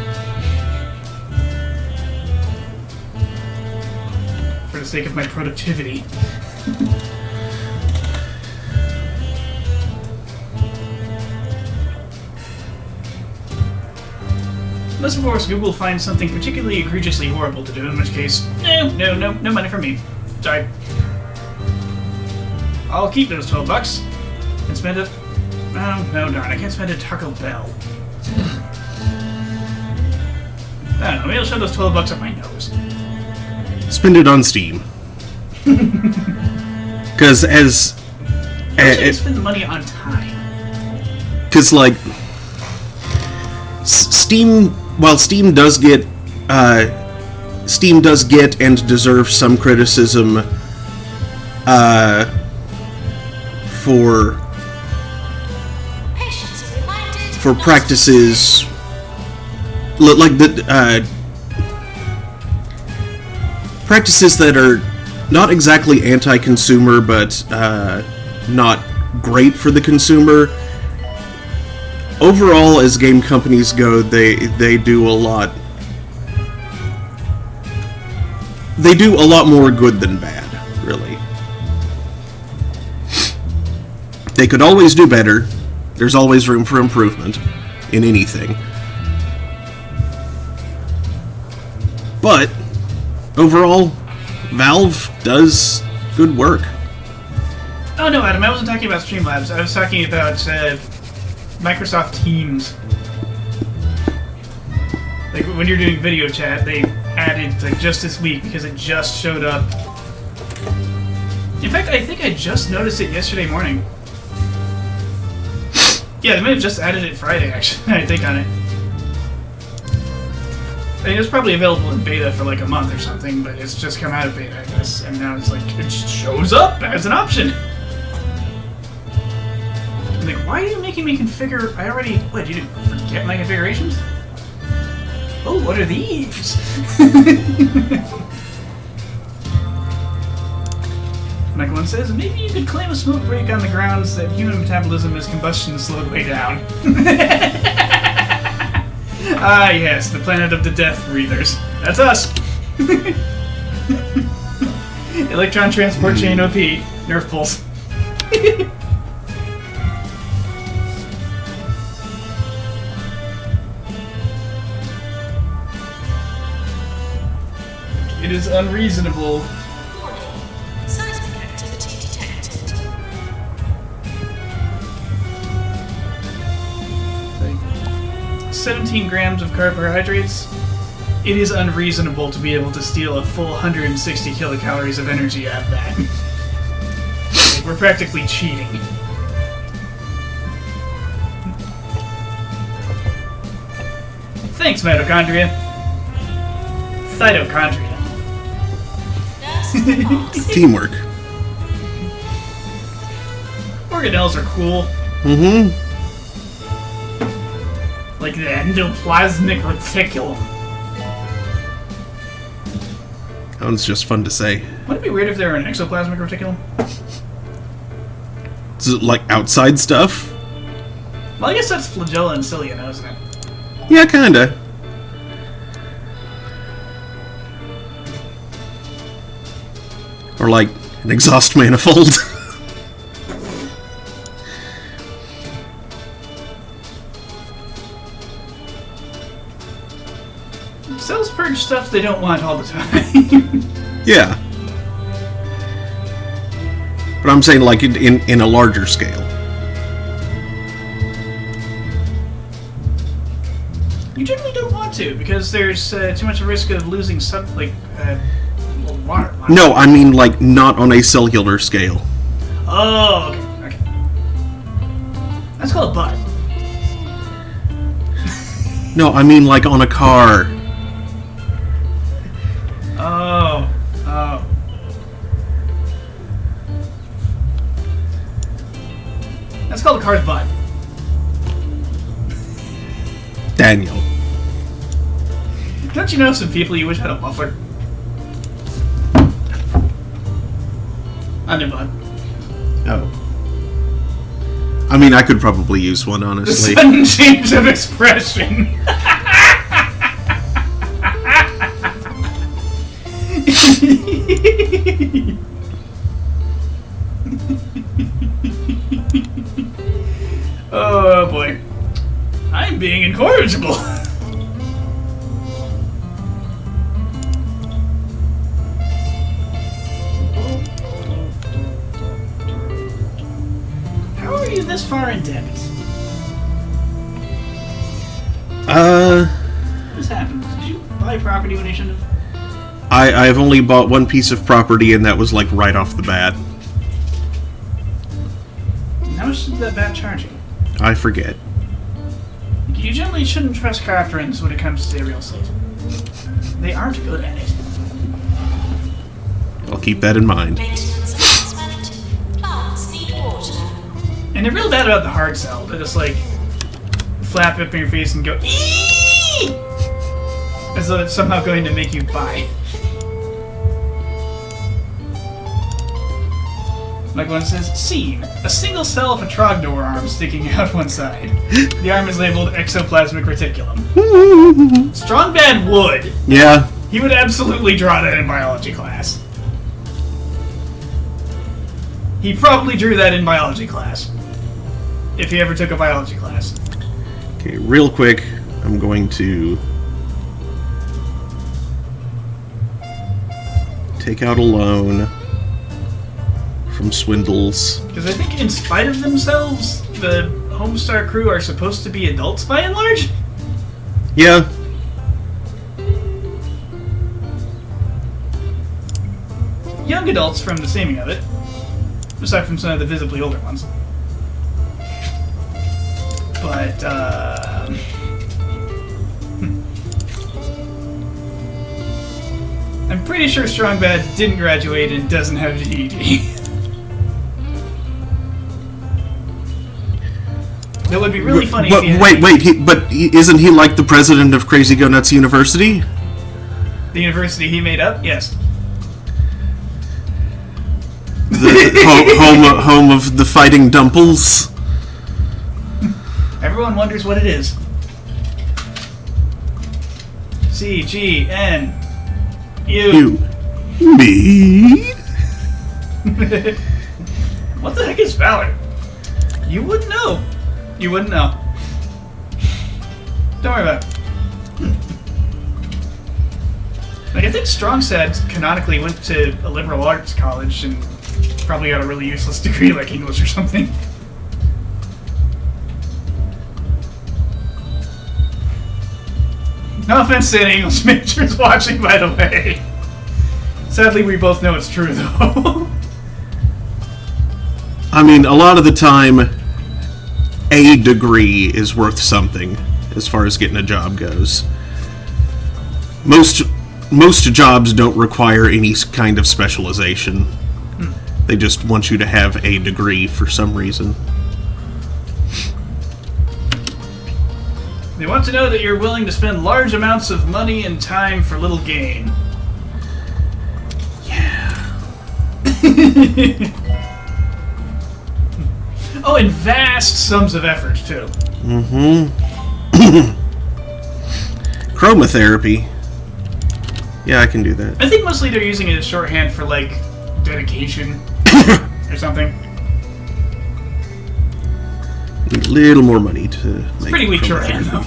For the sake of my productivity. Unless, of course, Google finds something particularly egregiously horrible to do, in which case, no money from me. Sorry. I'll keep those $12 and spend it. Oh, no, darn, I can't spend it at Taco Bell. I don't know, maybe I'll shove those $12 up my nose. Spend it on Steam. Because as... I spend the money on time. Because, like... Steam... While Steam does get and deserves some criticism for practices like the practices that are not exactly anti-consumer but not great for the consumer. Overall, as game companies go, they do a lot. They do a lot more good than bad, really. They could always do better. There's always room for improvement in anything. But overall, Valve does good work. Oh no, Adam, I wasn't talking about Streamlabs. I was talking about Microsoft Teams. Like when you're doing video chat, they added like just this week because it just showed up. In fact, I think I just noticed it yesterday morning. Yeah, they may have just added it Friday, actually. I think on it. I mean, it was probably available in beta for like a month or something, but it's just come out of beta, I guess, and now it's like it just shows up as an option. Like, why are you making me configure? I already. What, you didn't forget my configurations? Oh, what are these? Michael says, maybe you could claim a smoke break on the grounds that human metabolism is combustion slowed way down. Ah, yes, the planet of the death breathers. That's us. Electron transport chain OP. Nerf pulse. It is unreasonable. Warning. Seismic activity detected. 17 grams of carbohydrates. It is unreasonable to be able to steal a full 160 kilocalories of energy out of that. Like, we're practically cheating. Thanks, mitochondria. Cytochondria. Teamwork. Organelles are cool. Mm-hmm. Like the endoplasmic reticulum. That one's just fun to say. Wouldn't it be weird if there were an exoplasmic reticulum? Is it like outside stuff? Well, I guess that's flagella and cilia now, isn't it? Yeah, kinda. Or like an exhaust manifold. Cells purge stuff they don't want all the time. Yeah. But I'm saying like in a larger scale. You generally don't want to, because there's too much risk of losing water. No, I mean like not on a cellular scale. Oh, okay. That's called a bud. No, I mean like on a car. Oh. That's called a car's bud. Daniel. Don't you know some people you wish had a muffler? On their butt. Oh. I mean, I could probably use one, The honestly. sudden change of expression. Oh boy. I'm being incorrigible. How are you this far in debt? What's happened? Did you buy property when you shouldn't have? I've only bought one piece of property, and that was like right off the bat. How much did that bat charge you? I forget. You generally shouldn't trust car friends when it comes to real estate. They aren't good at it. I'll keep that in mind. Maintenance announcement. Plants need water. And they're real bad about the hard sell. They just like flap up in your face and go eee, as though it's somehow going to make you buy. Like when it says, scene, a single cell of a Trogdor arm sticking out one side. The arm is labeled exoplasmic reticulum. Strongbad would. Yeah. He would absolutely draw that in biology class. He probably drew that in biology class. If he ever took a biology class. Okay, real quick, I'm going to take out a loan from Swindles. Because I think in spite of themselves, the Homestar crew are supposed to be adults by and large. Yeah. Young adults from the seeming of it. Aside from some of the visibly older ones. But, I'm pretty sure Strongbad didn't graduate and doesn't have a GED. That would be really funny But if he had wait, isn't he like the president of Crazy Go Nuts University? the university he made up? Yes. The home of the Fighting Dumples? Everyone wonders what it is. C-G-N. You. Me? What the heck is Valor? You wouldn't know. You wouldn't know. Don't worry about it. Like, I think Strongset canonically went to a liberal arts college and probably got a really useless degree like English or something. No offense to any English majors watching, by the way. Sadly, we both know it's true, though. I mean, a lot of the time, a degree is worth something as far as getting a job goes. Most jobs don't require any kind of specialization. They just want you to have a degree for some reason. They want to know that you're willing to spend large amounts of money and time for little gain. Yeah. Oh, and vast sums of effort, too. Mm-hmm. Chromotherapy. Yeah, I can do that. I think mostly they're using it as shorthand for, like, dedication or something. Need a little more money to It's make pretty weak shorthand, chromotherapy. though.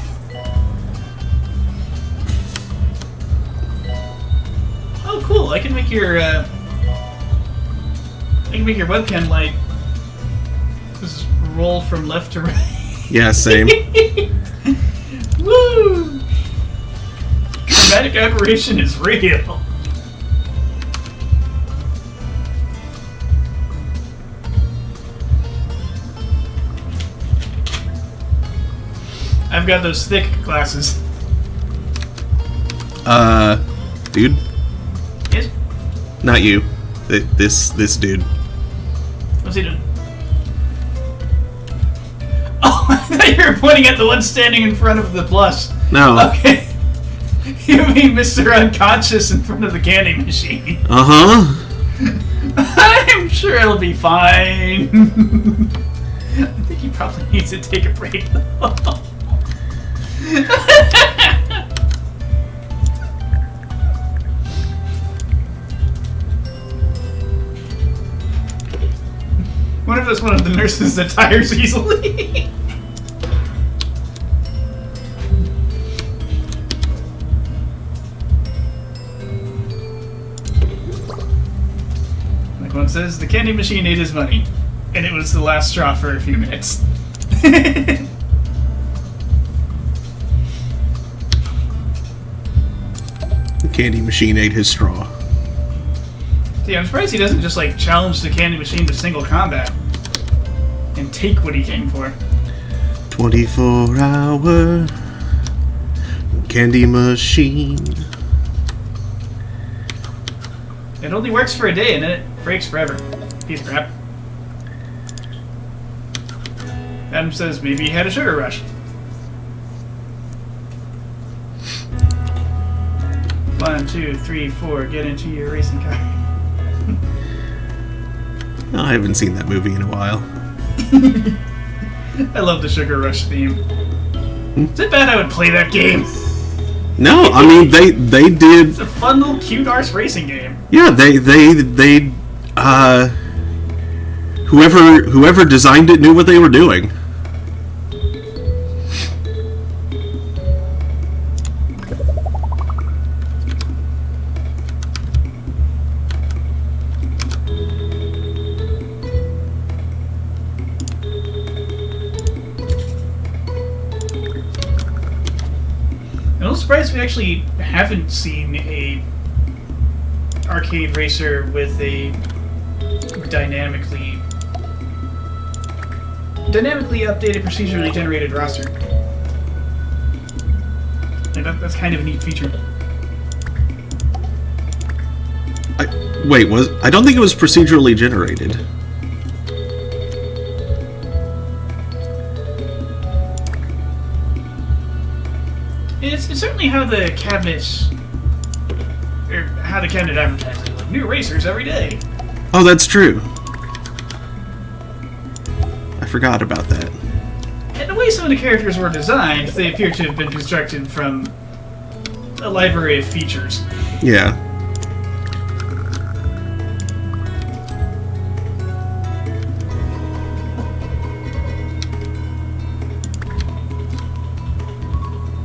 Oh, cool! I can make your webcam light just roll from left to right. Yeah, same. Woo! Chromatic aberration is real. I've got those thick glasses. Dude? Yes? Not you. This dude. What's he doing? Oh, I thought you were pointing at the one standing in front of the plus. No. Okay. You mean Mr. Unconscious in front of the candy machine? Uh-huh. I'm sure it'll be fine. I think he probably needs to take a break, though. What if that's one of the nurses that tires easily? Like one says, the candy machine ate his money, and it was the last straw for a few minutes. The candy machine ate his straw. See, I'm surprised he doesn't just, like, challenge the candy machine to single combat and take what he came for. 24-hour candy machine. It only works for a day and then it breaks forever. Piece of crap. Adam says maybe he had a sugar rush. One, two, three, four, get into your racing car. No, I haven't seen that movie in a while. I love the Sugar Rush theme. Is it bad I would play that game? No, I mean they did. It's a fun little cute arse racing game. Yeah, they whoever designed it knew what they were doing. I'm surprised we actually haven't seen a arcade racer with a dynamically updated, procedurally generated roster. And that's kind of a neat feature. I don't think it was procedurally generated. It's certainly how the cabinets, or how the cabinet advertises it, like new racers every day. Oh, that's true. I forgot about that. And the way some of the characters were designed, they appear to have been constructed from a library of features. Yeah.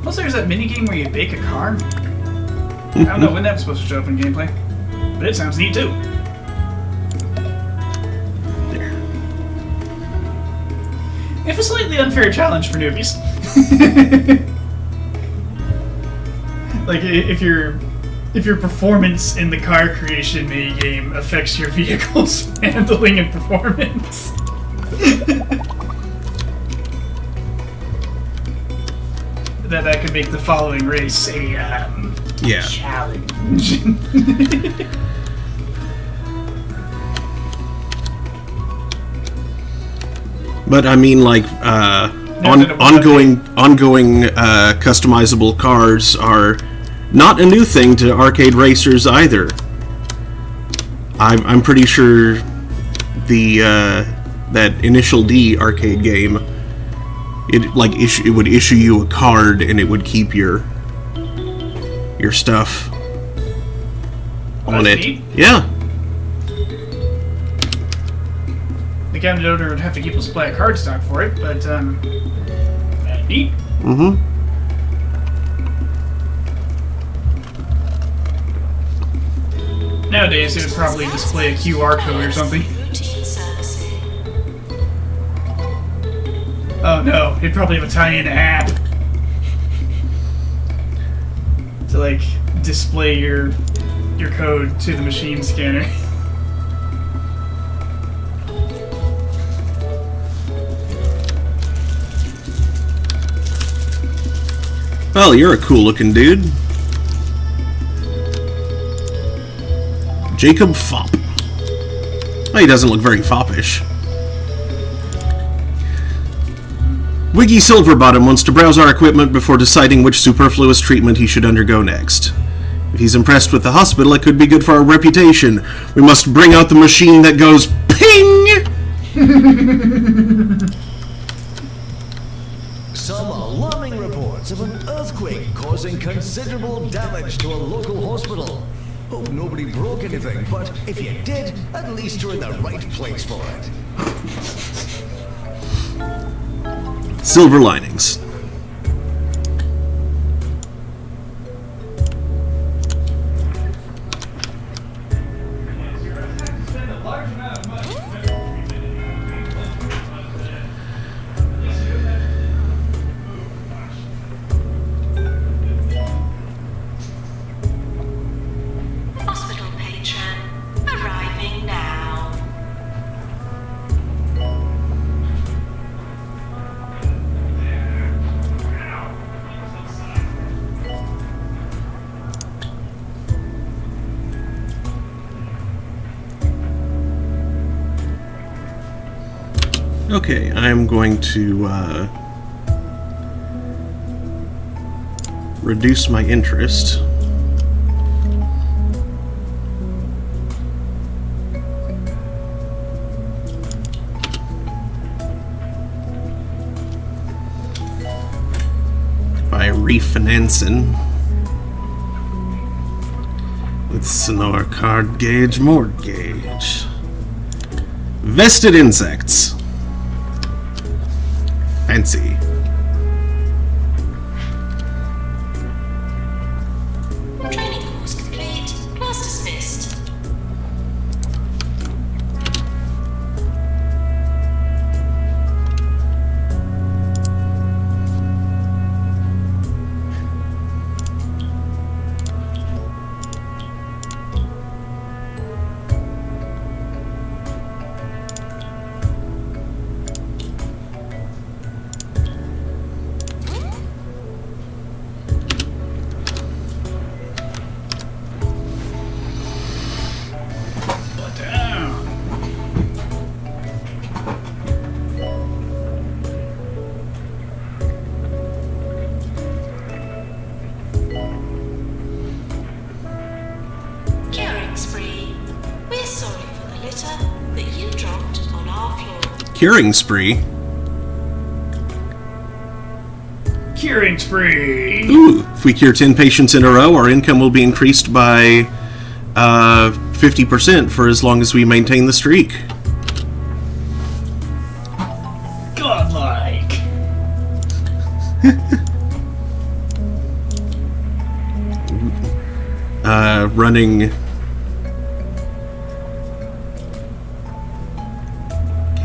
Plus, there's that minigame where you bake a car. I don't know when that was supposed to show up in gameplay, but it sounds neat too. There. If a slightly unfair challenge for newbies. Like, if your performance in the car creation minigame affects your vehicle's handling and performance. that could make the following race a challenge. But I mean, like, Now ongoing customizable cars are not a new thing to arcade racers either. I'm pretty sure the that Initial D arcade game, it would issue you a card and it would keep your stuff on it. Neat. Yeah. The cabinet owner would have to keep a supply of cardstock for it, but neat. Mm-hmm. Nowadays, it would probably display a QR code or something. Oh no, it'd probably have a tie-in app to like display your code to the machine scanner. Well, you're a cool-looking dude. Jacob Fopp. Well, he doesn't look very foppish. Wiggy Silverbottom wants to browse our equipment before deciding which superfluous treatment he should undergo next. If he's impressed with the hospital, it could be good for our reputation. We must bring out the machine that goes ping! Some alarming reports of an earthquake causing considerable damage to a local hospital. Hope nobody broke anything, but if you did, at least you're in the right place for it. Silver linings. Hospital patron arriving now. Okay, I'm going to reduce my interest. By refinancing with Sonora Card Gauge Mortgage. Vested insects. Fancy. Training course complete. Class dismissed. Curing spree. We're sorry for the litter that you dropped on our floor. Curing spree. Curing spree. Ooh, if we cure 10 patients in a row, our income will be increased by 50% for as long as we maintain the streak. Godlike. Running.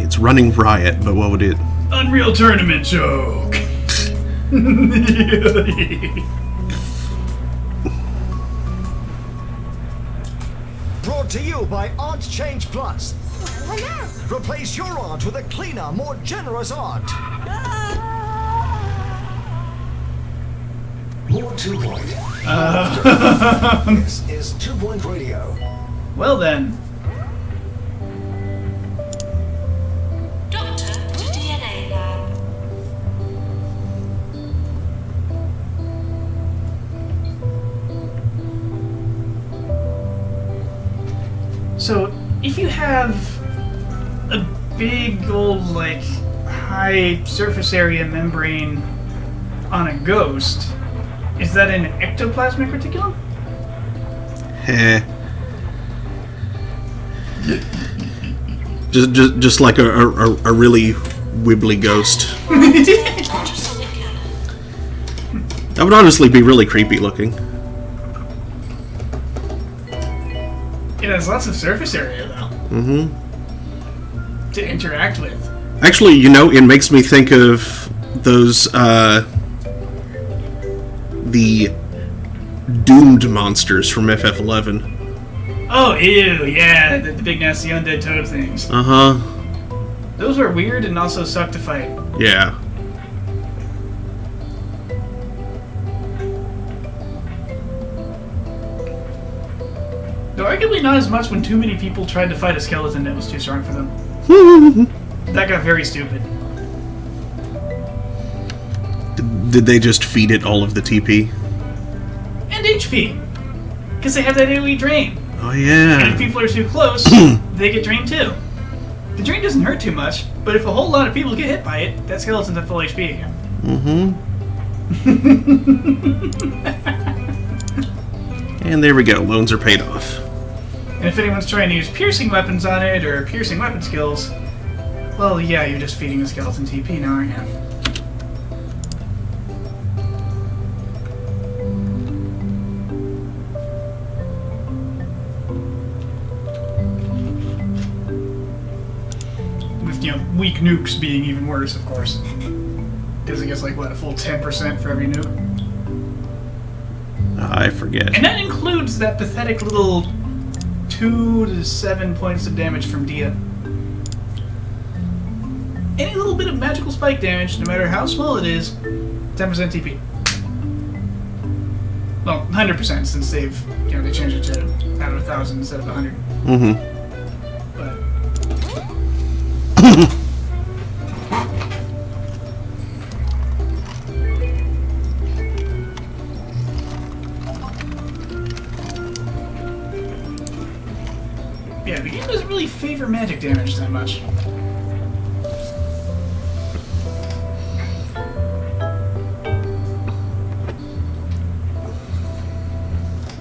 It's running riot, but what would it? Unreal Tournament joke. Brought to you by Art Change Plus. Replace your art with a cleaner, more generous art. More 2 Point. This is 2 Point Radio. Well then. Doctor to DNA lab. if you have a big old, like, high surface area membrane on a ghost, is that an ectoplasmic reticulum? Heh. Just like a really wibbly ghost. Ultrasonic cannon. That would honestly be really creepy looking. It has lots of surface area, though. Mm-hmm. To interact with. Actually, you know, it makes me think of those, the doomed monsters from FF11. Oh, ew, yeah, the big nasty undead toad things. Uh-huh. Those were weird and also sucked to fight. Yeah. Though arguably not as much when too many people tried to fight a skeleton that was too strong for them. That got very stupid. Did they just feed it all of the TP? And HP! Because they have that AoE drain. Oh, And if yeah. people are too close, they get drained too. The drain doesn't hurt too much, but if a whole lot of people get hit by it, that skeleton's at full HP again. Mm-hmm. And there we go. Loans are paid off. And if anyone's trying to use piercing weapons on it, or piercing weapon skills, well, yeah, you're just feeding the skeleton TP now, aren't you? With, you know, weak nukes being even worse, of course. Because it gets, like, what, a full 10% for every nuke? I forget. And that includes that pathetic little 2 to 7 points of damage from Dia. Any little bit of magical spike damage, no matter how small it is, 10% TP. Well, 100% since they've, you know, they changed it to out of 1,000 instead of 100. Mm-hmm. But yeah, the game doesn't really favor magic damage that much.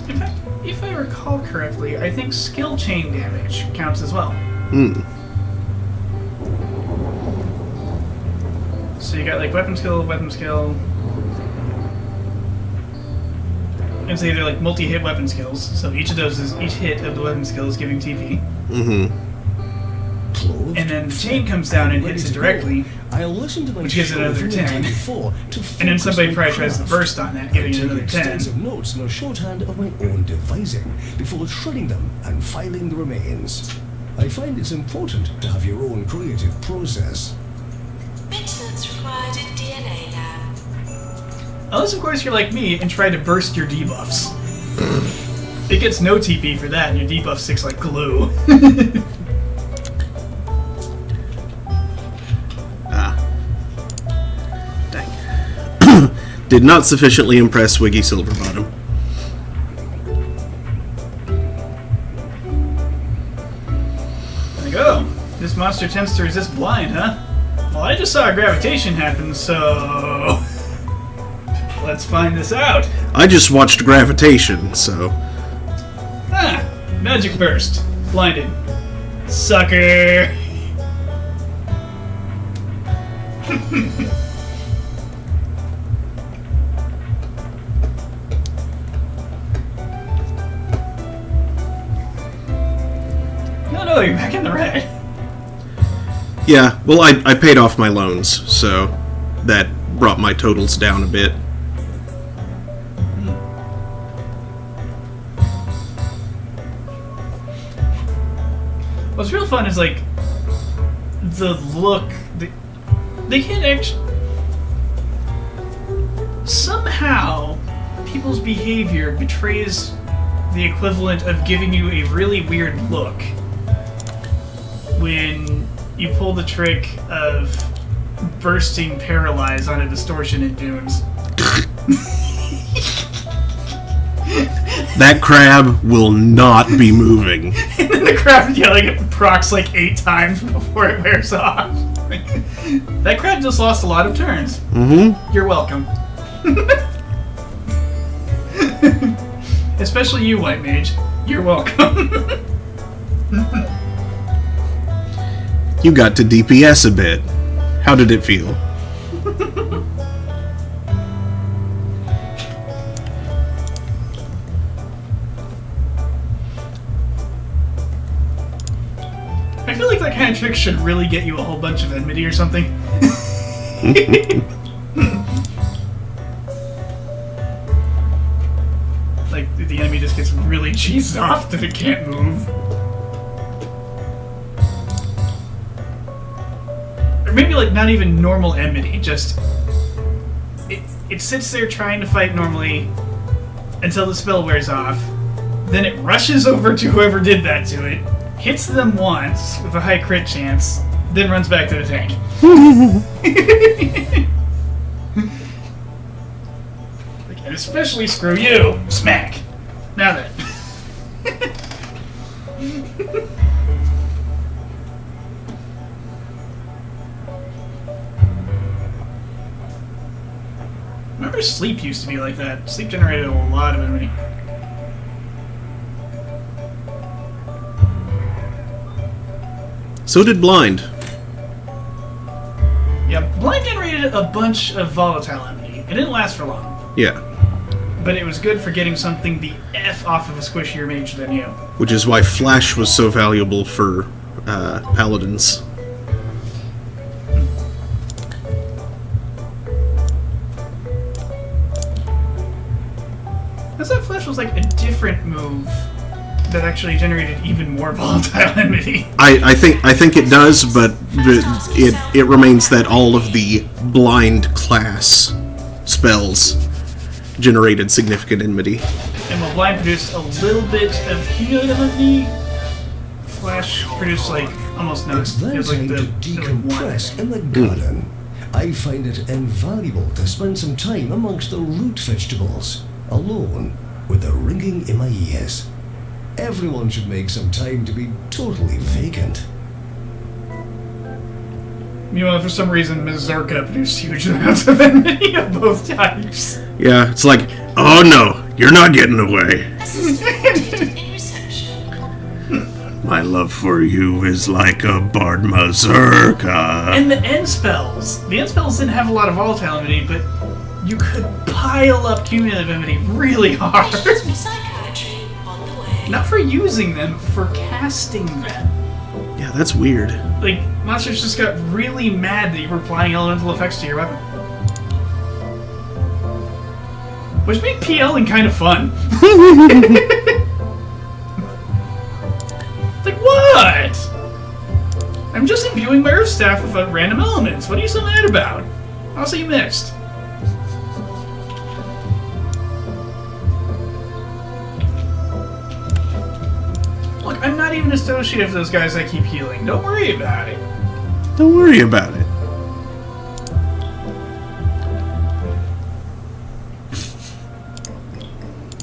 In fact, if I recall correctly, I think skill chain damage counts as well. Hmm. So you got like weapon skill, and it's either like multi-hit weapon skills. So each of those is each hit of the weapon skill is giving TP. Mm-hmm. And then the chain comes down and hits it directly, I'll listen to them which gives it another 10. And then somebody probably tries to burst on that, giving it another 10. Extensive notes and a shorthand of my own devising before shredding them and filing the remains. I find it's important to have your own creative process. Maintenance required in DNA lab. Unless, of course, you're like me and try to burst your debuffs. It gets no TP for that, and your debuff sticks like glue. Dang. Did not sufficiently impress Wiggy Silverbottom. Like, oh, this monster tends to resist blind, huh? Well, I just saw a gravitation happen, so... let's find this out. I just watched Gravitation, so... Ah, magic burst. Blinded. Sucker! No, you're back in the red. Yeah, well, I paid off my loans, so that brought my totals down a bit. What's real fun is, like, the look. They can't actually... Somehow, people's behavior betrays the equivalent of giving you a really weird look when you pull the trick of bursting Paralyze on a distortion in Dunes. That crab will not be moving. And then the crab yelling at Prox like 8 times before it wears off. That crab just lost a lot of turns. Mm-hmm. You're welcome. Especially you, White Mage. You're welcome. You got to DPS a bit. How did it feel? I feel like that kind of trick should really get you a whole bunch of enmity or something. Like, the enemy just gets really cheesed off that it can't move. Or maybe, like, not even normal enmity, just... It sits there trying to fight normally until the spell wears off. Then it rushes over to whoever did that to it, hits them once with a high crit chance, then runs back to the tank. Like, and especially screw you, smack. Now then. Remember Sleep used to be like that. Sleep generated a lot of enemy. So did Blind. Yeah, Blind generated a bunch of volatile enemy. It didn't last for long. Yeah. But it was good for getting something the F off of a squishier mage than you. Which is why Flash was so valuable for Paladins. Because that Flash was like a different move that actually generated even more volatile enmity. I think it does, but it remains that all of the blind class spells generated significant enmity. And while Blind produced a little bit of cumulative enmity, Flash produced like almost none. It's that It was like time the to one. decompress in the garden. I find it invaluable to spend some time amongst the root vegetables, alone, with the ringing in my ears. Everyone should make some time to be totally vacant. Meanwhile, for some reason, Mazurka produced huge amounts of enmity of both types. Yeah, it's like, oh no, you're not getting away. In reception. My love for you is like a Bard Mazurka. And the end spells. The end spells didn't have a lot of volatile enmity, but you could pile up cumulative enmity really hard. Psychiatry on the way. Not for using them, for casting them. Yeah, that's weird. Like, monsters just got really mad that you were applying elemental effects to your weapon. Which made PLing kind of fun. Like, what? I'm just imbuing my Earth Staff with random elements. What are you so mad about? Also, you missed. Look, I'm not even associated with those guys that keep healing. Don't worry about it. Don't worry about it.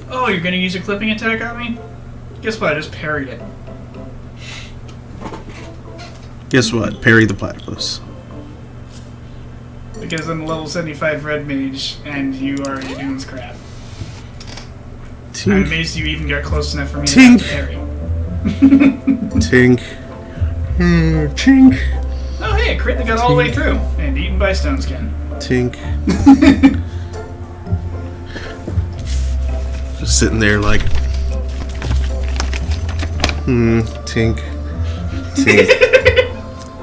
Oh, you're gonna use your clipping attack on me? Guess what? I just parried it. Guess what? Parry the platypus. Because I'm a level 75 red mage, and you already doing this crap. I'm Tink, amazed you even got close enough for me Tink. to parry. tink, tink, Oh hey, a crit that got all the way through, and eaten by Stone Skin. tink. Just sitting there like, tink, tink,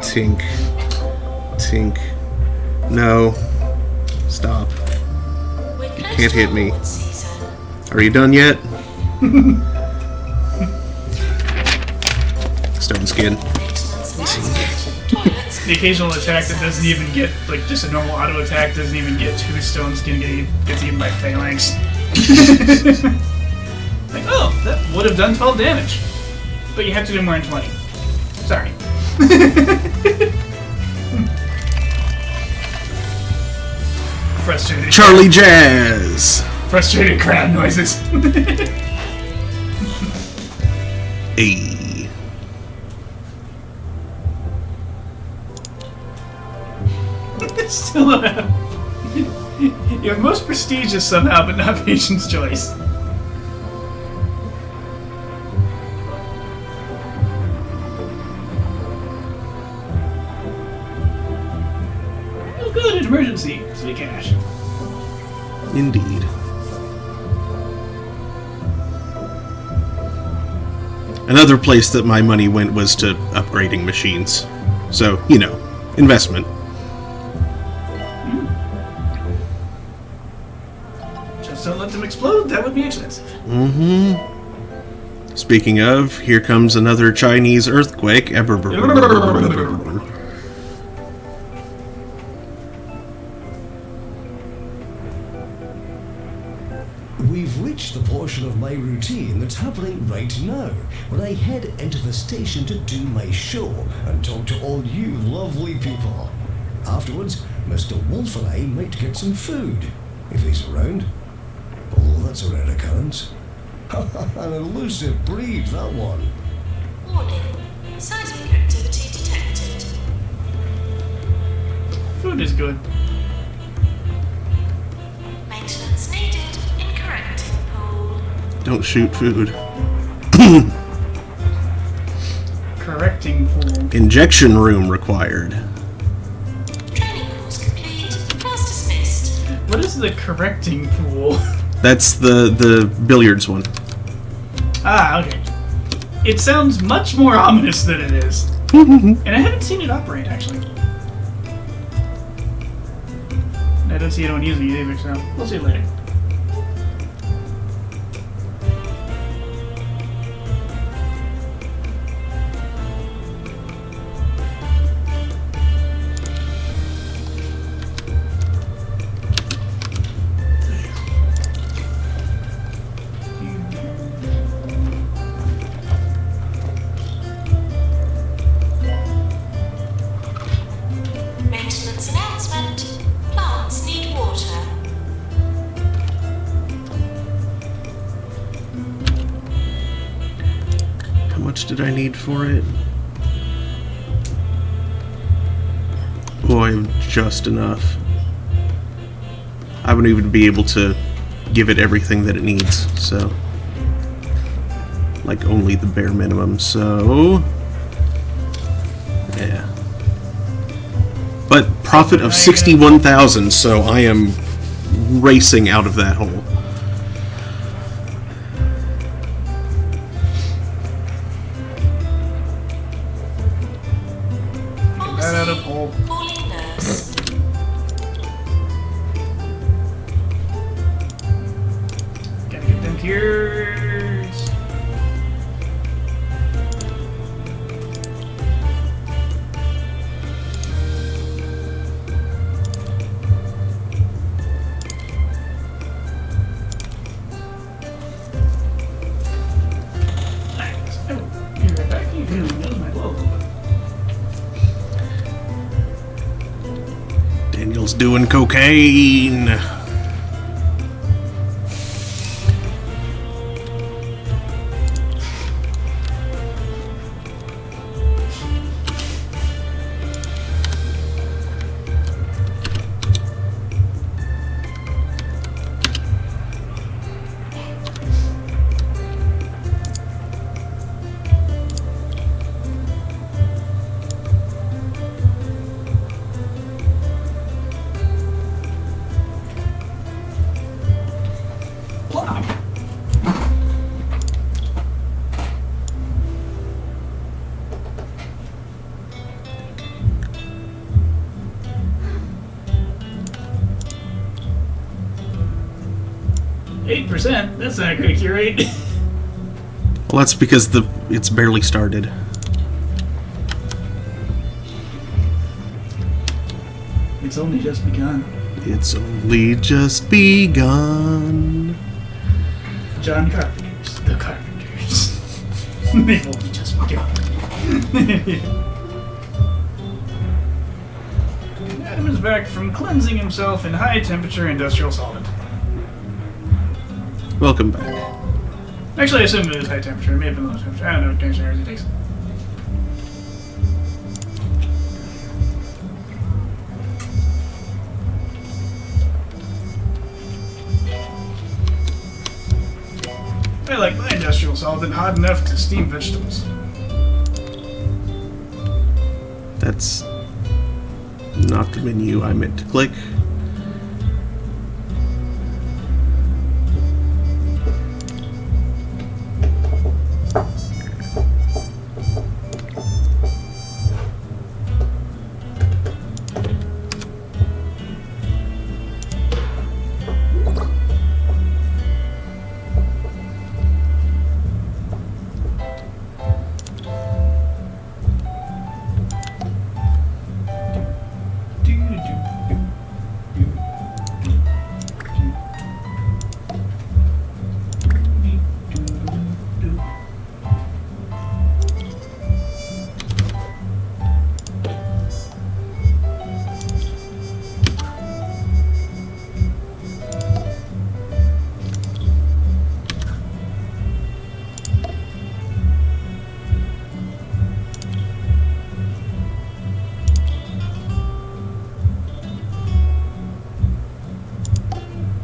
tink, tink. No, stop. We're You can't hit me. close to season. Are you done yet? Stone skin. Maintenance last. Toilets. The occasional attack that doesn't even get, like, just a normal auto attack doesn't even get 2 Stone Skin, gets eaten by Phalanx. Like, oh, that would have done 12 damage. But you have to do more than 20. Sorry. Frustrated. Charlie Jazz. Frustrated crowd noises. A. Still don't have. You have most prestigious somehow, but not patient's choice. Oh, good, an emergency. Sweet cash. Indeed. Another place that my money went was to upgrading machines. So, you know, investment. Just don't let them explode, that would be expensive. Mm-hmm. Speaking of, here comes another Chinese earthquake. We've reached the portion of my routine that's happening right now, when I head into the station to do my show and talk to all you lovely people. Afterwards, Mr. Wolf and I might get some food, if he's around. Although that's a rare occurrence. An elusive breed, that one. Warning. Seismic activity detected. Food is good. Maintenance needed in correcting pool. Don't shoot food. Correcting pool. Injection room required. Training course complete. Class dismissed. What is the correcting pool? That's the billiards one. Ah, okay. It sounds much more ominous than it is. And I haven't seen it operate, actually. I don't see anyone using it either, so we'll see it later. Maintenance announcement. Plants need water. How much did I need for it? Oh, I have just enough. I wouldn't even be able to give it everything that it needs, so... Like, only the bare minimum, so... Yeah. But profit of 61,000, so I am racing out of that hole. That out of hole. Falling nurse. Gotta get them cures. Nice. Oh, you're right back. You really know my logo. Daniel's doing cocaine. Plop. 8%? That's not a great cure rate. Well, that's because it's barely started. It's only just begun. It's only just begun. John Carpenter's The Carpenters. They've only just begun. Adam is back from cleansing himself in high temperature industrial solvent. Welcome back. Actually, I assume it was high temperature. It may have been low temperature. I don't know what temperature it takes. I like my industrial solvent hot enough to steam vegetables. That's not the menu I meant to click.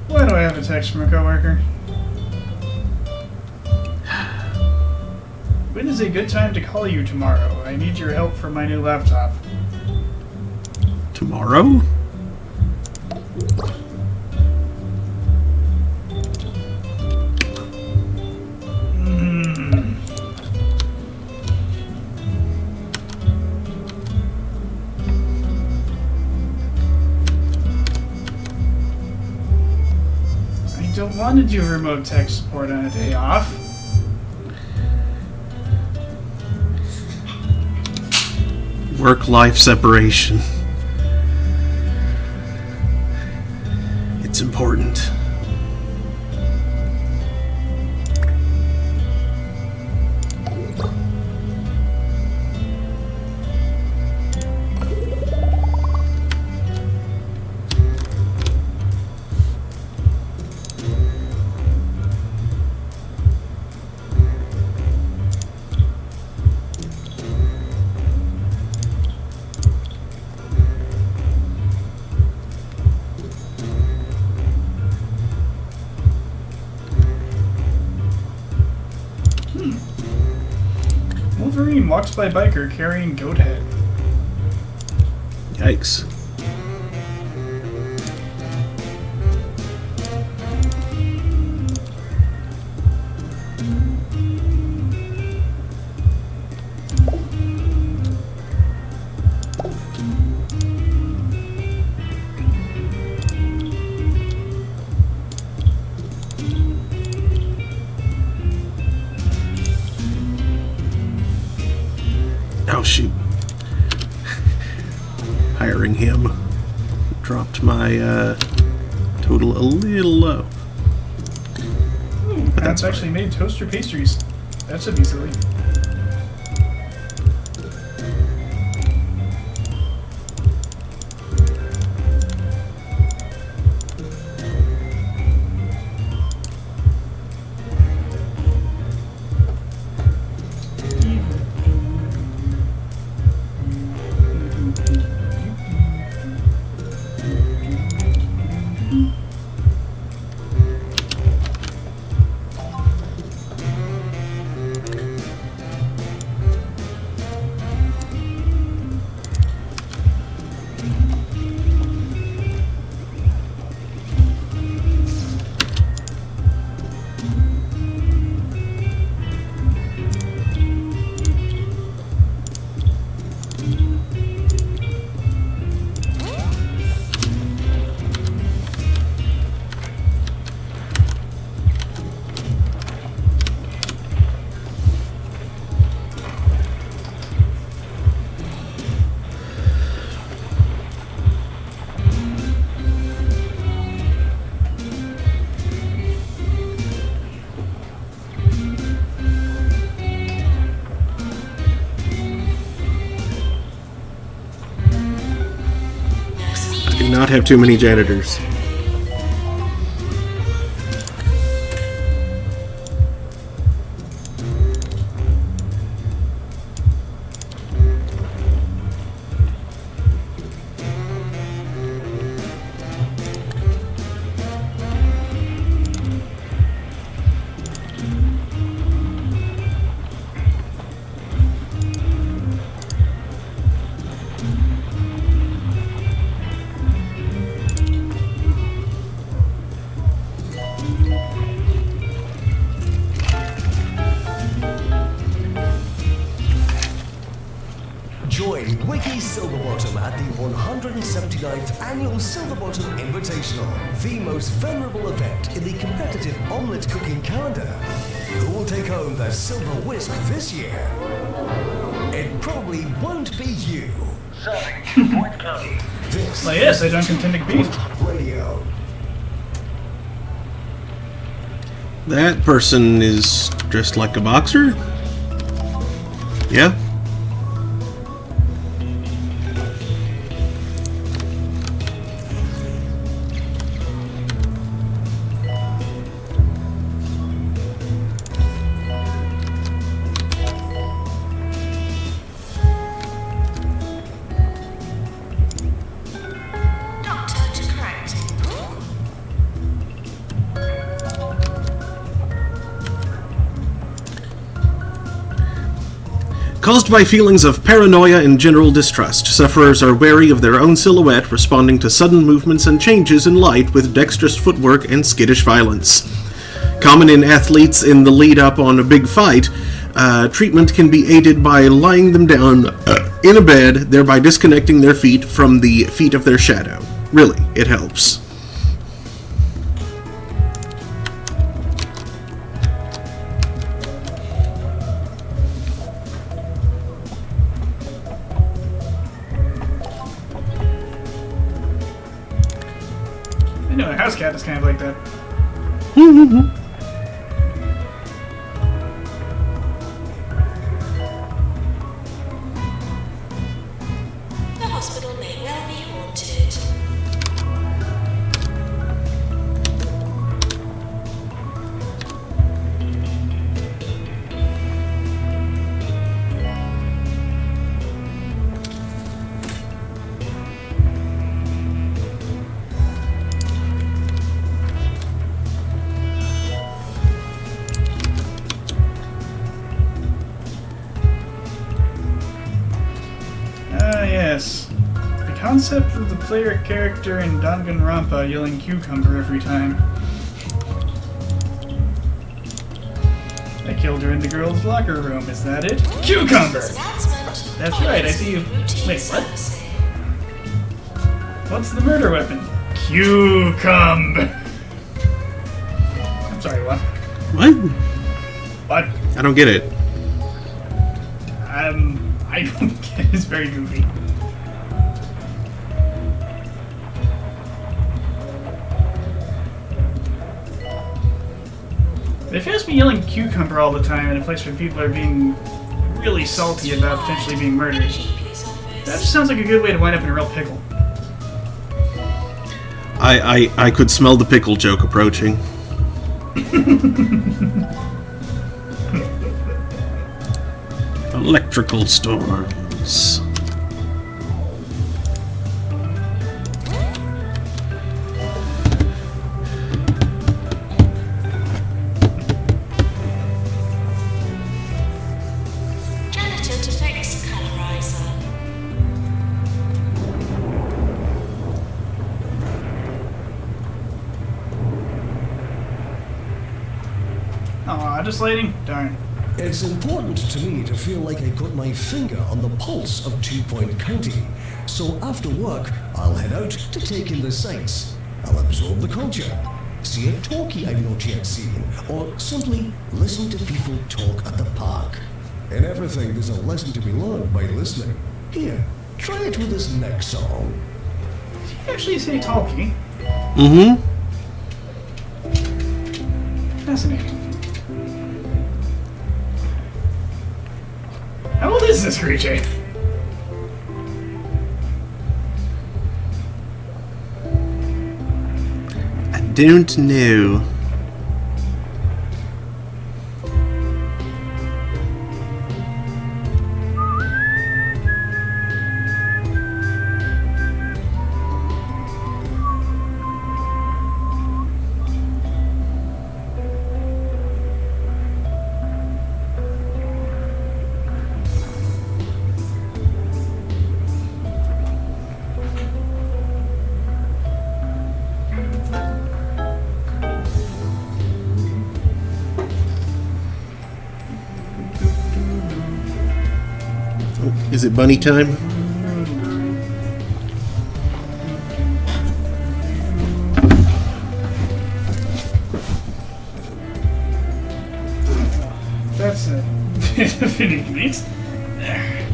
Why do I have a text from a coworker? When is a good time to call you tomorrow? I need your help for my new laptop. Tomorrow? I don't want to do remote tech support on a day off. Work-life separation. It's important. Wolverine walks by biker carrying goat head. Yikes. Oh shoot. Hiring him dropped my total a little low. Ooh, But that's Pat's actually made toaster pastries. That should be silly. Not have too many janitors. 179th Annual Silverbottom Invitational, the most venerable event in the competitive omelette cooking calendar. Who will take home the silver whisk this year? It probably won't be you. Serving 2 Point County. This Well, yes, I don't intend to be. Radio. That person is dressed like a boxer? Yeah? Doctor to correct. Caused by feelings of paranoia and general distrust, sufferers are wary of their own silhouette, responding to sudden movements and changes in light with dexterous footwork and skittish violence. Common in athletes in the lead-up on a big fight, treatment can be aided by lying them down in a bed, thereby disconnecting their feet from the feet of their shadow. Really, it helps. I know a house cat is kind of like that. The hospital may well be haunted. Ah, yes. The concept of the player character in Danganronpa yelling cucumber every time. I killed her in the girls' locker room, is that it? Cucumber! Announcement. That's right, I see you. Wait, what? What's the murder weapon? Cucumber! I'm sorry, what? What? What? I don't get it. I don't get it. It's very goofy. But if you have me yelling cucumber all the time in a place where people are being really salty about potentially being murdered, that just sounds like a good way to wind up in a real pickle. I could smell the pickle joke approaching. Electrical storms. Janitor to fix colorizer. Aw, just lighting? Darn. It's important to me to feel like I got my finger on the pulse of 2 Point County. So after work, I'll head out to take in the sights. I'll absorb the culture, see a talkie I've not yet seen, or simply listen to people talk at the park. In everything, there's a lesson to be learned by listening. Here, try it with this next song. Did you actually say talkie? Mm-hmm. Fascinating. How old is this creature? I don't know. Is it bunny time? Affinity meats. There.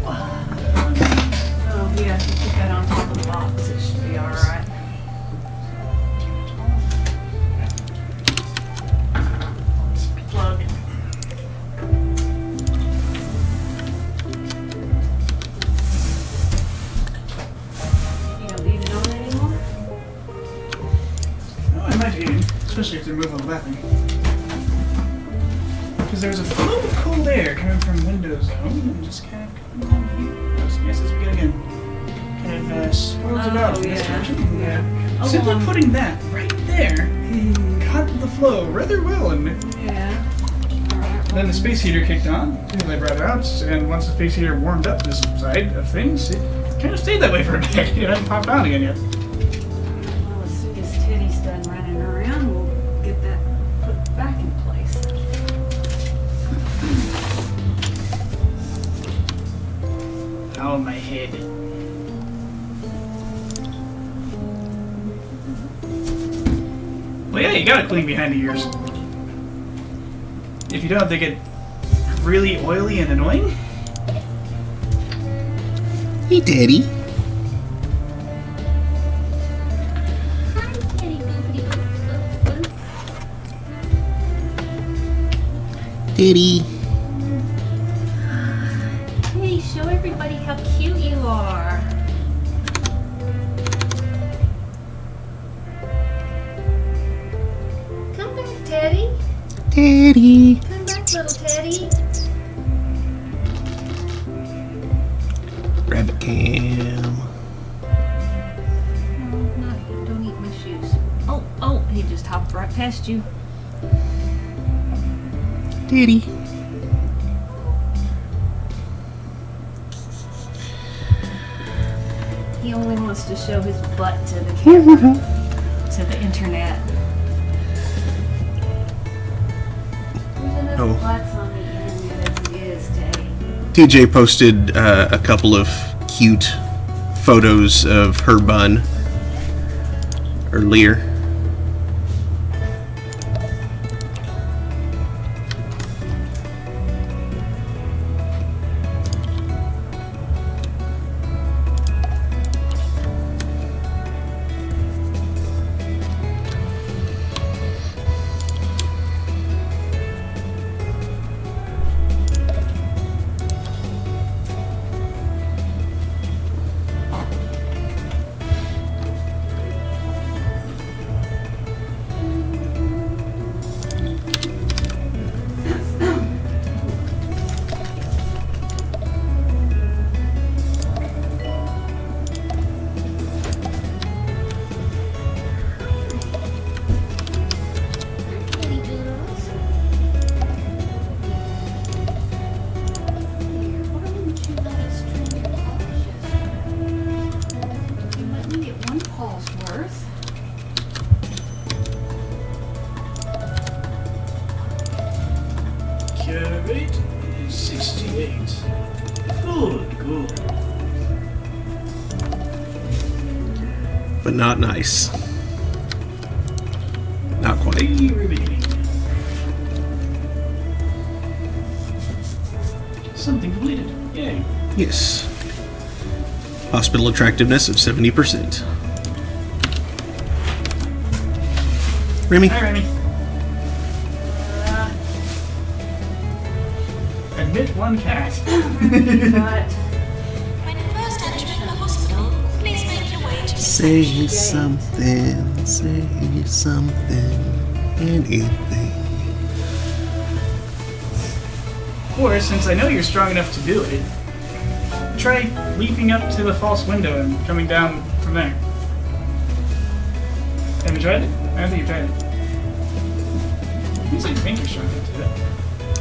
Oh, yeah, if you put that on top of the box, it should be alright. Plug. You don't need it on anymore? Oh, I might even, especially if they move on the bathroom. Because there's a flow of cold air coming from Windows Zone and just kind of coming on here. Yes, as we go again. Kind of swirls about in this direction. Yeah. Oh, Simply putting that right there caught the flow rather well, and Yeah. then the space heater kicked on until I brought it out, and once the space heater warmed up this side of things, it kind of stayed that way for a bit. It hadn't popped on again yet. Well, as soon as Teddy's done running around, we'll get that put back in place. Oh, my head. Well, yeah, you gotta clean behind the ears. If you don't, they get really oily and annoying. Hey, Daddy. Hi, Kitty Boopity Boop. Daddy. Hey, show everybody how cute you are. Come back, Teddy. Daddy. Come back, little Teddy. Rabbit cam. No, don't eat my shoes. Oh, he just hopped right past you. Daddy. He only wants to show his butt to the camera, to the internet. There's enough Oh. butts on the internet as it is, Teddy. TJ posted a couple of cute photos of her bun earlier. Kitty doodles. Here, why wouldn't you let us trim your polishes? You let me get one paw's worth. Cure rate is 68. Good. But not nice. Not quite. Very beginning. Something completed. Yay. Yes. Hospital attractiveness of 70%. Remy? Hi, Remy. Admit one cat. But When first entering the hospital, please make your way to Say something, anything. Or, since I know you're strong enough to do it, try leaping up to the false window and coming down from there. Have you tried it? I don't think you've tried it. At least I think you're strong enough to do it.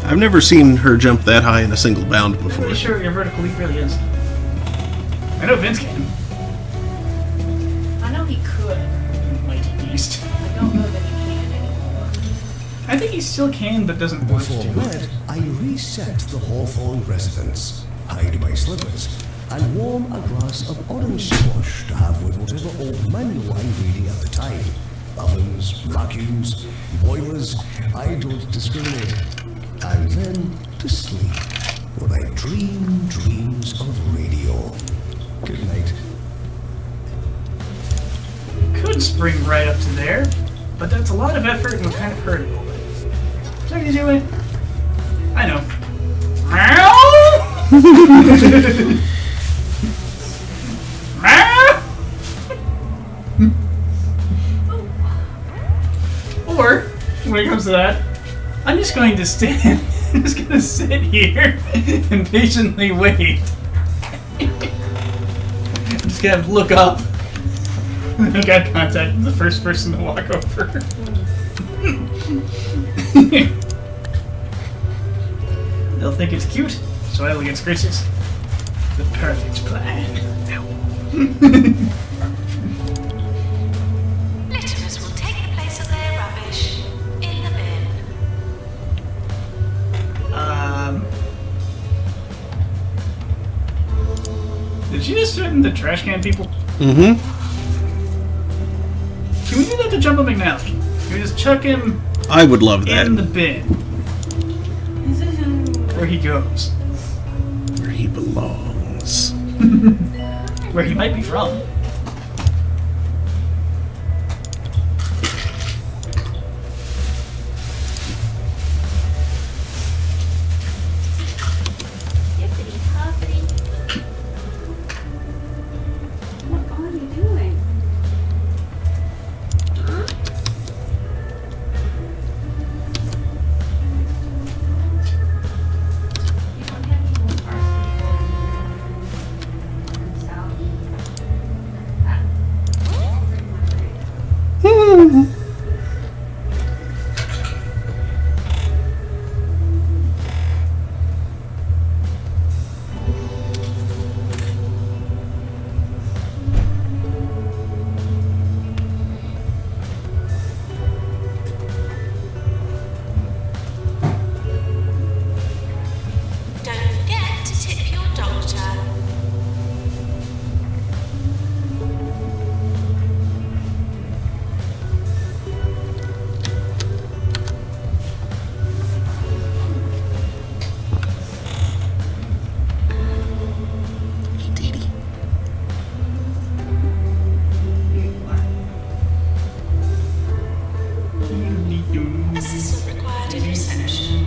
I've never seen her jump that high in a single bound I'm before. pretty sure your vertical leap really is. I know Vince can. I know he could. Mighty beast. I don't know that he can anymore. I think he still can, but doesn't want Before to. bed, I reset the Hawthorne residence, hide my slippers, and warm a glass of orange squash to have with whatever old manual I'm reading at the time. Ovens, vacuums, boilers, I don't discriminate. and then to sleep, where I dream dreams of radio. Good night. Could spring right up to there, but that's a lot of effort and would kind of hurt a little bit. So I can do it. I know. Or, when it comes to that, I'm just going to stand. I'm just going to sit here and patiently wait. I'm just going to look up. Make eye contact with the first person to walk over. They'll think it's cute, so elegance graces. The perfect plan. Litterers will take the place of their rubbish in the bin. Did she just threaten the trash can people? Mm-hmm. Can we do that to Jumbo McNally? Can we just chuck him I would love that. in the bin? Where he goes. Where he belongs. Where he might be from. Hippity hoppity. What are you doing? Huh? You don't have any more parsley. Sally. Don't forget to tip your doctor. Assistant required in reception.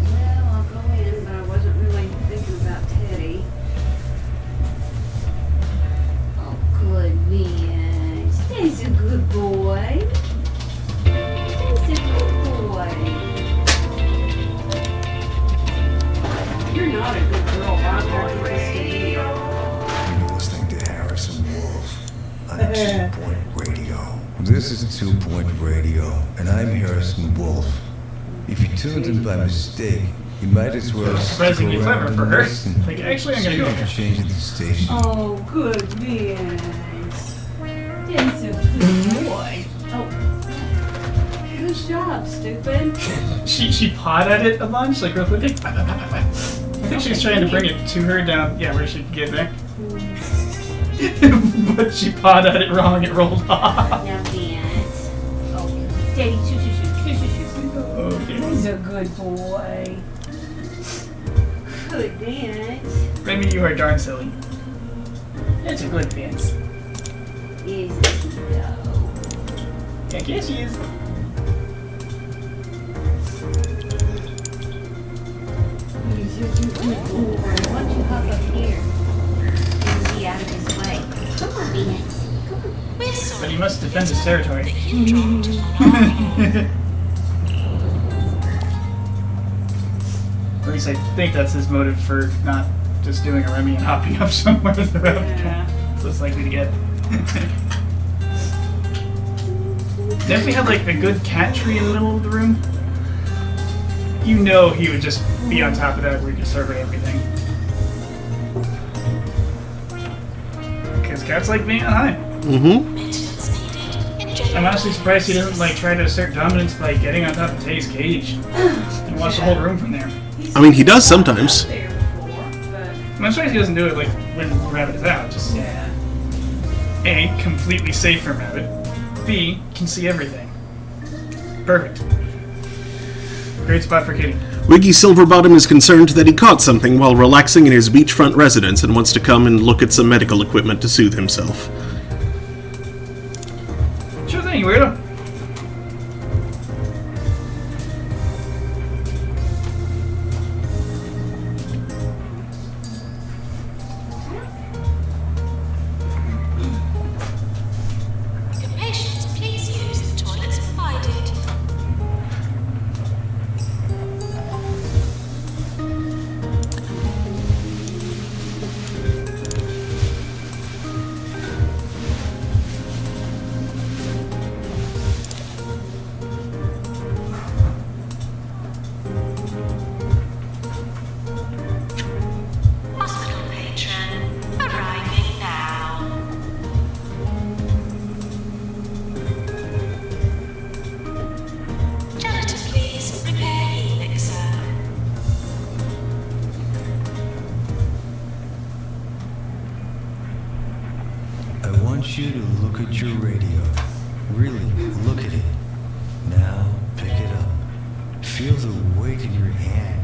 Well, I'll go in, but I wasn't really thinking about Teddy. Oh, good Vince. Teddy's a good boy. Teddy's a good boy. You're not a good girl, Bob. You're just a You're listening to Harrison Wolf on 2 Point Radio. This is 2 Point Radio, and I'm Harrison Wolf. If you tuned in by mistake, you might as well Surprisingly stick clever around for and her. listen. Like, actually, I'm gonna go. You're changing the station. Oh, good Vince. Teddy's a good boy. Oh, good job, stupid. She pawed at it a bunch, like real quick. I think she was trying to bring it to her down, yeah, where she could get there. But she pawed at it wrong, it rolled off. Now, Vince. Oh, Teddy, shoo, shoo, shoo, shoo, shoo, shoo. Okay. He's a good boy. Good Vince. Remy, you are darn silly. It's a good dance. Is he though? I guess she is. He's a good boy. Why don't you hop up here and be out of his way? Come on, Vince. Come on. We're sorry. But he must defend his territory. That you dropped on our floor. At least I think that's his motive for not just doing a Remy and hopping up somewhere throughout the game. So it's likely to get. If we had like a good cat tree in the middle of the room, you know he would just be on top of that where he could survey everything. Because cats like being on high. Mm-hmm. Maintenance needed in general. I'm honestly surprised he doesn't like try to assert dominance by getting on top of Tay's cage and watch the whole room from there. I mean, he does sometimes. I'm surprised he doesn't do it like when Rabbit is out. Just A, completely safe from rabbit. B, can see everything. Perfect. Great spot for Kitty. Wiggy Silverbottom is concerned that he caught something while relaxing in his beachfront residence and wants to come and look at some medical equipment to soothe himself. Sure thing, you weirdo. Your patients, please use the toilets provided. Hospital patron, arriving now. Janitor, please repair helix, sir. I want you to look at your radio. Really, look at it. Now, pick it up. Feel the weight in your hand.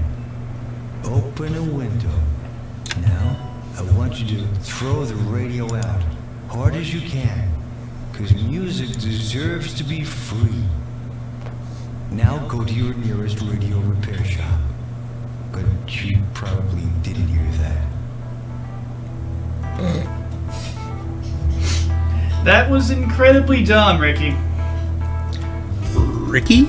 Open a window. Now, I want you to throw the radio out, hard as you can, because music deserves to be free. Now go to your nearest radio repair shop. But you probably didn't hear that. That was incredibly dumb, Ricky. Ricky?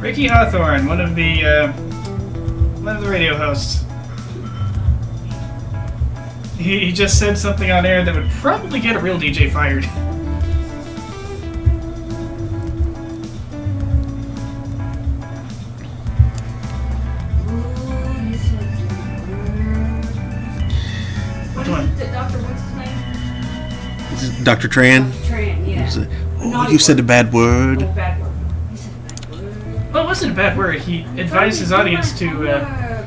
Ricky Hawthorne, one of the radio hosts. He just said something on air that would probably get a real DJ fired. Which one? Dr. What's his name? This is Dr. Tran? Tran, yeah. Oh, you said a bad word. Oh, bad word. He said a bad word. Well, it wasn't a bad word. He advised his audience to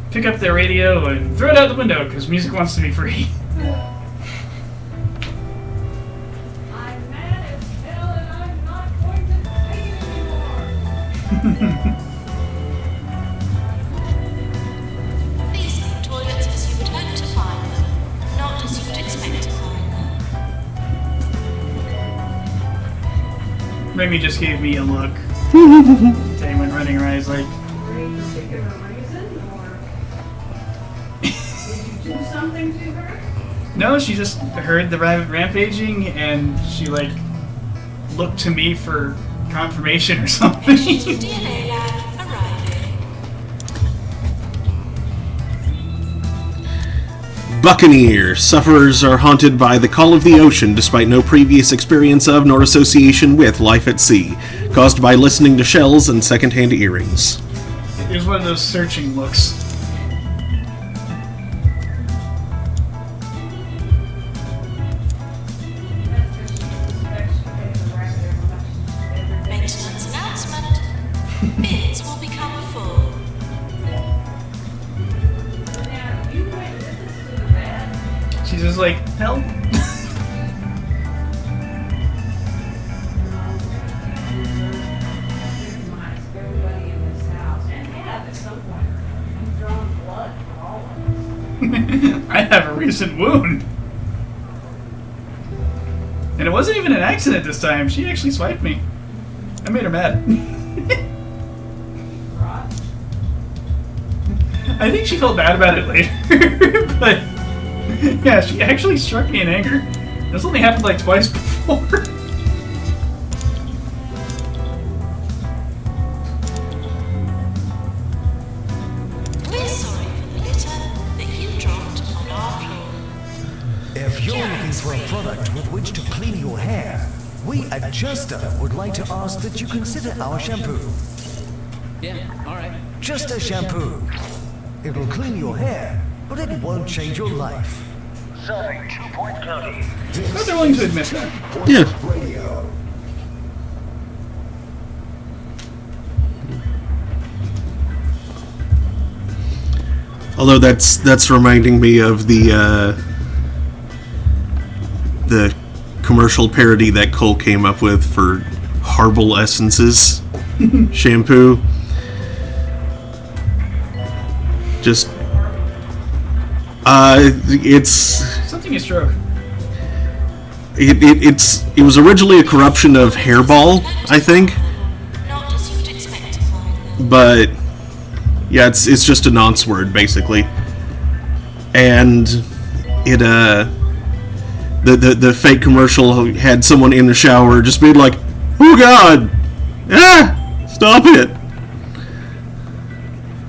pick up their radio and throw it out the window because music wants to be free. I'm mad as hell and I'm not going to pay it anymore. These are the toilets as you would hope to find them, not as you would expect to find them. Remy just gave me a look. Tay went running around. He's like, Were you sick of a reason, or did you do something to her? no, she just heard the rabbit rampaging and she like looked to me for confirmation or something. Patients to DNA lab arriving. Buccaneer. Sufferers are haunted by the call of the ocean despite no previous experience of nor association with life at sea, caused by listening to shells and secondhand earrings. It was one of those searching looks. Maintenance announcement. Bids will become full. Now, you went with us to the vet. She's just like, help. Minus everybody in this house, and have at some point. You've drawn blood for all of us. I have a recent wound. And it wasn't even an accident this time. She actually swiped me. I made her mad. Right? I think she felt bad about it later. But yeah, she actually struck me in anger. This only happened like twice before. We're sorry for the litter that you dropped on our floor. If you're looking for a product with which to clean your hair, we at Justa would like to ask that you consider our shampoo. Yeah, alright. Justa shampoo. It'll clean your hair, but it won't change your life. Serving 2 Point County. But they're willing to admit that. Yeah. Radio. Although that's reminding me of the commercial parody that Cole came up with for Herbal Essences shampoo. Just it's Something you stroke. it was originally a corruption of Hairball, I think. Not as you'd expect to find them. But yeah, it's just a nonce word basically, and it the fake commercial had someone in the shower just being like, "Oh God, stop it!"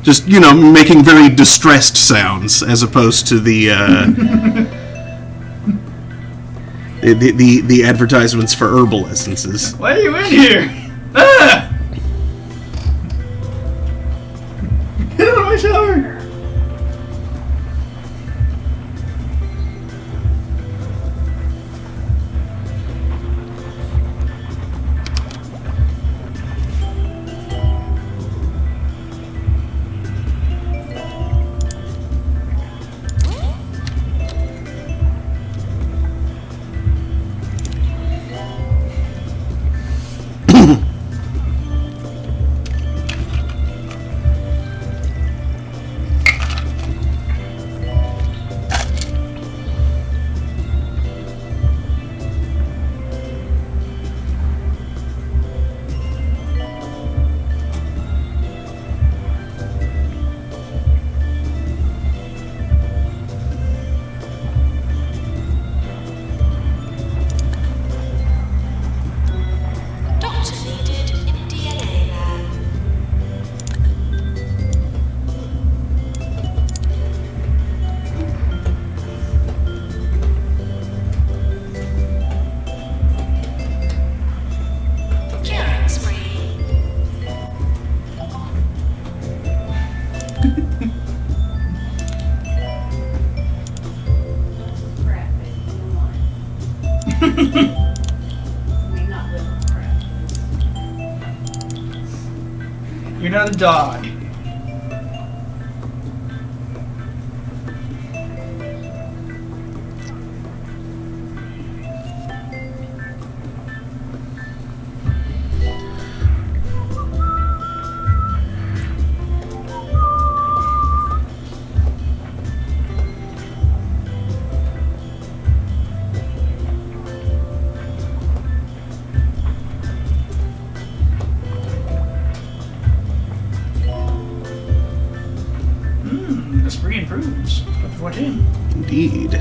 Just making very distressed sounds as opposed to the the advertisements for herbal essences. Why are you in here? Ah! Get out of my shower! Doctor needed in DNA lab. Curing spree. Crap, baby, come on. I mean, not little crap. You're not a dog. The spree improves. Up to 14. Indeed. I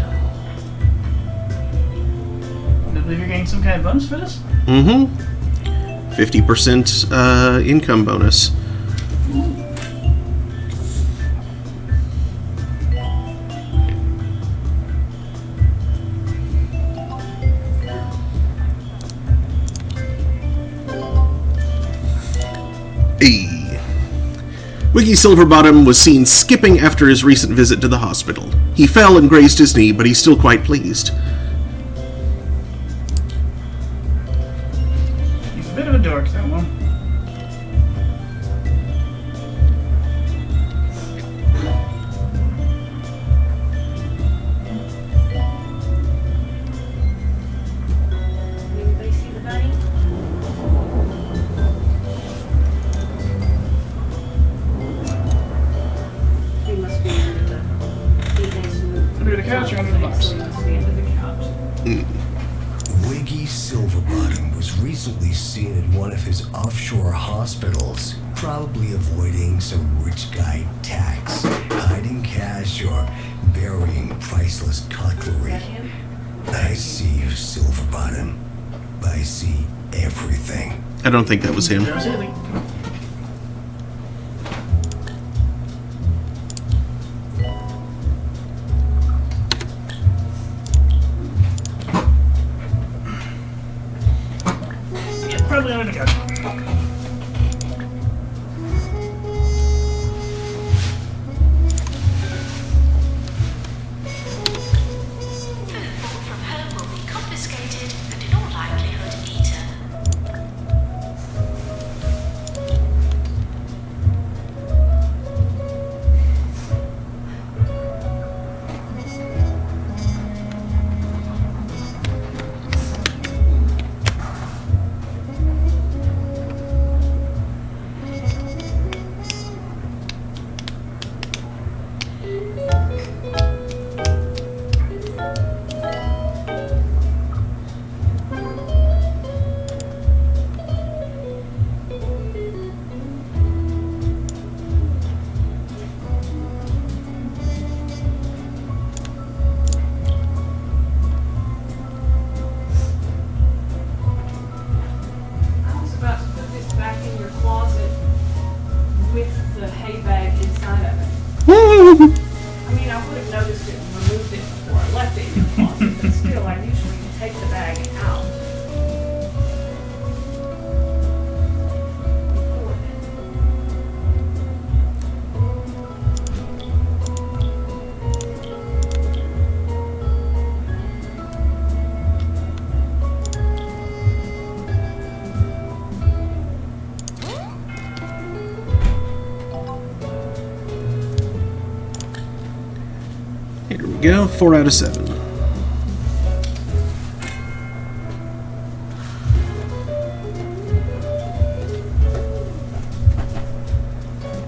believe you're getting some kind of bonus for this? 50% income bonus. Hey. Wiggy Silverbottom was seen skipping after his recent visit to the hospital. He fell and grazed his knee, but he's still quite pleased. He's a bit of a dork, that one. Anybody see the bunny? He must be under the. He has moved. Under the couch or under the box? So he must be under the couch. Wiggy Silverbottom was recently seen at one of his offshore hospitals, probably avoiding some rich guy tax, hiding cash, or burying priceless cutlery. Is that him? I see you, Silverbottom. I see everything. I don't think that was him. There was Haley. Yeah, probably under the couch. Food bought from home will be confiscated and in all likelihood eaten. I mean, I would have noticed it and removed it before I left it in the closet, but still, I usually take the bag out. Here we go, 4 out of 7.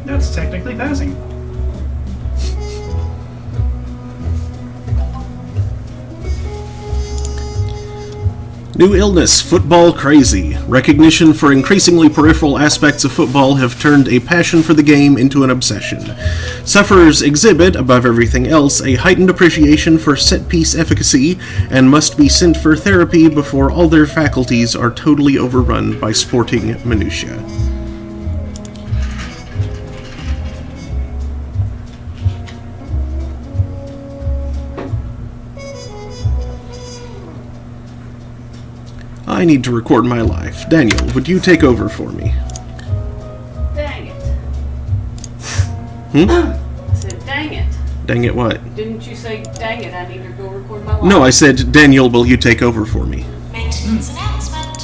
That's technically passing. New illness, football crazy. Recognition for increasingly peripheral aspects of football have turned a passion for the game into an obsession. Sufferers exhibit, above everything else, a heightened appreciation for set-piece efficacy and must be sent for therapy before all their faculties are totally overrun by sporting minutiae. I need to record my life. Daniel, would you take over for me? Dang it. Hmm? I said, dang it. Dang it what? Didn't you say, dang it, I need to go record my life? No, I said, Daniel, will you take over for me? Maintenance announcement.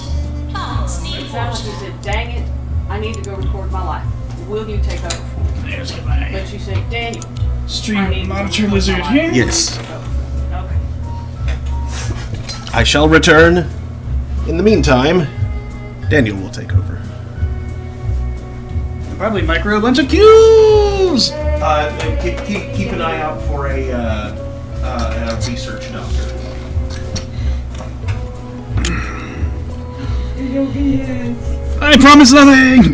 Plants need It sounded like you water. said, dang it, I need to go record my life. Will you take over for me? There's my But you said, Daniel. I need stream to monitor record my lizard life. here. Yes. Okay. I shall return. In the meantime, Daniel will take over. Probably micro a bunch of cubes! Keep an eye out for a research doctor. I promise nothing!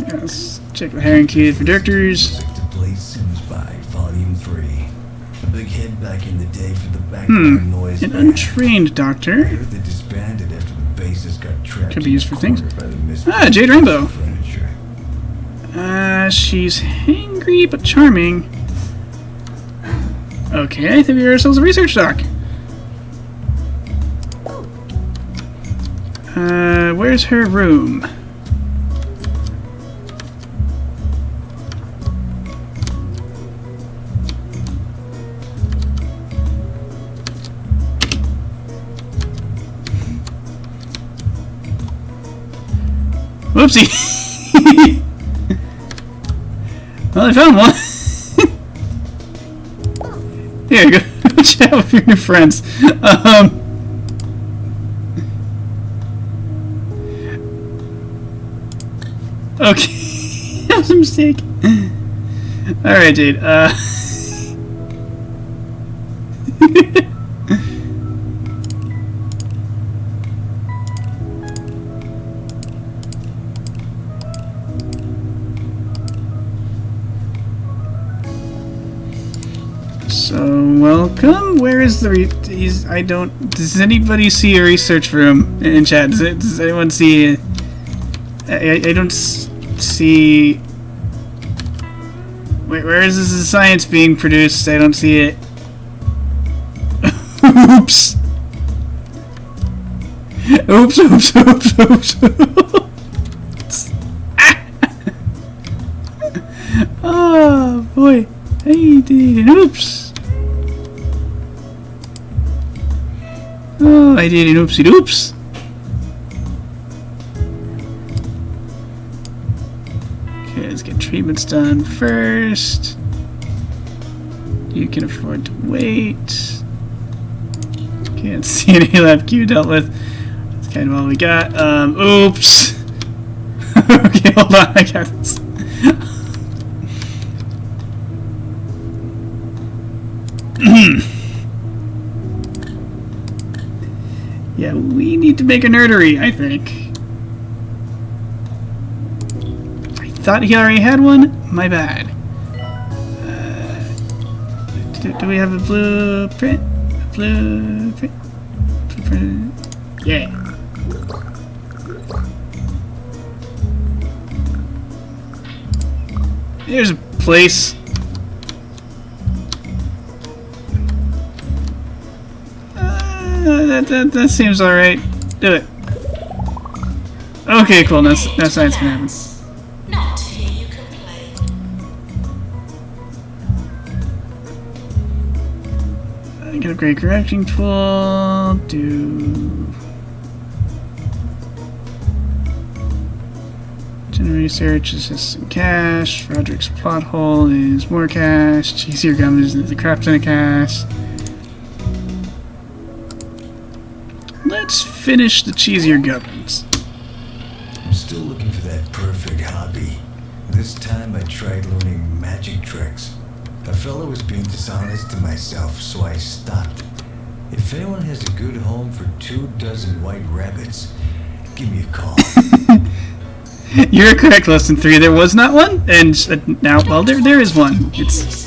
Let's check the hiring key for directors. To Blaze Sims by Volume 3. A big hit back in the day for the background noise. An man. untrained I doctor. heard they disbanded after the bases got trapped. Could be in used a for things. corner by the misfit Ah, Jade Rainbow. furniture. She's hangry but charming. Okay, I think we got ourselves a research doc. Where's her room? Whoopsie! Well, I found one. Here you go. Chat with your new friends. Okay. That was a mistake. Alright, Jade. So, welcome. Where is the I don't... Does anybody see a research room in chat? Does anyone see... I don't see... Wait, where is this science being produced? I don't see it. Oops. Oops, oops, oops, oops, oops. Oh, boy. Hey, did an oops. Oh, I did an oopsie doops. Okay, let's get treatments done first. You can afford to wait. Can't see any lab Q dealt with. That's kind of all we got. Oops. Okay, hold on, I got this. Yeah, we need to make a nerdery, I think. I thought he already had one? My bad. Do we have a blueprint? Blueprint? Yeah. Here's a place. That seems alright. Do it. Okay, cool. Now science can happen. Not to hear you complain. Get a great correcting tool. Do general research is just some cash. Roderick's plot hole is more cash. Cheesier gum is the crap ton of cash. Let's finish the cheesier gums. I'm still looking for that perfect hobby. This time I tried learning magic tricks. A fellow was being dishonest to myself, so I stopped. If anyone has a good home for 24 white rabbits, give me a call. You're correct, Lesson 3. There was not one, and now, well, there is one. It's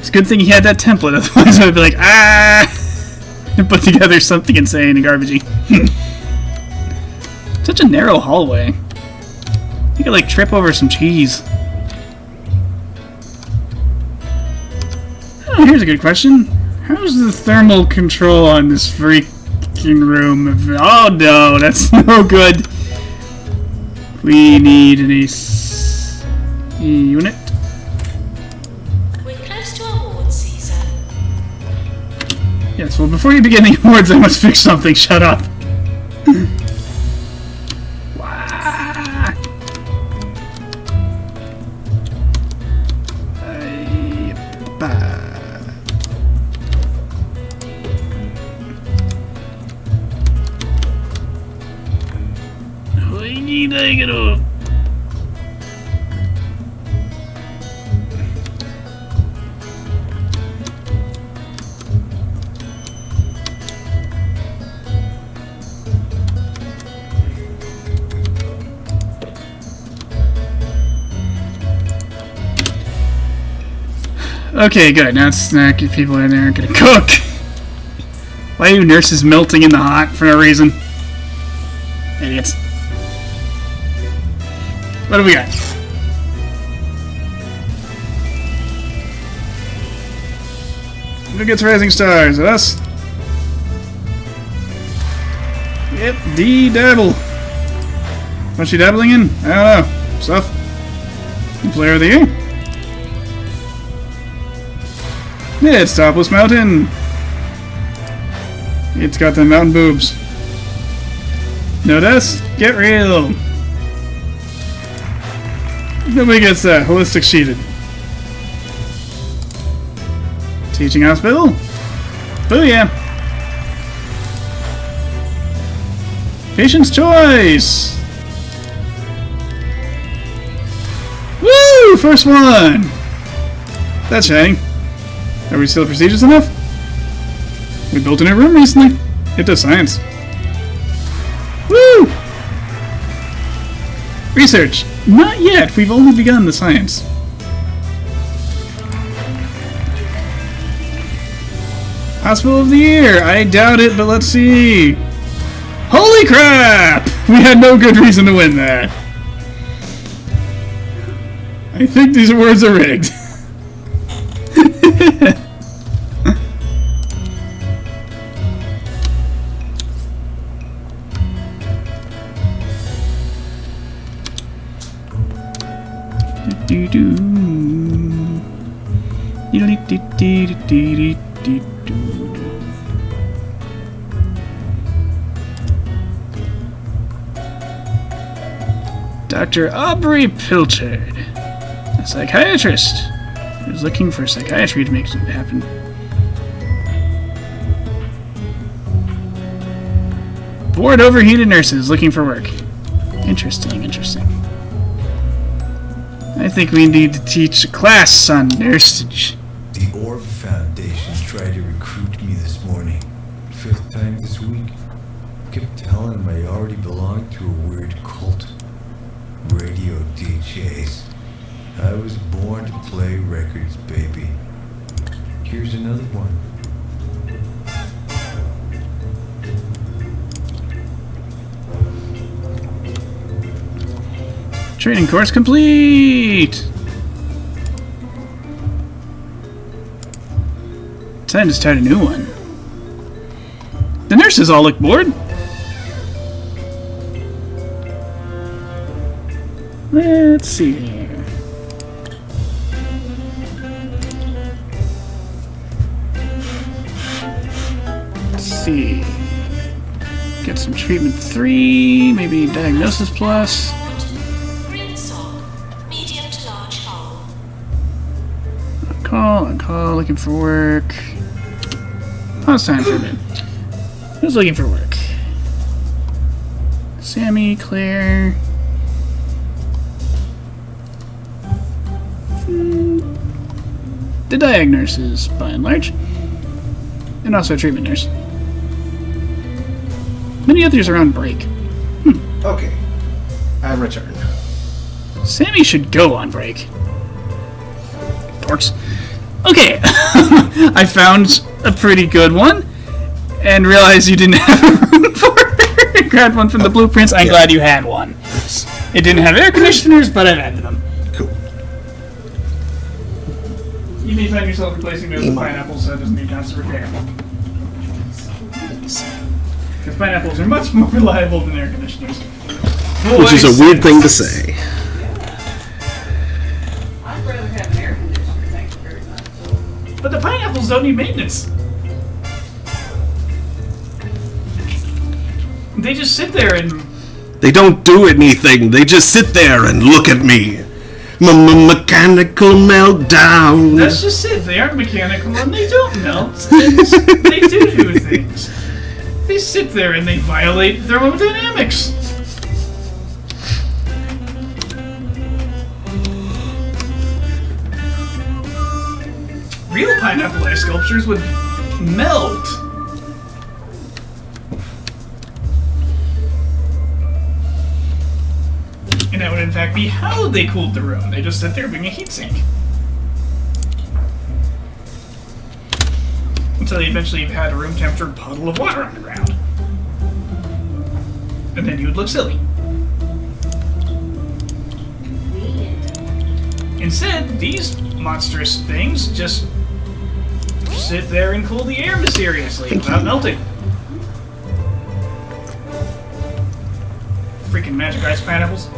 a good thing he had that template, otherwise I would be like, ah! And put together something insane and garbagey. Such a narrow hallway. You could, like, trip over some cheese. Oh, here's a good question. How's the thermal control on this freaking room? Oh no, that's no good. We need an AC unit. We're close to awards, Caesar. Yes, well, before you begin the awards, I must fix something. Shut up. Okay, good. Now it's snacky. People in there aren't gonna cook. Why are you nurses melting in the hot for no reason? Idiots. What do we got? Who gets Rising Stars? Us? Yep, D-Dabble. What's she dabbling in? I don't know. Stuff. Player of the Year? It's Topless Mountain. It's got the mountain boobs. No dust? Get real. Nobody gets that. Holistic sheeted. Teaching hospital? Booyah! Patient's choice! Woo! First one! That's shining. Are we still prestigious enough? We built a new room recently. It does science. Woo! Research. Not yet. We've only begun the science. Hospital of the Year. I doubt it, but let's see. Holy crap! We had no good reason to win that. I think these awards are rigged. Dr. Aubrey Pilchard, a psychiatrist who's looking for psychiatry to make something happen. Bored overheated nurses looking for work. Interesting, interesting. I think we need to teach a class on nursage. The Orb Foundation tried to recruit me this morning. 5th time this week. Kept telling them I already belonged to a weird cult. Radio DJs. I was born to play records, baby. Here's another one. Training course complete! Time to start a new one. The nurses all look bored. Let's see here. Let's see. Get some treatment 3, maybe diagnosis plus. Green sock, medium to large hole. On call, looking for work. Oh, it's time for me. Who's looking for work? Sammy, Claire. The diagnoses, by and large. And also a treatment nurse. Many others are on break. Okay. I'm returned. Sammy should go on break. Dorks. Okay. I found a pretty good one. And realized you didn't have a room for it. Grabbed one from the blueprints. I'm glad you had one. It didn't have air conditioners, but I've added them. Cool. You may find yourself replacing those with pineapples, so it doesn't need constant repair. Because pineapples are much more reliable than air conditioners. Which is a weird thing to say. I'd rather have an air conditioner, thank you very much. But the pineapples don't need maintenance. They just sit there and... They don't do anything. They just sit there and look at me. Mechanical meltdown. That's just it. They aren't mechanical and they don't melt. They do things. They sit there and they violate thermodynamics. Real pineapple ice sculptures would melt. And that would in fact be how they cooled the room. They just sit there being a heatsink. Until they eventually had a room temperature puddle of water on the ground. And then you would look silly. Instead, these monstrous things just sit there and cool the air mysteriously without melting. Freaking magic ice pineapples.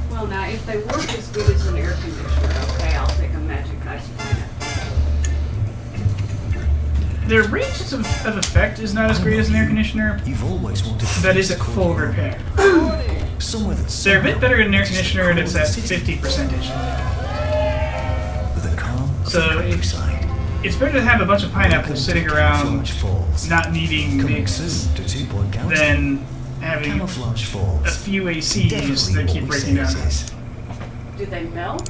Well, now, if they work as good as an air conditioner, okay, I'll take a magic ice pineapple. Their range of effect is not as great as an air conditioner. You've always wanted That is at full repair. somewhere that's They're a bit better than an air conditioner, and it's at 50%. with a calm So countryside. it's better to have a bunch of pineapples sitting around Camouflage Falls. not needing Coming maintenance soon to 2 Point County. than having Camouflage a Falls. few ACs Definitely that what keep we breaking say down. it is. Do they melt?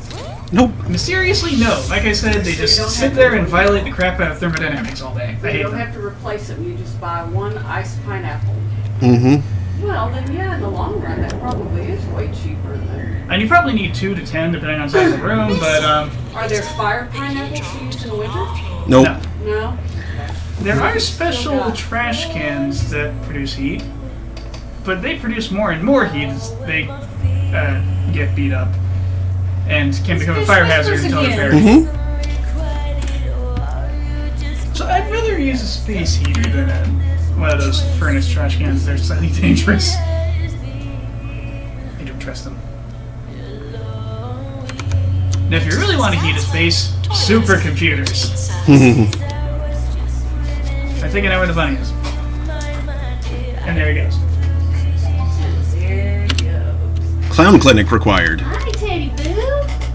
Nope. Mysteriously, no. Like I said, they just sit there and violate the crap out of thermodynamics all day. I You hate don't them. have to replace them. You just buy one iced pineapple. Mm-hmm. Well, then yeah, in the long run, that probably is way cheaper than. And you probably need 2 to 10, depending on size of the room, but Are there fire pineapples to use in the winter? Nope. no. No. There are special trash cans that produce heat, but they produce more and more heat as they get beat up and can become a fire hazard until repaired. Mm-hmm. So I'd rather use a space heater than one of those furnace trash cans. They're slightly dangerous. I don't trust them. Now, if you really want to heat a space, supercomputers. I think I know where the bunny is. And there he goes. There he goes. Clown clinic required. Hi, Teddy Boo.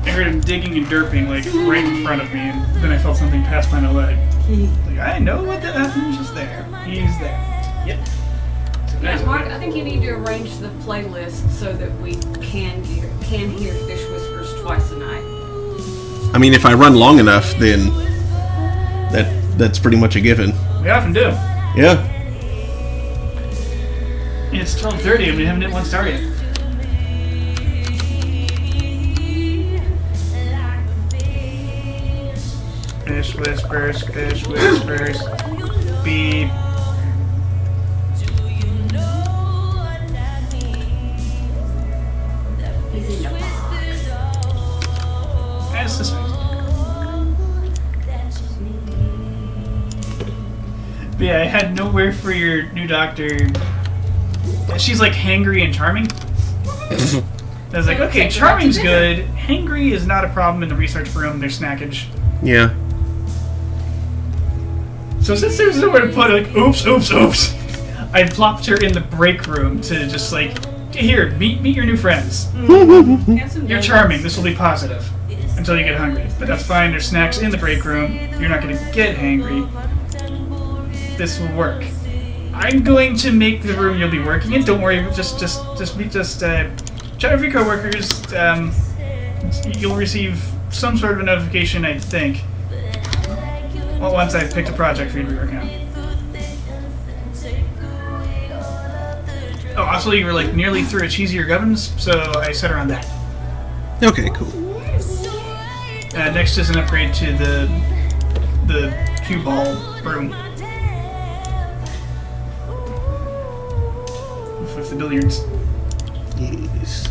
I heard him digging and derping like right in front of me, and then I felt something pass by my leg. Like, I know what that happened just there. He's there. Yep. So Yeah, that's Mark, I think you need to arrange the playlist so that we can hear Fish Whispers twice a night. I mean, if I run long enough, then that's pretty much a given. we often do. Yeah. It's 12:30 and we haven't hit 1 star yet. Fish whispers, beep. But yeah, I had nowhere for your new doctor. She's like hangry and charming. I was like, okay, charming's good. Hangry is not a problem in the research room. There's snackage. Yeah. So since there's nowhere to put it, like, oops, I plopped her in the break room to just like, here, meet your new friends. You're charming. This will be positive until you get hungry. But that's fine. There's snacks in the break room. You're not going to get hangry. This will work. I'm going to make the room you'll be working in. Don't worry. Just chat with your coworkers. You'll receive some sort of a notification, I think. Well, once I've picked a project for you to be working on. Oh, also you were like nearly through a cheesier governance, so I set her on that. Okay, cool. Next is an upgrade to the cue ball room with the billiards. Yes.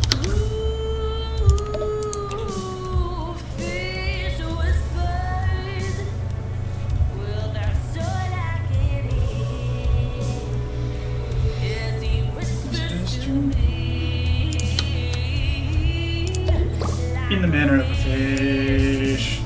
In the manner of a fish.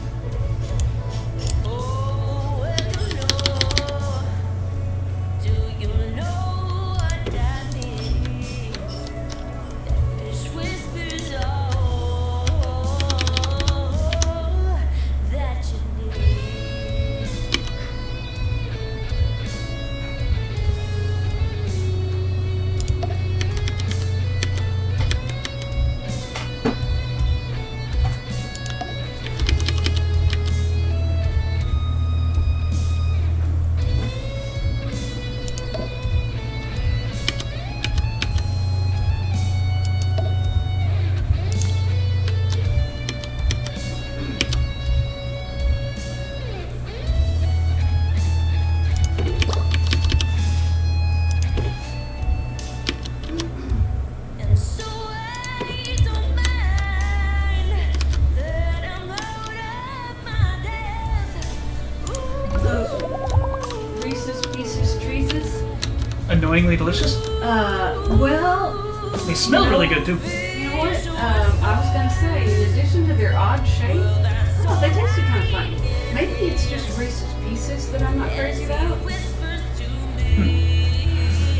Annoyingly delicious. Well, They smell really good too. you know what? I was gonna say, in addition to their odd shape, oh, they tasted kind of funny. Maybe it's just Reese's Pieces that I'm not crazy about.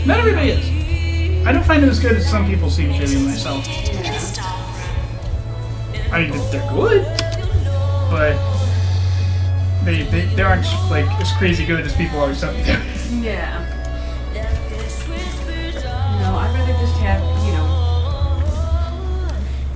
Not everybody is. I don't find it as good as some people seem to do myself. I mean, they're good, but they aren't like as crazy good as people always tell me they're. Yeah. No, I'd rather just have,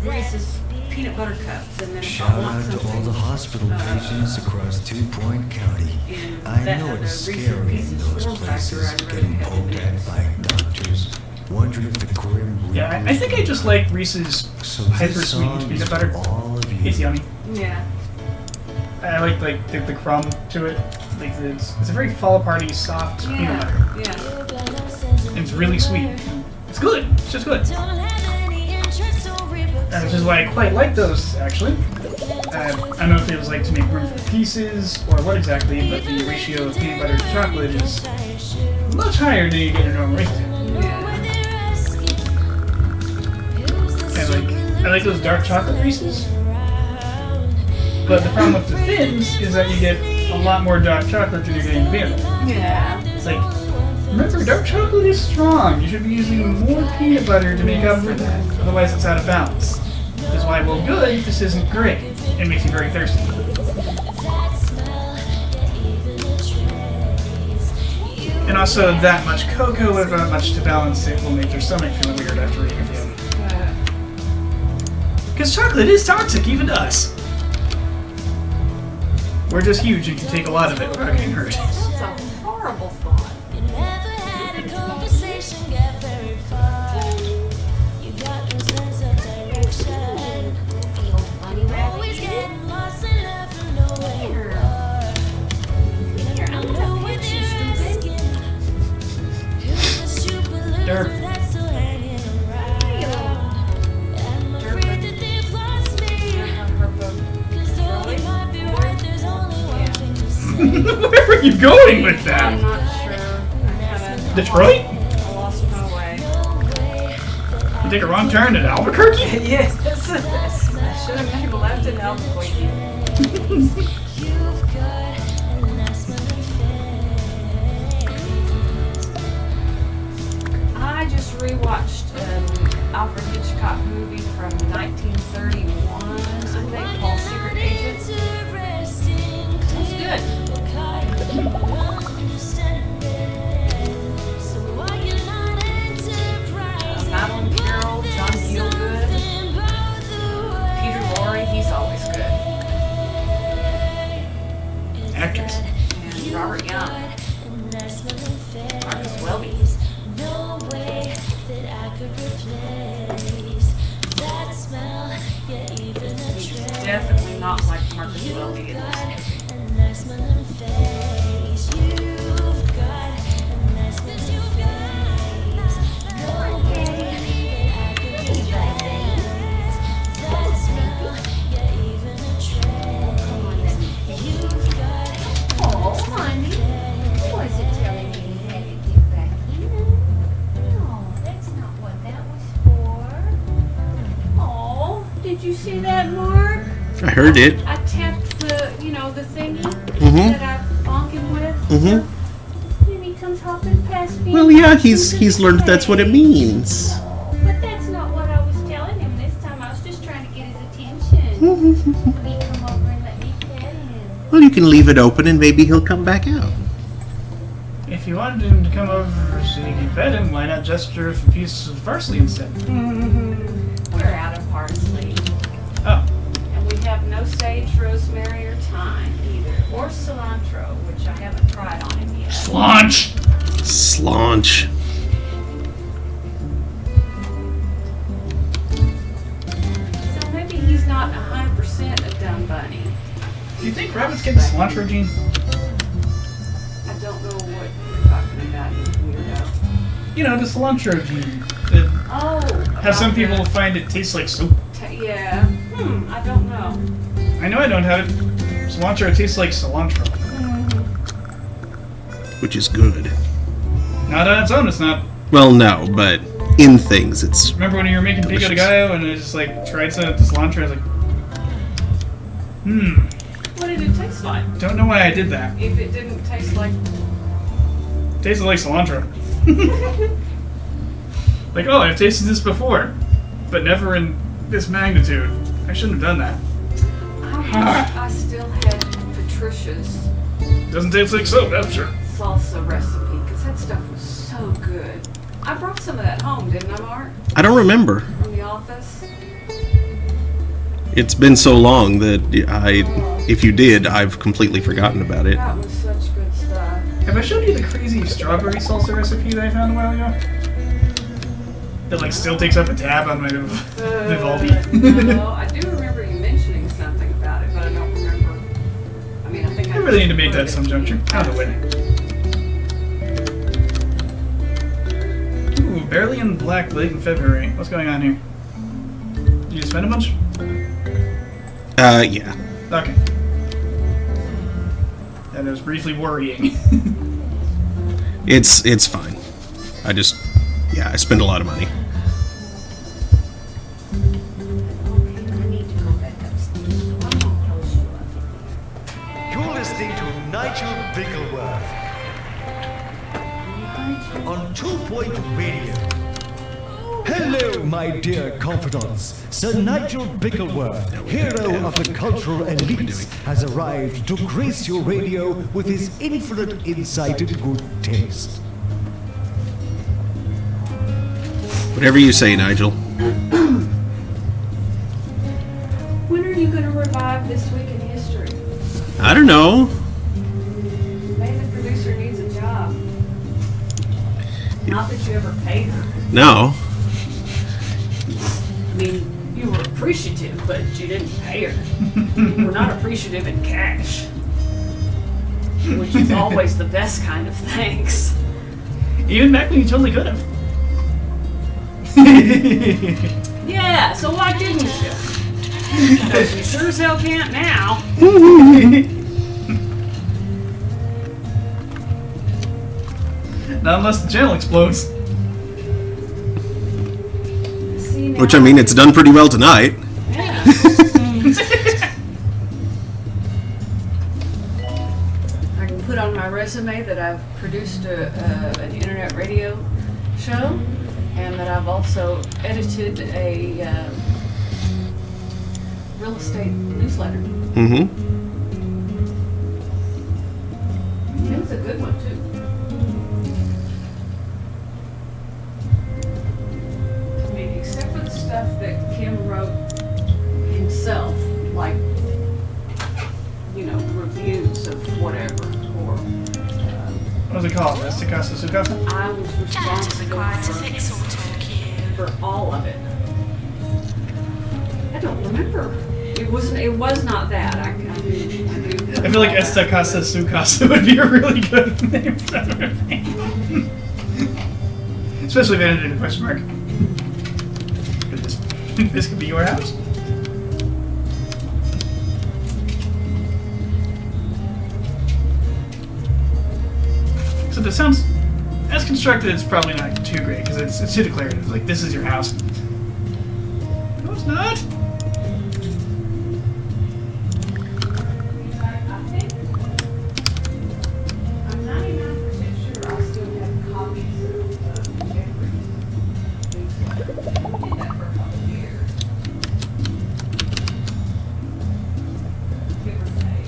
Reese's peanut butter cups, and then if I Shout want out to all something, the hospital patients across 2 Point County. and I that know other it's Reese's scary in Pieces those form factor, places, I'd rather getting have poked it. at by doctors, wondering if the Grim Reaper Yeah, I think I just like Reese's So hyper this sweet song is peanut butter. for all of you. It's yummy. Yeah. I like the crumb to it. Like it's a very fall aparty soft peanut butter. Yeah. And it's really sweet. It's good. It's just good. And which is why I quite like those actually. I don't know if it was like to make room for pieces or what exactly, but the ratio of peanut butter to chocolate is much higher than you get in a normal Reese's. And I like those dark chocolate Reese's. But the problem with the thins is that you get a lot more dark chocolate than you're getting in peanut butter. Yeah. It's like, remember, dark chocolate is strong. You should be using more peanut butter to make up for that. Otherwise, it's out of balance. Which is why, well, good, this isn't great. It makes you very thirsty. And also, that much cocoa without much to balance it will make your stomach feel weird after eating a few. Because chocolate is toxic, even to us. We're just huge and can take a lot of it without getting hurt. That's a horrible thought. Bunny rabbit. Here, I'm gonna pinch you, stupid. Derp. Where are you going with I'm that? not sure. Detroit? I lost my way. You take a wrong turn at Albuquerque? Yes, I should have made a left in Albuquerque. I just rewatched an Alfred Hitchcock movie from 1931, I think, called Secret Agent. It's good. Madeline Carroll, John Gielgud, Peter Lorre, he's always good. Actors. And Robert Young. Marcus Welby. He's definitely not like Marcus Welby in this. Oh, honey. I wasn't telling you you had to get back in. No, that's not what that was for. Oh, did you see that, Mark? I heard it. I tapped the, the thingy Mhm. that I bonk him with. Mhm. And he comes hopping past me. Well, and yeah, walks he's into learned the that's what it cave. means. But that's not what I was telling him this time. I was just trying to get his attention. He come over and let me pet him. Well, you can leave it open and maybe he'll come back out. If you wanted him to come over so you can pet him, why not gesture with a piece of parsley instead? We're out of parsley. Oh. And we have no sage, rosemary, or thyme either. Or cilantro, which I haven't tried on him yet. Slaunch! Slaunch. So maybe he's not 100% a dumb bunny. Do you think rabbits get the cilantro gene? I don't know what you're talking about, you weirdo. You know, the cilantro gene. That Oh. how some about people the find it tastes like soup. yeah. I don't know. I know I don't have it. Cilantro tastes like cilantro. Which is good. Not on its own, it's not. Well, no, but in things, it's... Remember when you were making pico de Delicious. gallo and I just like tried some of the cilantro? I was like, What did it taste like? don't know why I did that. If it didn't taste like... Tasted like cilantro. Like, oh, I've tasted this before, but never in this magnitude. I shouldn't have done that. I wish I still had Patricia's Doesn't taste like soap, that's sure. salsa recipe, because that stuff was so good. I brought some of that home, didn't I, Mark? I don't remember. From the office? It's been so long that if you did, I've completely forgotten about it. That was such good stuff. Have I showed you the crazy strawberry salsa recipe that I found a while ago? That like still takes up a tab on my Vivaldi. No, I do remember you mentioning something about it, but I don't remember. I mean, I think I really need to make that at some juncture. Out of the way. Ooh, barely in black late in February. What's going on here? Did you spend a bunch? Yeah. Okay. That was briefly worrying. It's fine. I spend a lot of money. You're listening to Nigel Bickleworth on 2 Point Radio. Hello, my dear confidants. Sir Nigel Bickleworth, hero of the cultural elites, has arrived to grace your radio with his infinite insight and good taste. Whatever you say, Nigel. When are you going to revive This Week in History? I don't know. Maybe the producer needs a job. Not that you ever paid her. No. I mean, you were appreciative, but you didn't pay her. You were not appreciative in cash. Which is always the best kind of thanks. Even back when you totally could have. Yeah, so why didn't you? Because you sure as hell can't now. Not unless the channel explodes. See, now, Which, I mean, it's done pretty well tonight. yeah. I can put on my resume that I've produced an internet radio show, and that I've also edited a real estate newsletter. Mm-hmm. It was a good one, too. I mean, except for the stuff that Kim wrote himself, like, you know, reviews of whatever, or What was it called? Esticasa Sukasa? I was Data responsible required to fix auto cue. for all of it. I don't remember. It was not that. I do. I feel like Esticasa Sukasa would be a really good name for that thing. Especially if it ended in a question mark. This could be your house. So this sounds, as constructed, it's probably not too great because it's too declarative. Like, this is your house. No, it's not. I'm 99% sure I still have copies of Jeffrey's newsletter. I did that for a couple of years. Give or take.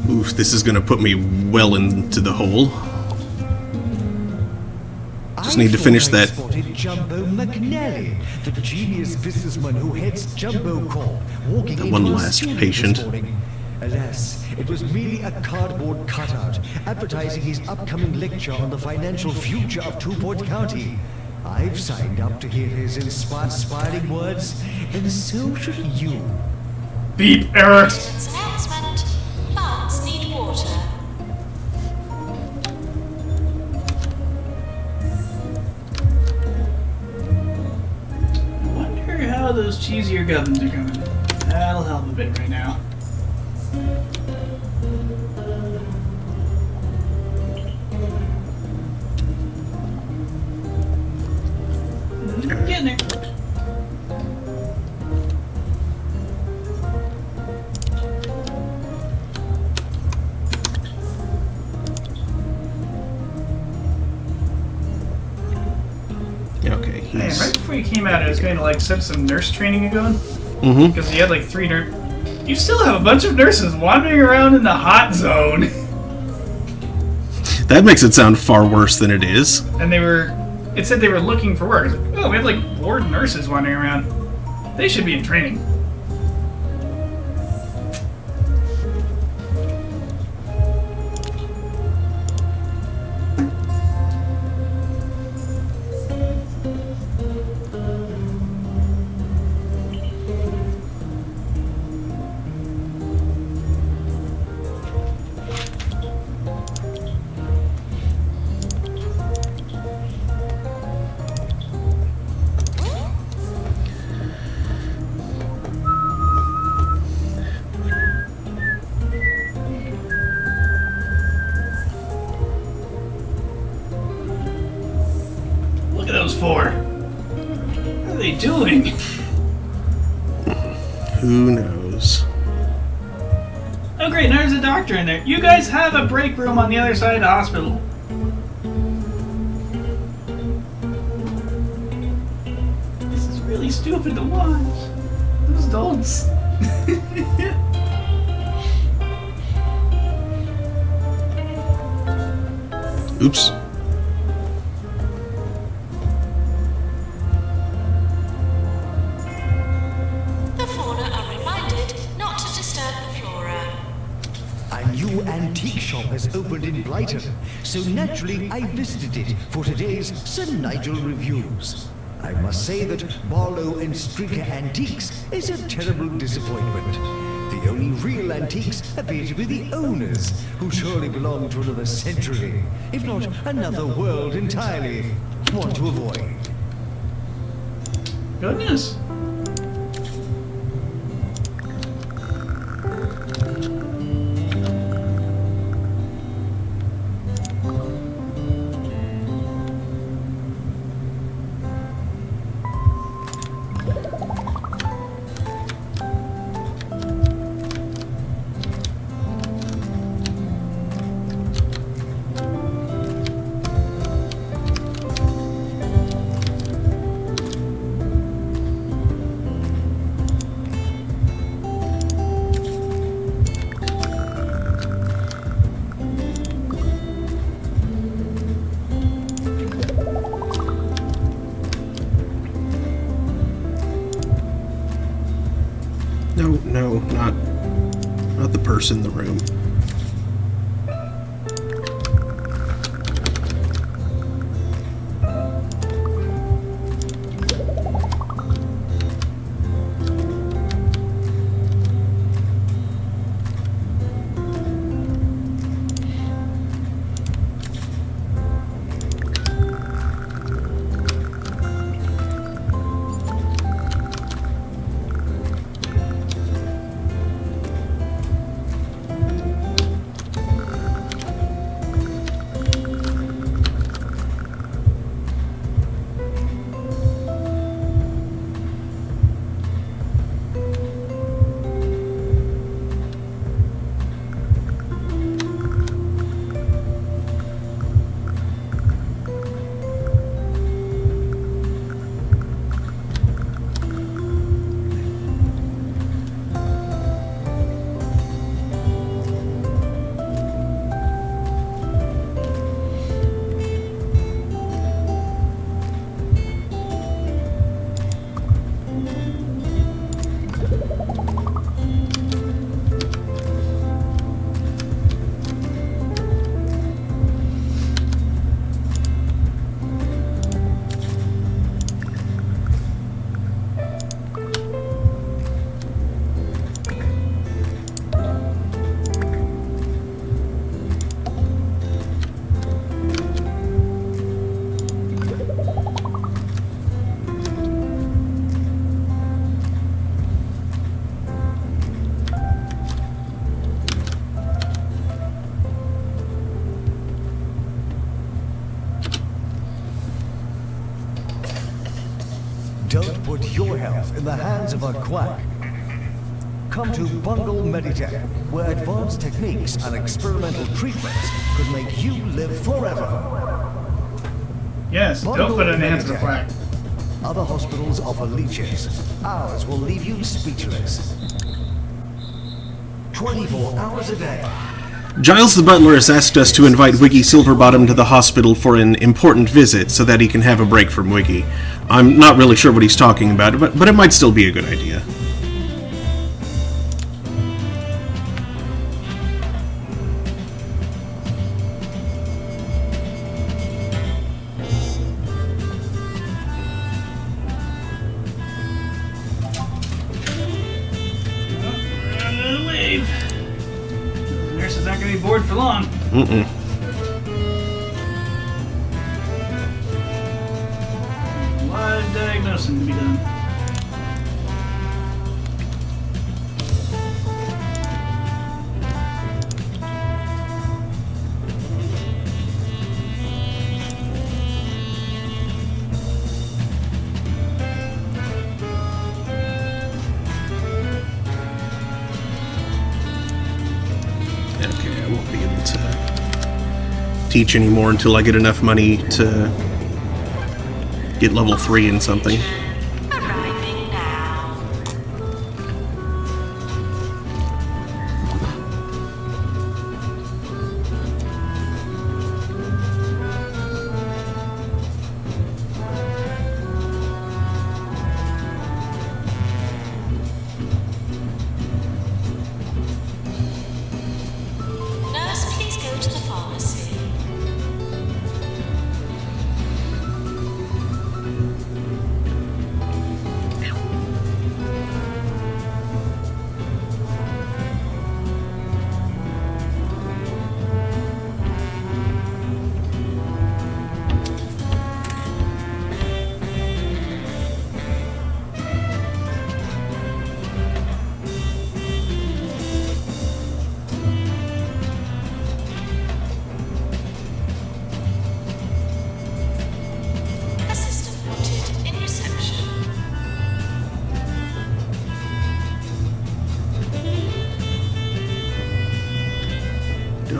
Oof, this is gonna put me well into the hole. Just need to finish I that. spotted Jumbo McNally, the genius businessman who heads Jumbo Corp, walking That into one our last studio patient. this morning. Alas, it was merely a cardboard cutout advertising his upcoming lecture on the financial future of Two-Point County. I've signed up to hear his inspiring words, and so should you. Beep error. Distance announcement. Plants need water. I wonder how those cheesier gubbins are coming. That'll help a bit right now. Getting it. Okay, Man, he's. right before you came out, I was going to like set some nurse training going Mm-hmm. because you had like 3 nurse. You still have a bunch of nurses wandering around in the hot zone, That makes it sound far worse than it is. and they were. It said they were looking for work. I was like, oh, we have like bored nurses wandering around. They should be in training. Look at those 4. What are they doing? Who knows? Oh great, now there's a doctor in there. You guys have a break room on the other side of the hospital. This is really stupid to watch. Those adults. Oops. The fauna are reminded not to disturb the flora. A new antique shop has opened in Brighton, so naturally I visited it for today's Sir Nigel reviews. I must say that Barlow and Streaker Antiques is a terrible disappointment. The The only real antiques appear to be the owners, who surely belong to another century, if not another world entirely. One to avoid. Goodness. No, not the person in the room. Don't put your health in the hands of a quack. Come to Bungle Meditech, where advanced techniques and experimental treatments could make you live forever. Yes, don't put it in the hands of a quack. Other hospitals offer leeches. Ours will leave you speechless. 24 hours a day. Giles the butler has asked us to invite Wiggy Silverbottom to the hospital for an important visit so that he can have a break from Wiggy. I'm not really sure what he's talking about, but it might still be a good idea. Leave. The nurse is not going to be bored for long. Mm-mm. A lot of diagnosing to be done. Okay, I won't be able to teach anymore until I get enough money to get level 3 in something. Arriving now. Nurse, please go to the pharmacy.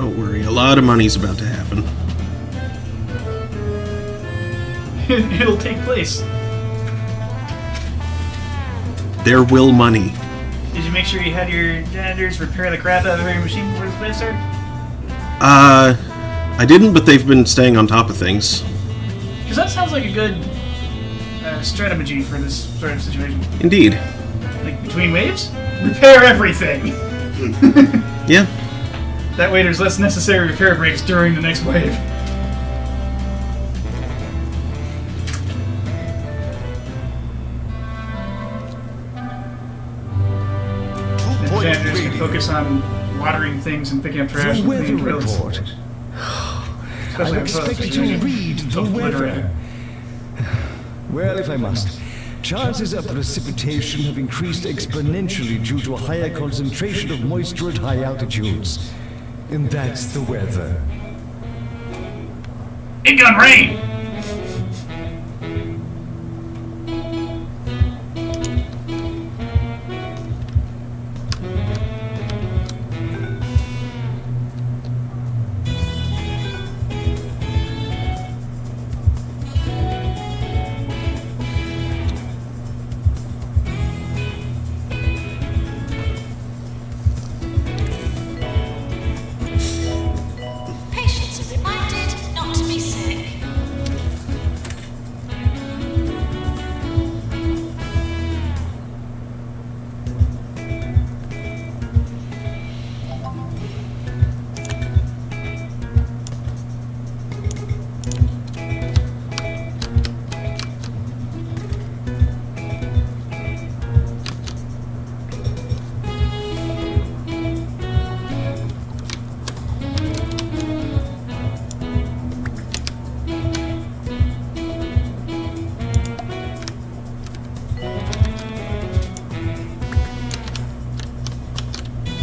Don't worry, a lot of money's about to happen. It'll take place. There will money. Did you make sure you had your janitors repair the crap out of every machine before this place started? I didn't, but they've been staying on top of things. Because that sounds like a good strategy for this sort of situation. Indeed. Like, between waves? Repair everything! Yeah. That way there's less necessary repair breaks during the next wave. The janitors can focus on watering things and picking up trash The and weather cleaning toilets. report. Especially I'm in toilet expected to situation. read the Both weather. literally. Well, if I must. Chances of precipitation have increased exponentially due to a higher concentration of moisture at high altitudes. And that's the weather. It gun rain! Patients are reminded not to be sick.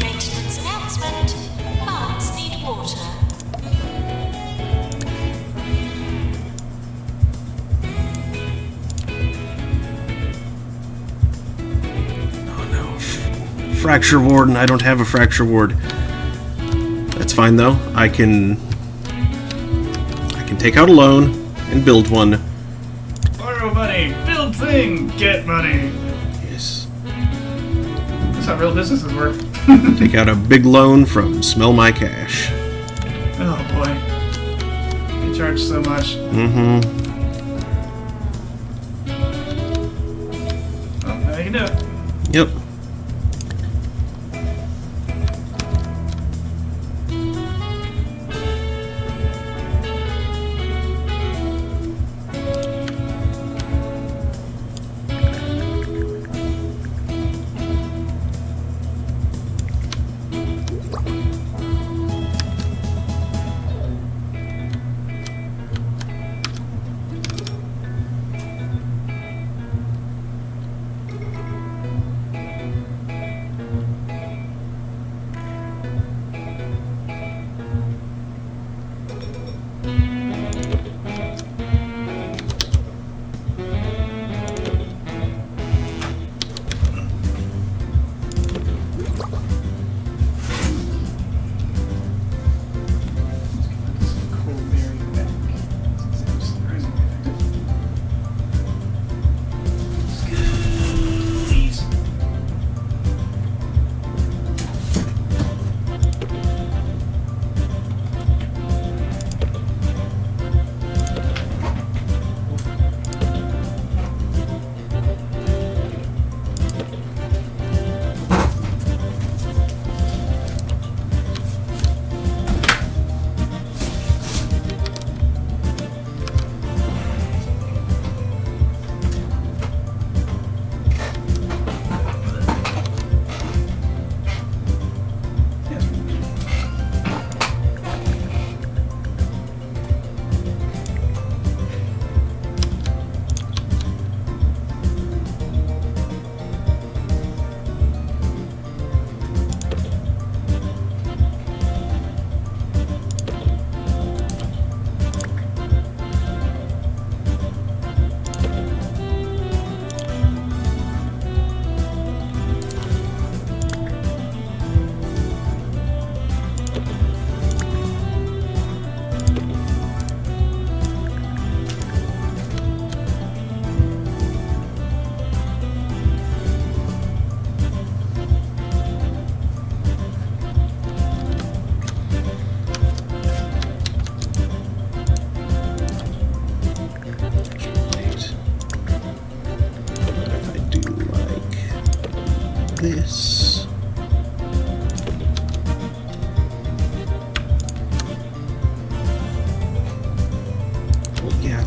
Maintenance announcement. Plants need water. Fracture ward, and I don't have a fracture ward. That's fine though. I can take out a loan and build one. Borrow money, build thing, get money. Yes. That's how real businesses work. Take out a big loan from Smell My Cash. Oh boy. They charge so much. Mm-hmm. Oh, now you can do it. Yep.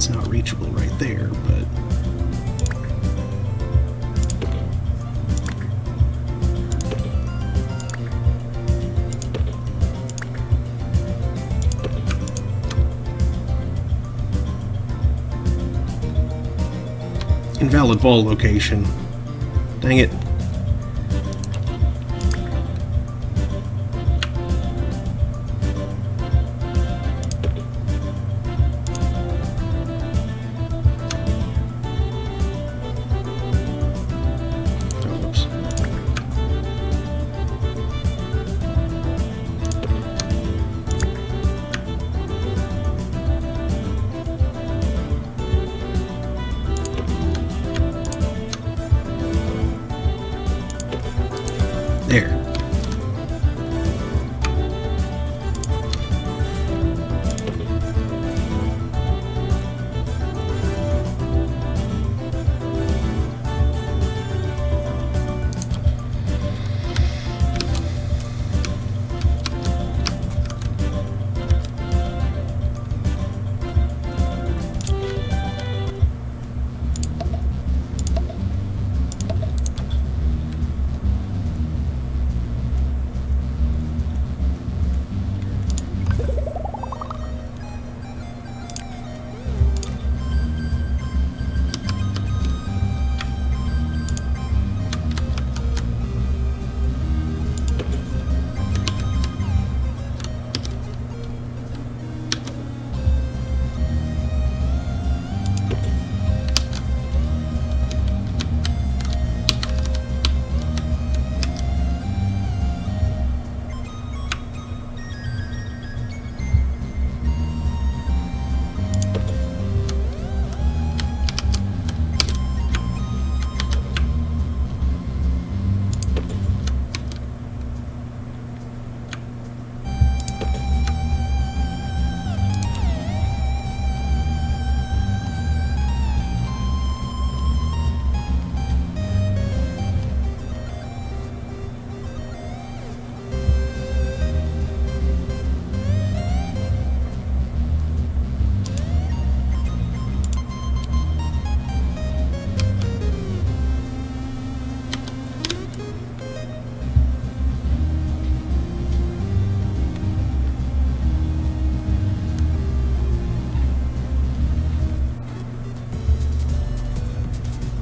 That's not reachable right there, but... Invalid wall location. Dang it. Oops. There.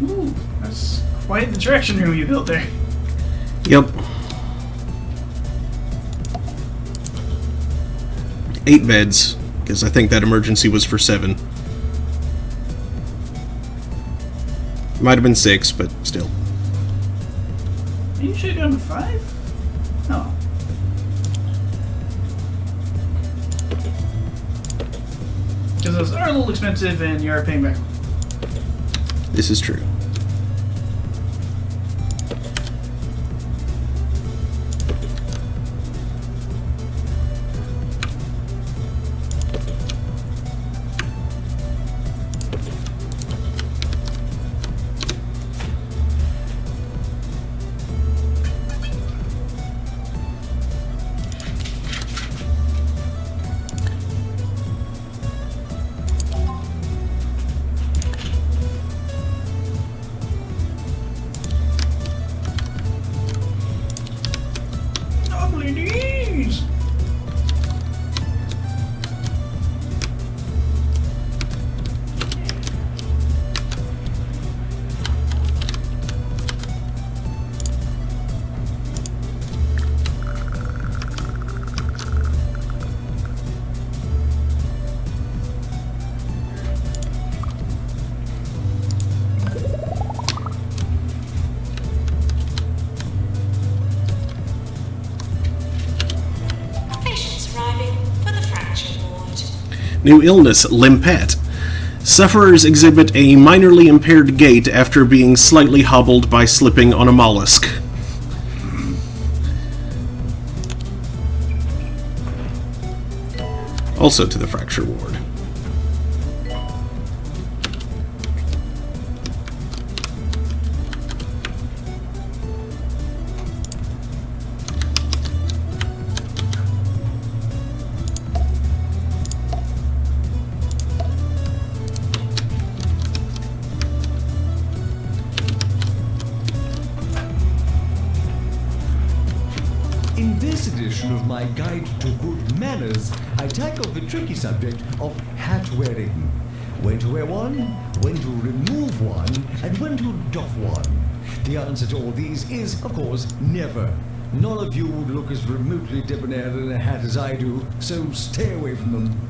Ooh, that's quite the direction room you built there. Yep. 8 beds, because I think that emergency was for 7. Might have been 6, but still. You should have gone to 5? Oh. Because those are a little expensive and you are paying back. This is true. Ladies! Patients arriving for the fracture ward. New illness, limpet. Sufferers exhibit a minorly impaired gait after being slightly hobbled by slipping on a mollusk. Also to the fracture ward. In this edition of my Guide to Good Manners, I tackle the tricky subject of hat wearing. When to wear one, when to remove one, and when to doff one. The answer to all these is, of course, never. None of you would look as remotely debonair in a hat as I do, so stay away from them.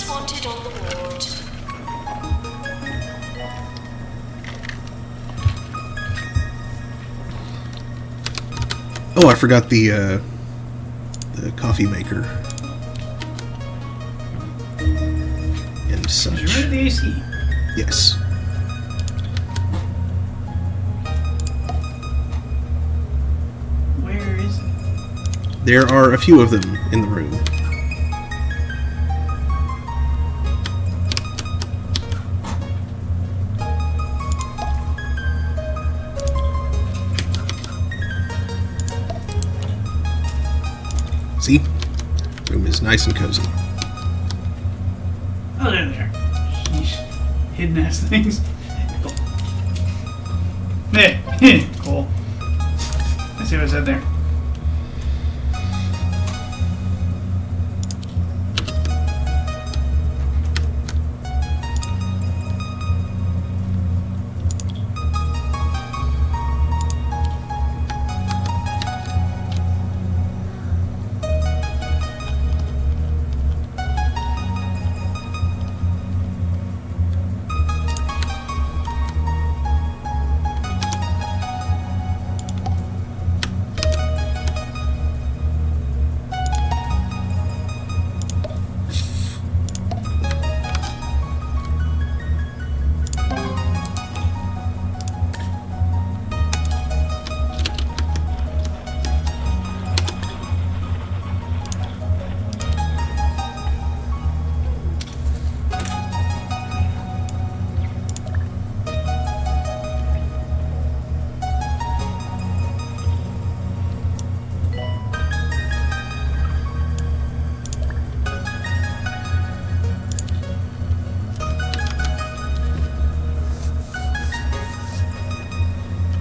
Wanted on the ward. Oh, I forgot the coffee maker and such. Did you run the AC? Yes. Where is it? There are a few of them in the room. See? Room is nice and cozy. Oh, they're there. Sheesh. Hidden ass things. Cool. Hey, cool. Let's see what's out there.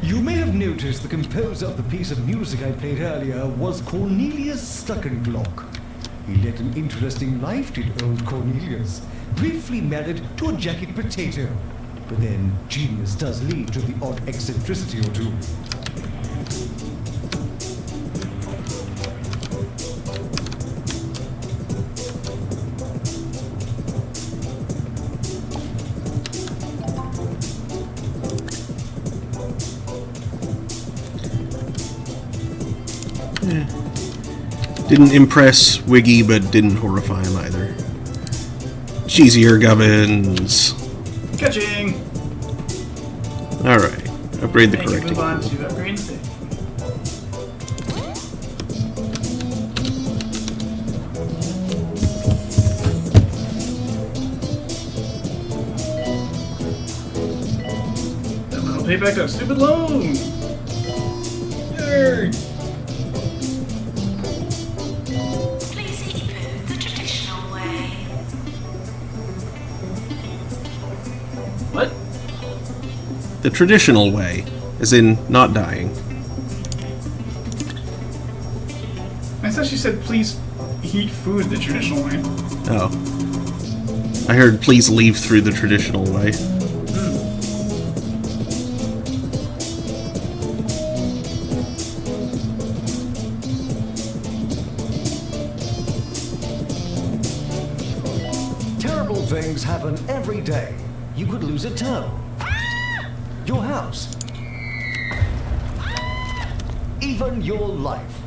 You may have noticed the composer of the piece of music I played earlier was Cornelius Stuckenglock. He led an interesting life, did old Cornelius. Briefly married to a jacket potato. But then genius does lead to the odd eccentricity or two. Didn't impress Wiggy, but didn't horrify him either. Cheesier gubbins. Catching! Alright. Upgrade the Thank you. correcting Move on tool. to upgrade the Then I'll pay back that stupid loan! Yay! Please eat food the traditional way. What? The traditional way, as in not dying. I thought she said please eat food the traditional way. Oh. I heard please leave through the traditional way. things happen every day. You could lose a toe, your house, even your life.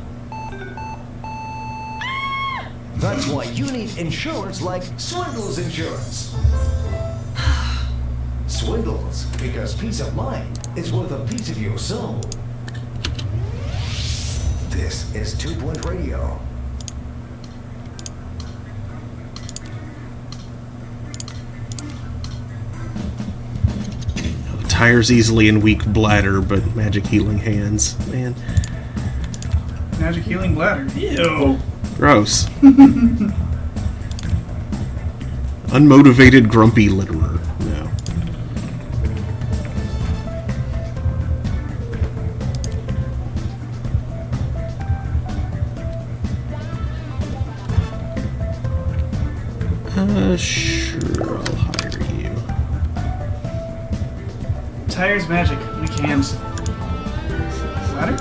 That's why you need insurance like Swindles Insurance. Swindles, because peace of mind is worth a piece of your soul. This is 2 Point Radio. Tires easily and weak bladder, but magic healing hands. Man. Magic healing bladder. Ew. Gross. Unmotivated, grumpy litterer. No. Sure, I'll hire you. Tires magic. Weak hands. Bladder?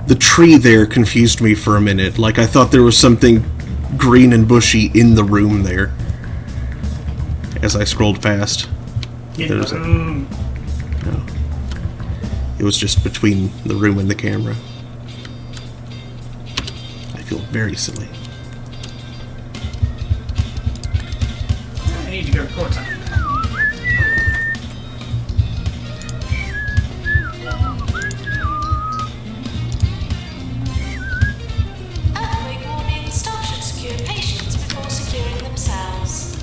The tree there confused me for a minute. Like, I thought there was something green and bushy in the room there. As I scrolled past. There's No. It was just between the room and the camera. I feel very silly. I need to go record something. Earthquake warning, staff should secure patients before securing themselves.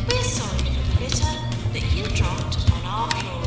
We're sorry for the litter that you dropped on our floor.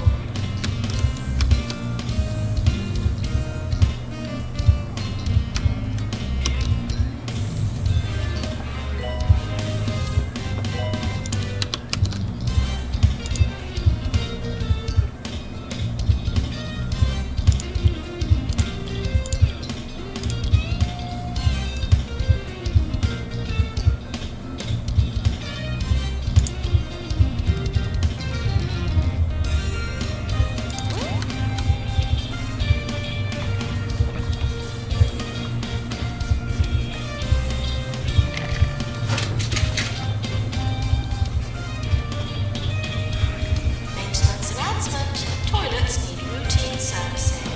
Maintenance announcement. Toilets need routine servicing.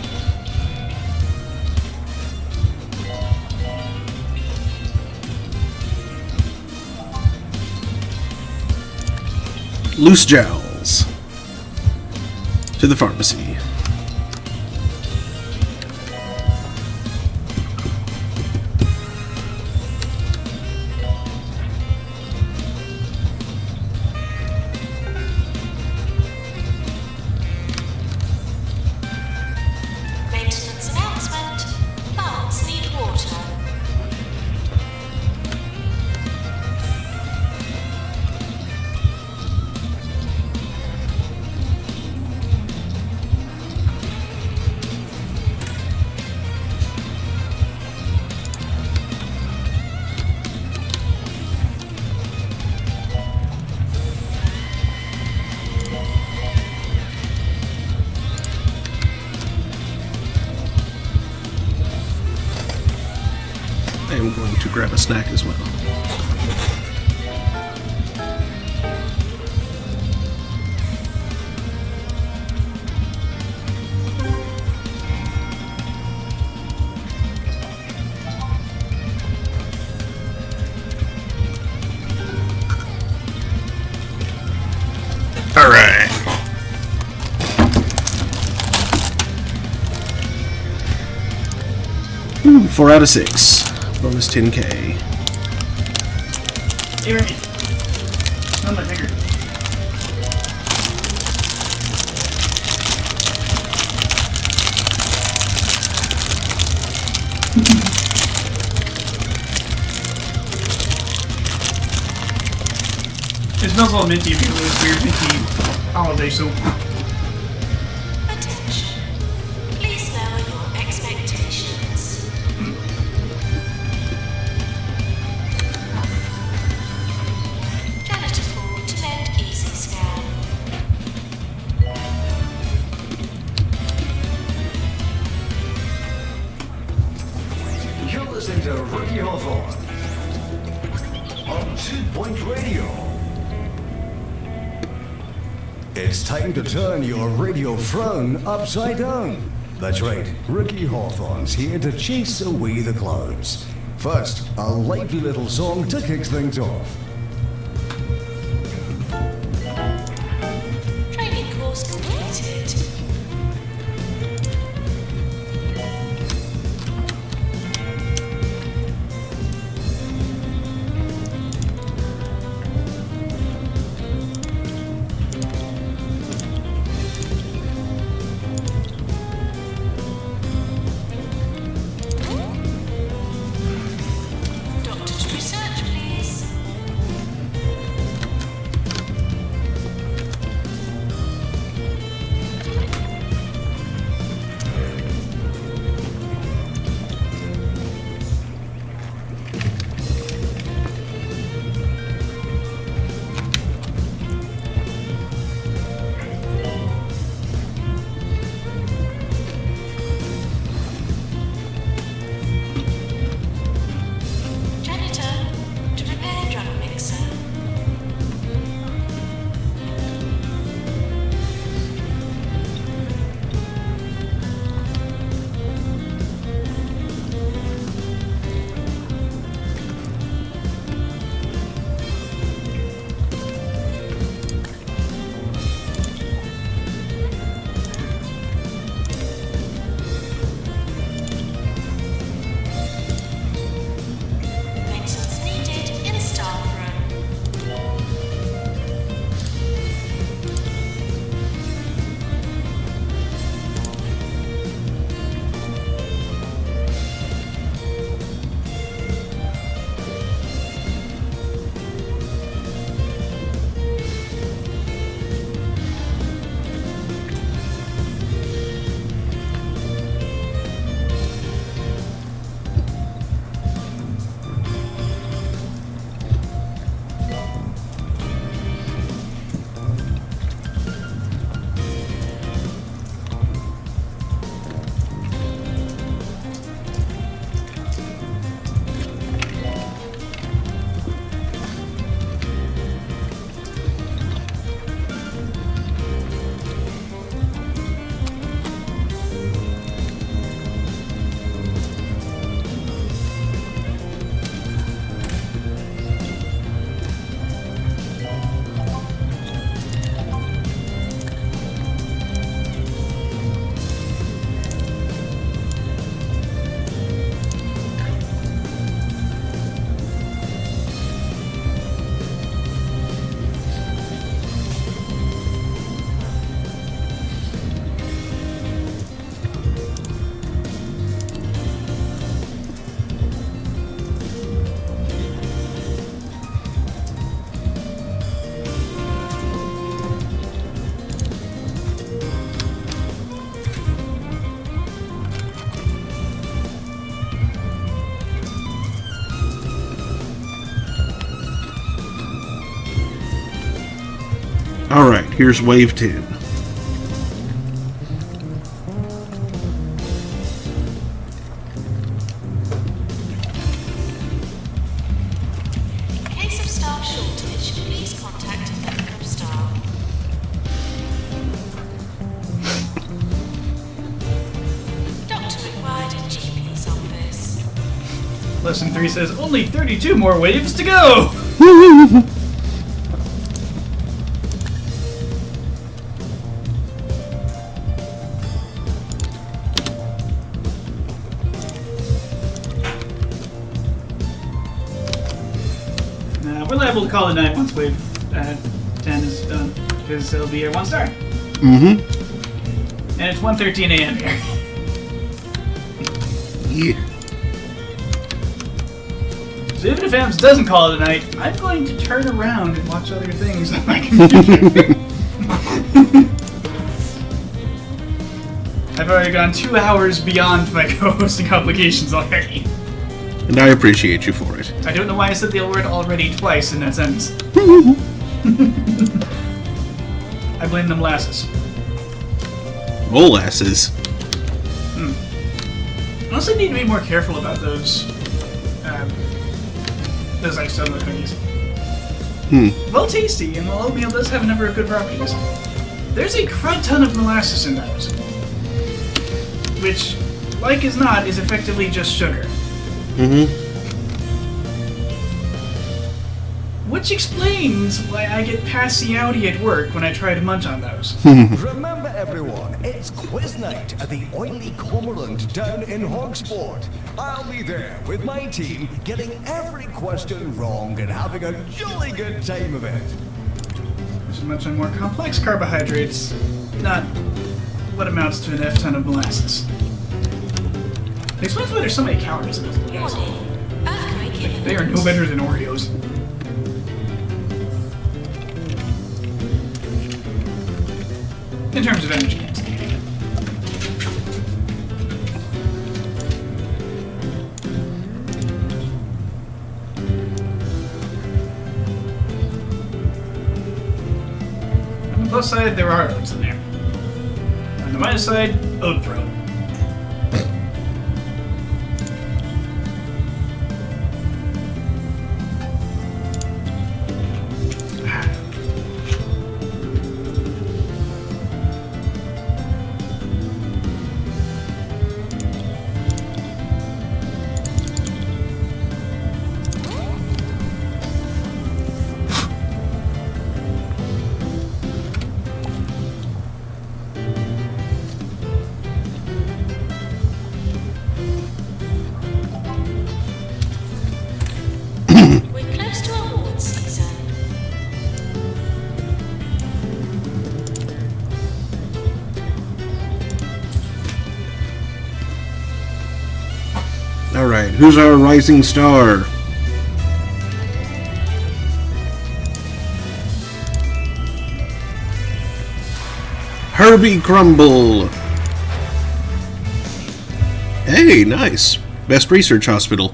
Loose jowls. To the pharmacy. Maintenance announcement. Plants need water. going to grab a snack as well. All right. Ooh, 4 out of 6. Bonus 10k. Hey, Remy. On my finger. It smells all minty because of this weird minty holiday soap. Attention. Please lower your expectations. Janitor Ford to mend easy scan. You're listening to Ricky Hawthorne on 2 Point Radio. It's time to turn your radio throne upside down. That's right, Ricky Hawthorne's here to chase away the clouds. First, a lively little song to kick things off. Training course completed. Doctor to research, please. Janitor to repair drug mixer. Medicines needed in staff room. Alright, here's wave 10. Person 3 says, only 32 more waves to go! We're liable to call it night once wave 10 is done, because it'll be at 1 star. Mm-hmm. And it's 1:13 a.m. here. Yeah. So even if AMS doesn't call it a night, I'm going to turn around and watch other things on my computer. I've already gone 2 hours beyond my co-hosting obligations already. And I appreciate you for it. I don't know why I said the word already twice in that sentence. I blame the molasses. Molasses. I also need to be more careful about those iced donut cookies. Well, tasty, and the oatmeal does have a number of good properties. There's a crud ton of molasses in those, which, like as not, is effectively just sugar. Which explains why I get passy-outy at work when I try to munch on those. Remember everyone, it's quiz night at the Oily Cormorant down in Hogsport. I'll be there with my team, getting every question wrong and having a jolly good time of it. There's much on more complex carbohydrates, not what amounts to an F-ton of molasses. It explains why there's so many calories in those molasses. They are no better than Oreos. In terms of energy density. On the plus side, there are oats in there. On the minus side, oat throat. Alright, who's our rising star? Herbie Crumble! Hey, nice. Best research hospital.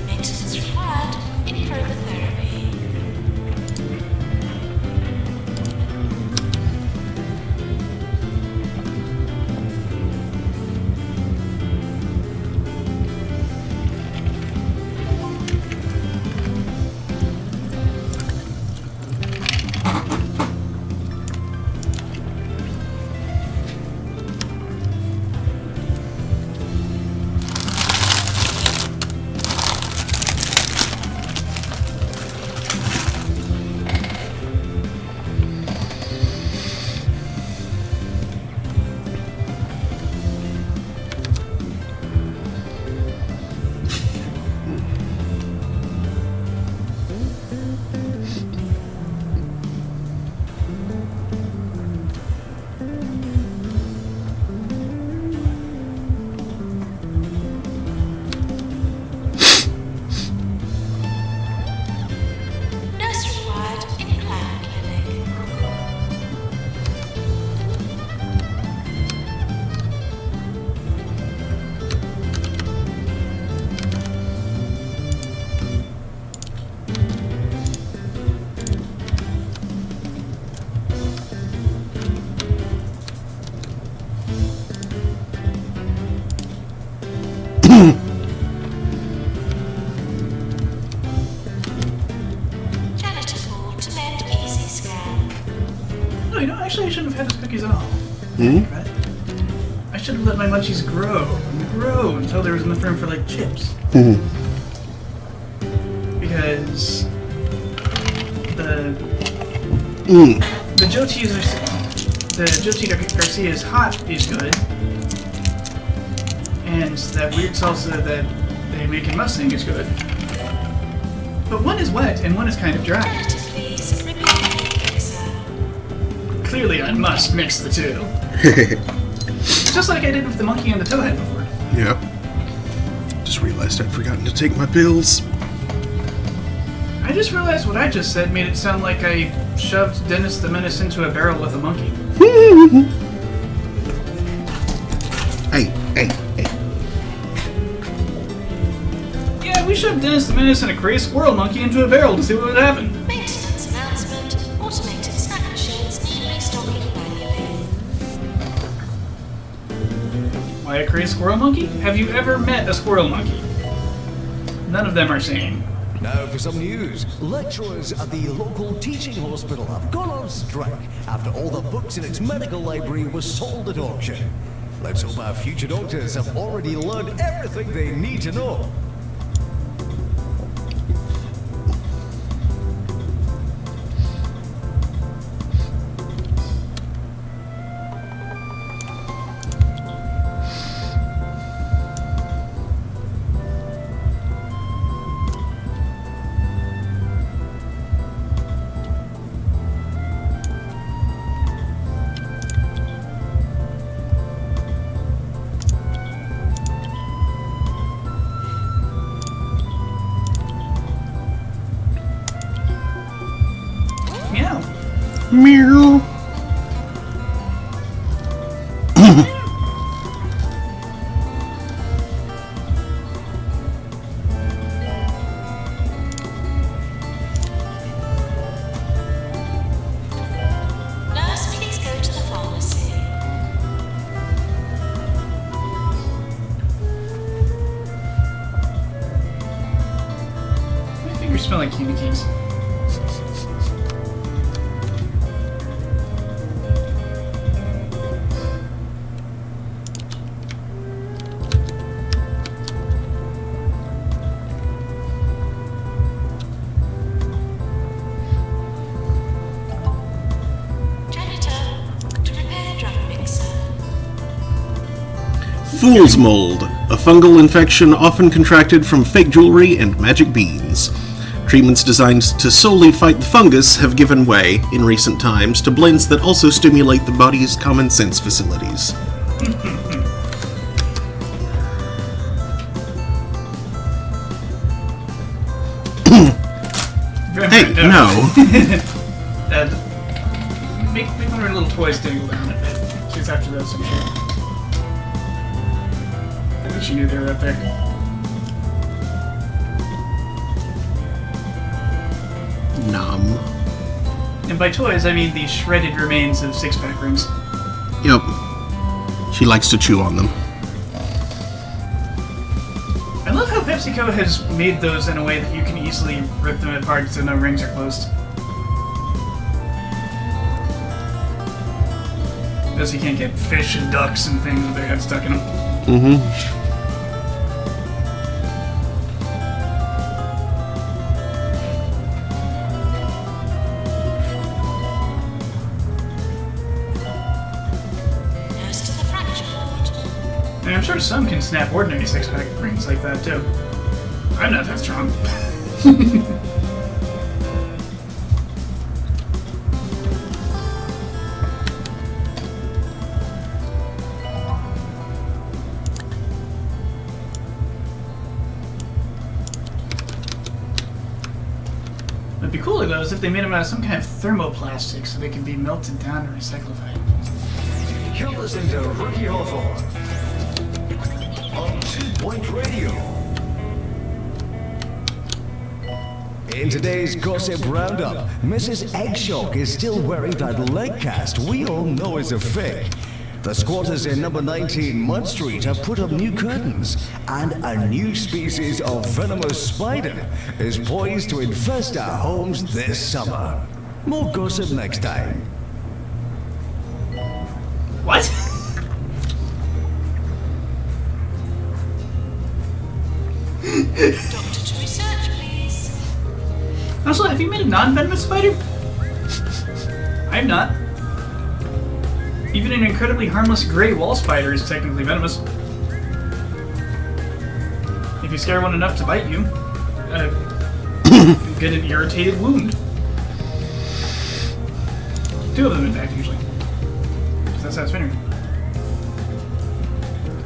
Maintenance required in prototherapy. No, actually I shouldn't have had his cookies at all. Hmm? I should have let my munchies grow until there was enough room for, like, chips. Mm-hmm. Because the Joe Cheese Garcia's hot is good, and that weird salsa that they make in Mustang is good. But one is wet and one is kind of dry. Clearly, I must mix the two. Just like I did with the monkey and the towhead before. Yeah. Just realized I'd forgotten to take my pills. I just realized what I just said made it sound like I shoved Dennis the Menace into a barrel with a monkey. Hey. Yeah, we shoved Dennis the Menace and a crazy squirrel monkey into a barrel to see what would happen. Maintenance announcement. Automated snack machines need restocking manually. Why a crazy squirrel monkey? Have you ever met a squirrel monkey? None of them are sane. Now for some news. Lecturers at the local teaching hospital have gone on strike after all the books in its medical library were sold at auction. Let's hope our future doctors have already learned everything they need to know. Meow. Meow. Nurse, please go to the pharmacy. My fingers smell like candy canes. Fool's mold, a fungal infection often contracted from fake jewelry and magic beans. Treatments designed to solely fight the fungus have given way, in recent times, to blends that also stimulate the body's common sense facilities. Hey, no. Make one of her little toys dangle down a bit. She's after those some shit. I think she knew they were up there. Nom. And by toys, I mean the shredded remains of six-pack rings. Yep. She likes to chew on them. I love how PepsiCo has made those in a way that you can easily rip them apart so no rings are closed. Because you can't get fish and ducks and things with their heads stuck in them. Mm-hmm. And I'm sure some can snap ordinary six-pack rings like that, too. I'm not that strong. What'd be cooler, though, is if they made them out of some kind of thermoplastic so they can be melted down and recyclified. You're listening to Ricky Hawthorne on 2 Point Radio. In today's Gossip Roundup, Mrs. Eggshock is still wearing that leg cast we all know is a fake. The squatters in number 19 Mud Street have put up new curtains, and a new species of venomous spider is poised to infest our homes this summer. More gossip next time. Also, have you made a non-venomous spider? I have not. Even an incredibly harmless gray wall spider is technically venomous. If you scare one enough to bite you, you get an irritated wound. 2 of them, in fact, usually. That's how it's venom.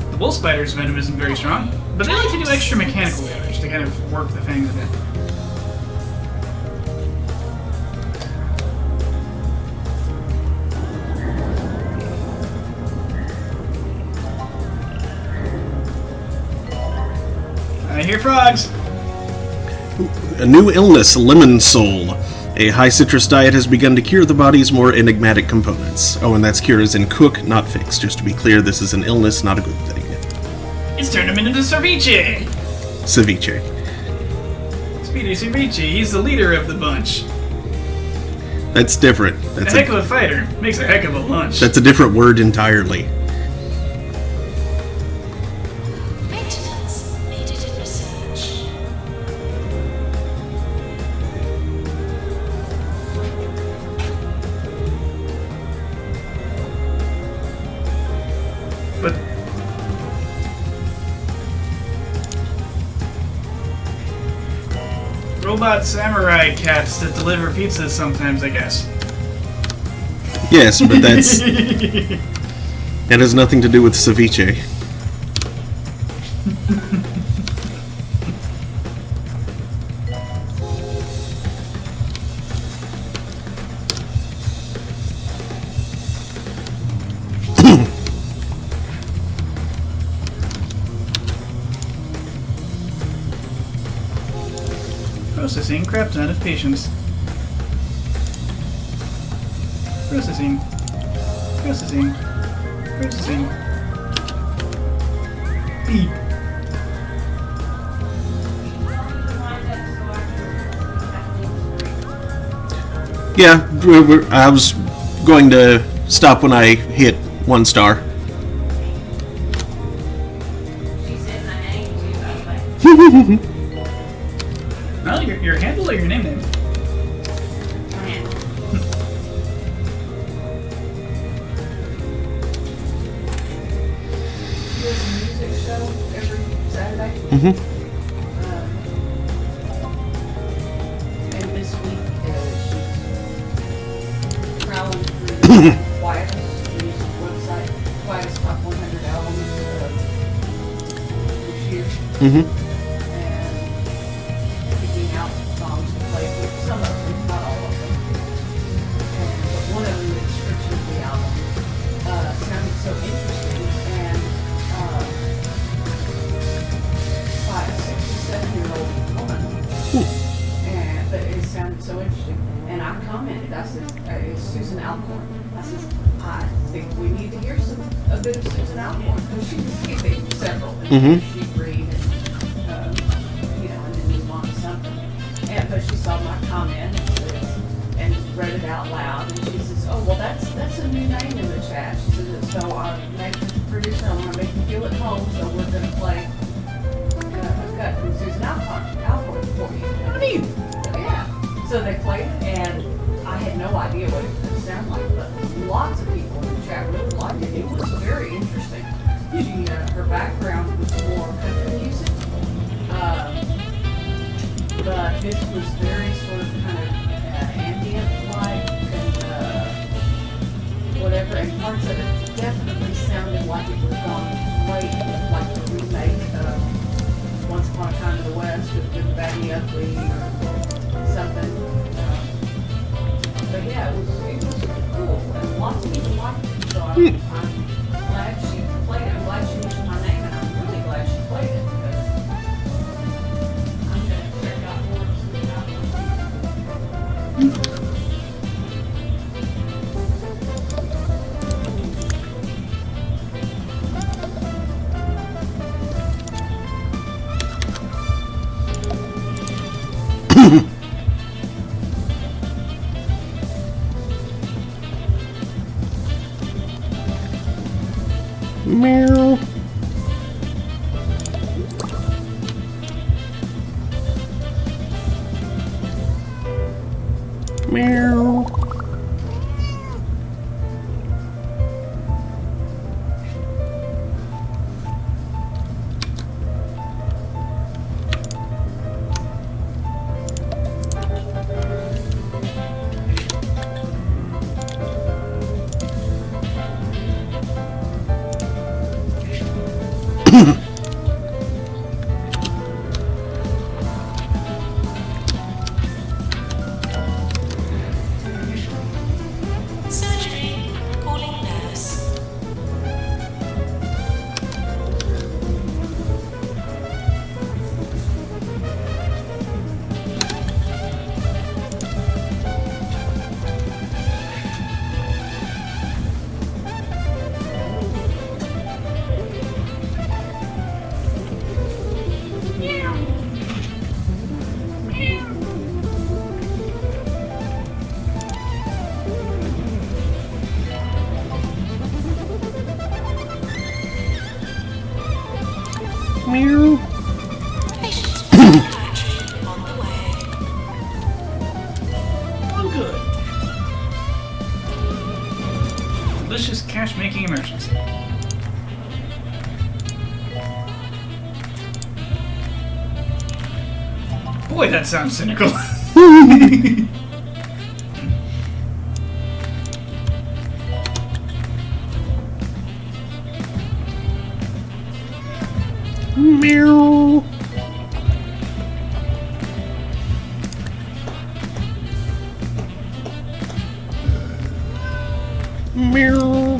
The wolf spider's venom isn't very strong, but they like to do extra mechanical damage to kind of work the fangs a bit. I hear frogs! A new illness, lemon soul. A high citrus diet has begun to cure the body's more enigmatic components. Oh, and that's cure as in cook, not fix. Just to be clear, this is an illness, not a good thing. It's turned him into ceviche! Ceviche. Speedy Ceviche, he's the leader of the bunch. That's different. That's a heck of a fighter. Makes a heck of a lunch. That's a different word entirely. Maintenance needed in research. But robot samurai cats that deliver pizzas sometimes, I guess. Yes, but that's... that has nothing to do with ceviche. Processing, crap ton of patience. Processing. Processing. Processing. Beep. Yeah, I was going to stop when I hit 1 star. She said my name too, by the way. Well, your handle or your name? There's a music show every Saturday. Mm-hmm. And this week she's prowling through Quiet's music website, Quiet's top 100 albums this year. Mm-hmm. And picking out songs to play with, some of them, not all of them. But one of them, the description of the album, sounded so interesting, and by a 67-year-old woman. But it sounded so interesting. And I commented, I said, it's Susan Alcorn. I said, I think we need to hear a bit of Susan Alcorn, because she was skipping several. And she'd read and, and then move on to something. But she saw my comment and read it out loud. And she says, oh, well, that's a new name in the chat. She said, so I made the producer, I want to make you feel at home, so we're going to play a cut from Susan Alcorn for you. Neat. Yeah. So they played it, and I had no idea what it was going to sound like, but lots of people in the chat really liked it. It was very interesting. She, her background was more country music, but this was very sort of kind of ambient-like and whatever, and parts of it definitely sounded like it was on late, like the remake of Once Upon a Time in the West with Baggy Ugly or something. But yeah, it was cool, and lots of people liked it, so I'm glad she played it. I'm glad she mentioned my name, and I'm really glad she played it, because I'm going to check out more of Meow. delicious cash-making emergency. Boy, that sounds cynical. Meow. Meow.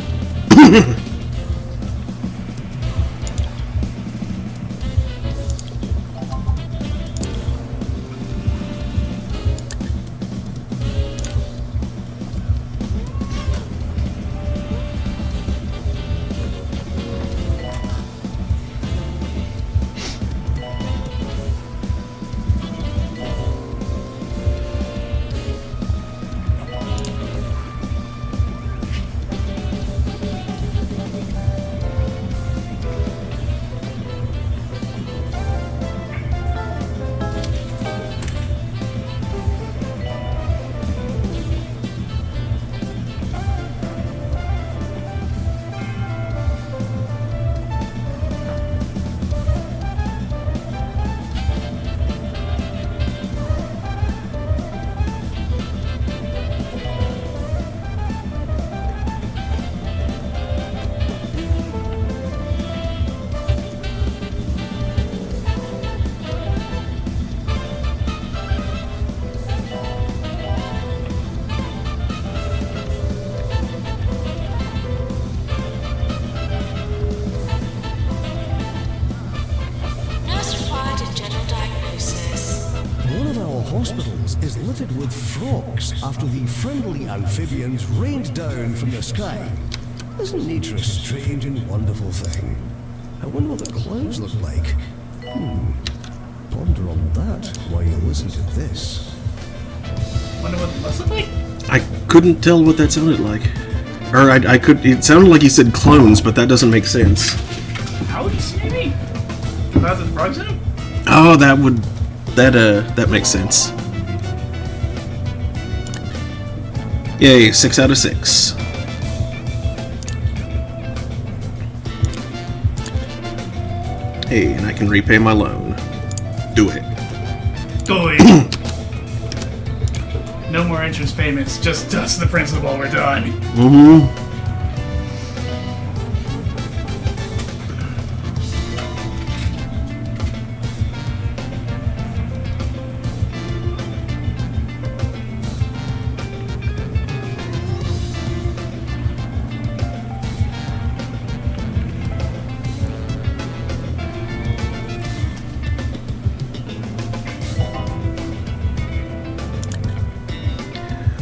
Nurse required a general diagnosis. One of our hospitals is littered with frogs after the friendly amphibians rained down from the sky. Isn't nature a strange and wonderful thing? I wonder what the clouds look like. Ponder on that while you listen to this. Wonder what the bus look like? I couldn't tell what that sounded like. Or I could. It sounded like he said clones, but that doesn't make sense. How would you see me? Without the frogs in them? Oh, that makes sense. Yay, 6 out of 6. Hey, and I can repay my loan. Do it. Doy. No more interest payments, just dust the principal, we're done. Mm-hmm.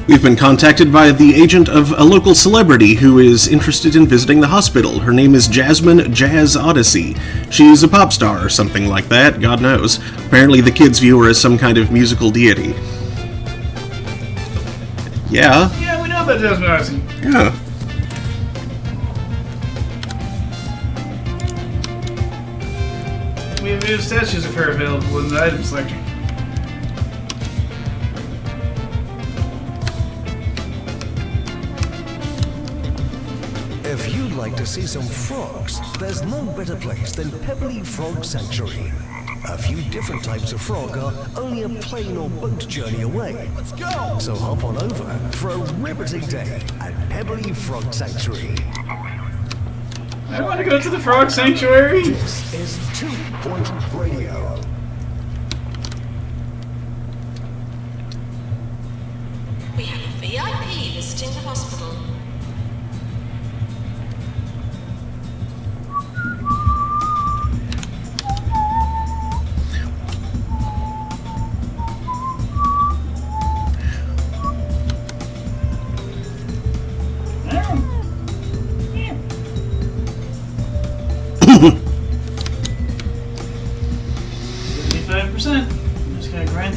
We've been contacted by the agent of a local celebrity who is interested in visiting the hospital. Her name is Jasmine Jazz Odyssey. She's a pop star or something like that, God knows. Apparently the kids view her as some kind of musical deity. Yeah. Yeah, we know about Jasmine Odyssey. Yeah. We have statues of her available in the item selector. If you'd like to see some frogs, there's no better place than Pebbly Frog Sanctuary. A few different types of frog are only a plane or boat journey away. Let's go! So hop on over for a riveting day at Pebbly Frog Sanctuary. I want to go to the Frog Sanctuary. This is 2 Point Radio. We have a VIP visiting the hospital.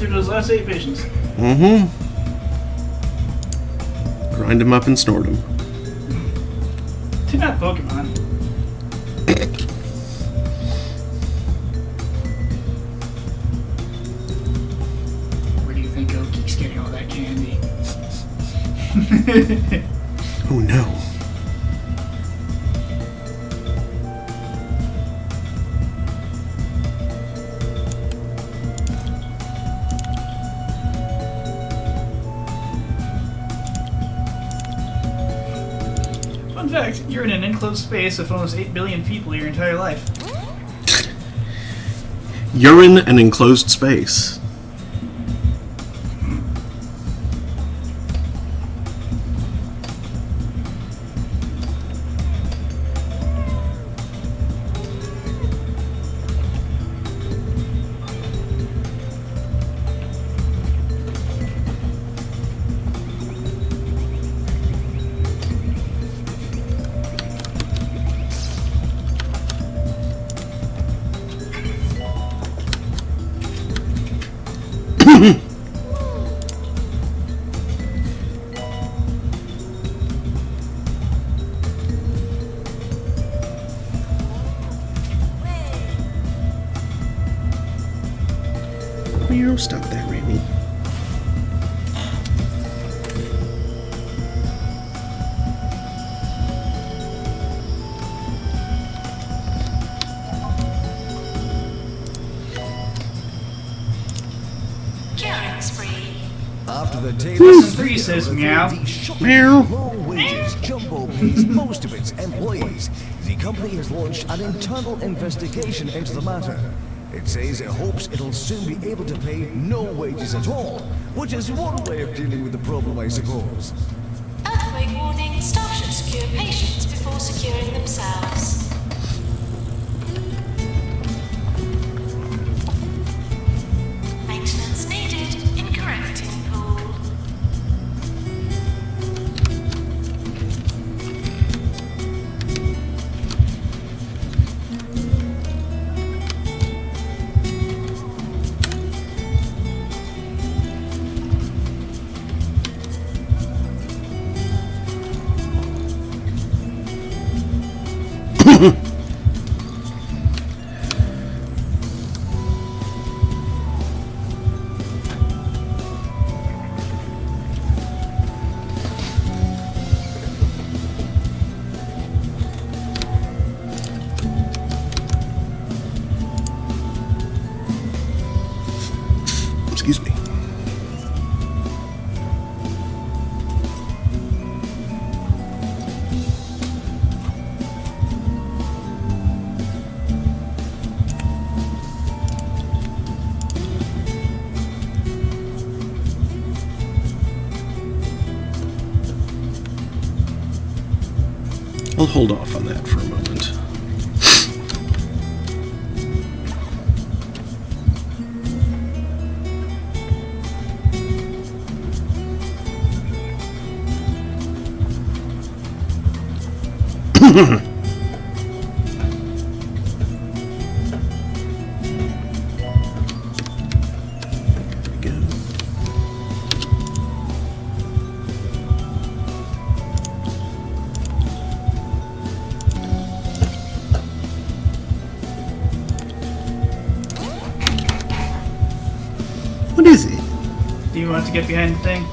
Those last 8 patients. Mm-hmm. Grind them up and snort them. They're not Pokemon. Where do you think Oakie's getting all that candy? Oh no. Fun fact, you're in an enclosed space with almost 8 billion people your entire life. You're in an enclosed space. Stop that, Remy. Killing spree. After the day Lesson 3 says meow. Meow. low wages, Jumbo pays most of its employees. The company has launched an internal investigation into the matter. It says it hopes it'll soon be able to pay no wages at all, which is one way of dealing with the problem, I suppose. Earthquake warning, staff should secure patients before securing themselves. Maintenance needed in correcting pool. Excuse me. I'll hold off on that for a moment. Again. What is it? Do you want to get behind the thing?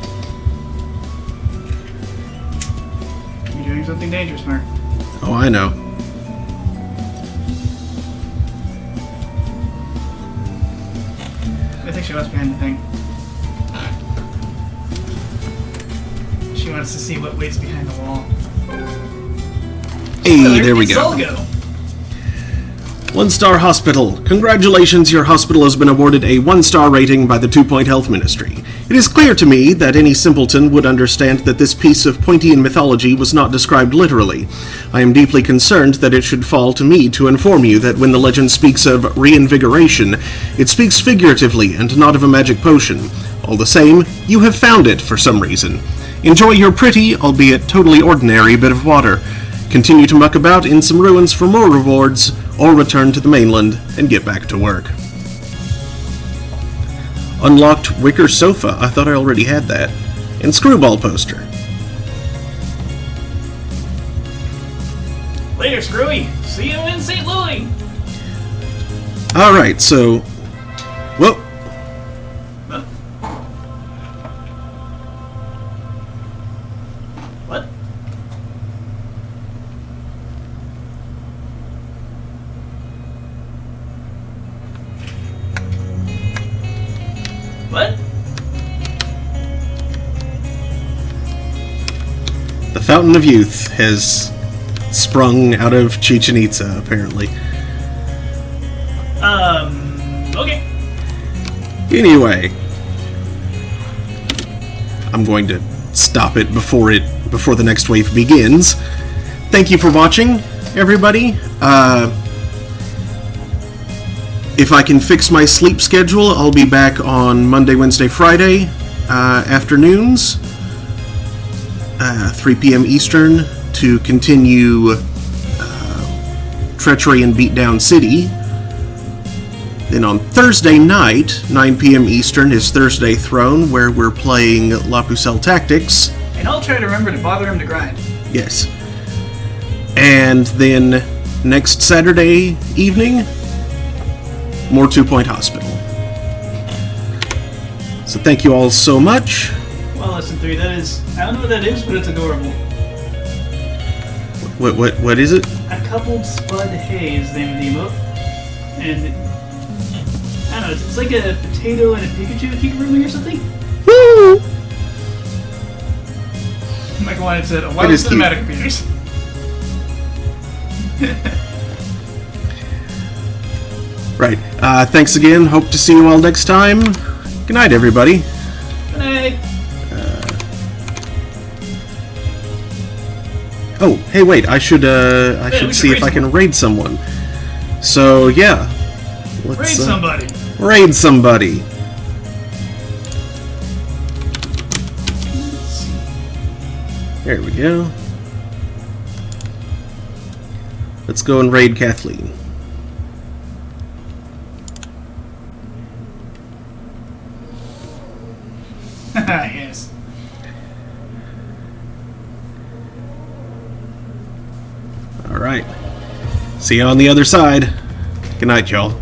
You're doing something dangerous, Mark. Oh, I know. I think she wants behind the thing. She wants to see what waits behind the wall. Hey, there we Soul go. One-star hospital. Congratulations, your hospital has been awarded a one-star rating by the 2 Point Health Ministry. It is clear to me that any simpleton would understand that this piece of Pointian mythology was not described literally. I am deeply concerned that it should fall to me to inform you that when the legend speaks of reinvigoration, it speaks figuratively and not of a magic potion. All the same, you have found it for some reason. Enjoy your pretty, albeit totally ordinary, bit of water. Continue to muck about in some ruins for more rewards, or return to the mainland and get back to work. Unlocked wicker sofa. I thought I already had that. And screwball poster. Later, Screwy. See you in St. Louis. Alright, so... Whoa. Huh? What? What? The Fountain of Youth has sprung out of Chichen Itza, apparently. Okay. Anyway, I'm going to stop it before the next wave begins. Thank you for watching, everybody. If I can fix my sleep schedule, I'll be back on Monday, Wednesday, Friday afternoons, 3 p.m. Eastern, to continue Treachery in Beatdown City. Then on Thursday night, 9 p.m. Eastern, is Thursday Throne, where we're playing La Pucelle Tactics. And I'll try to remember to bother him to grind. Yes. And then next Saturday evening, more 2 Point Hospital. So thank you all so much. Well, Lesson 3, that is... I don't know what that is, but it's adorable. What is it? A coupled Spud Hay is the name of the emote. And... I don't know, it's like a potato and a Pikachu keep rooming or something? Woo! Michael wanted said, a wild cinematic appears. Right. Thanks again. Hope to see you all next time. Good night, everybody. Good night. Oh, hey, wait. I should see if I can raid someone. So yeah, let's raid somebody. Raid somebody. There we go. Let's go and raid Kathleen. Yes. All right. See you on the other side. Good night, y'all.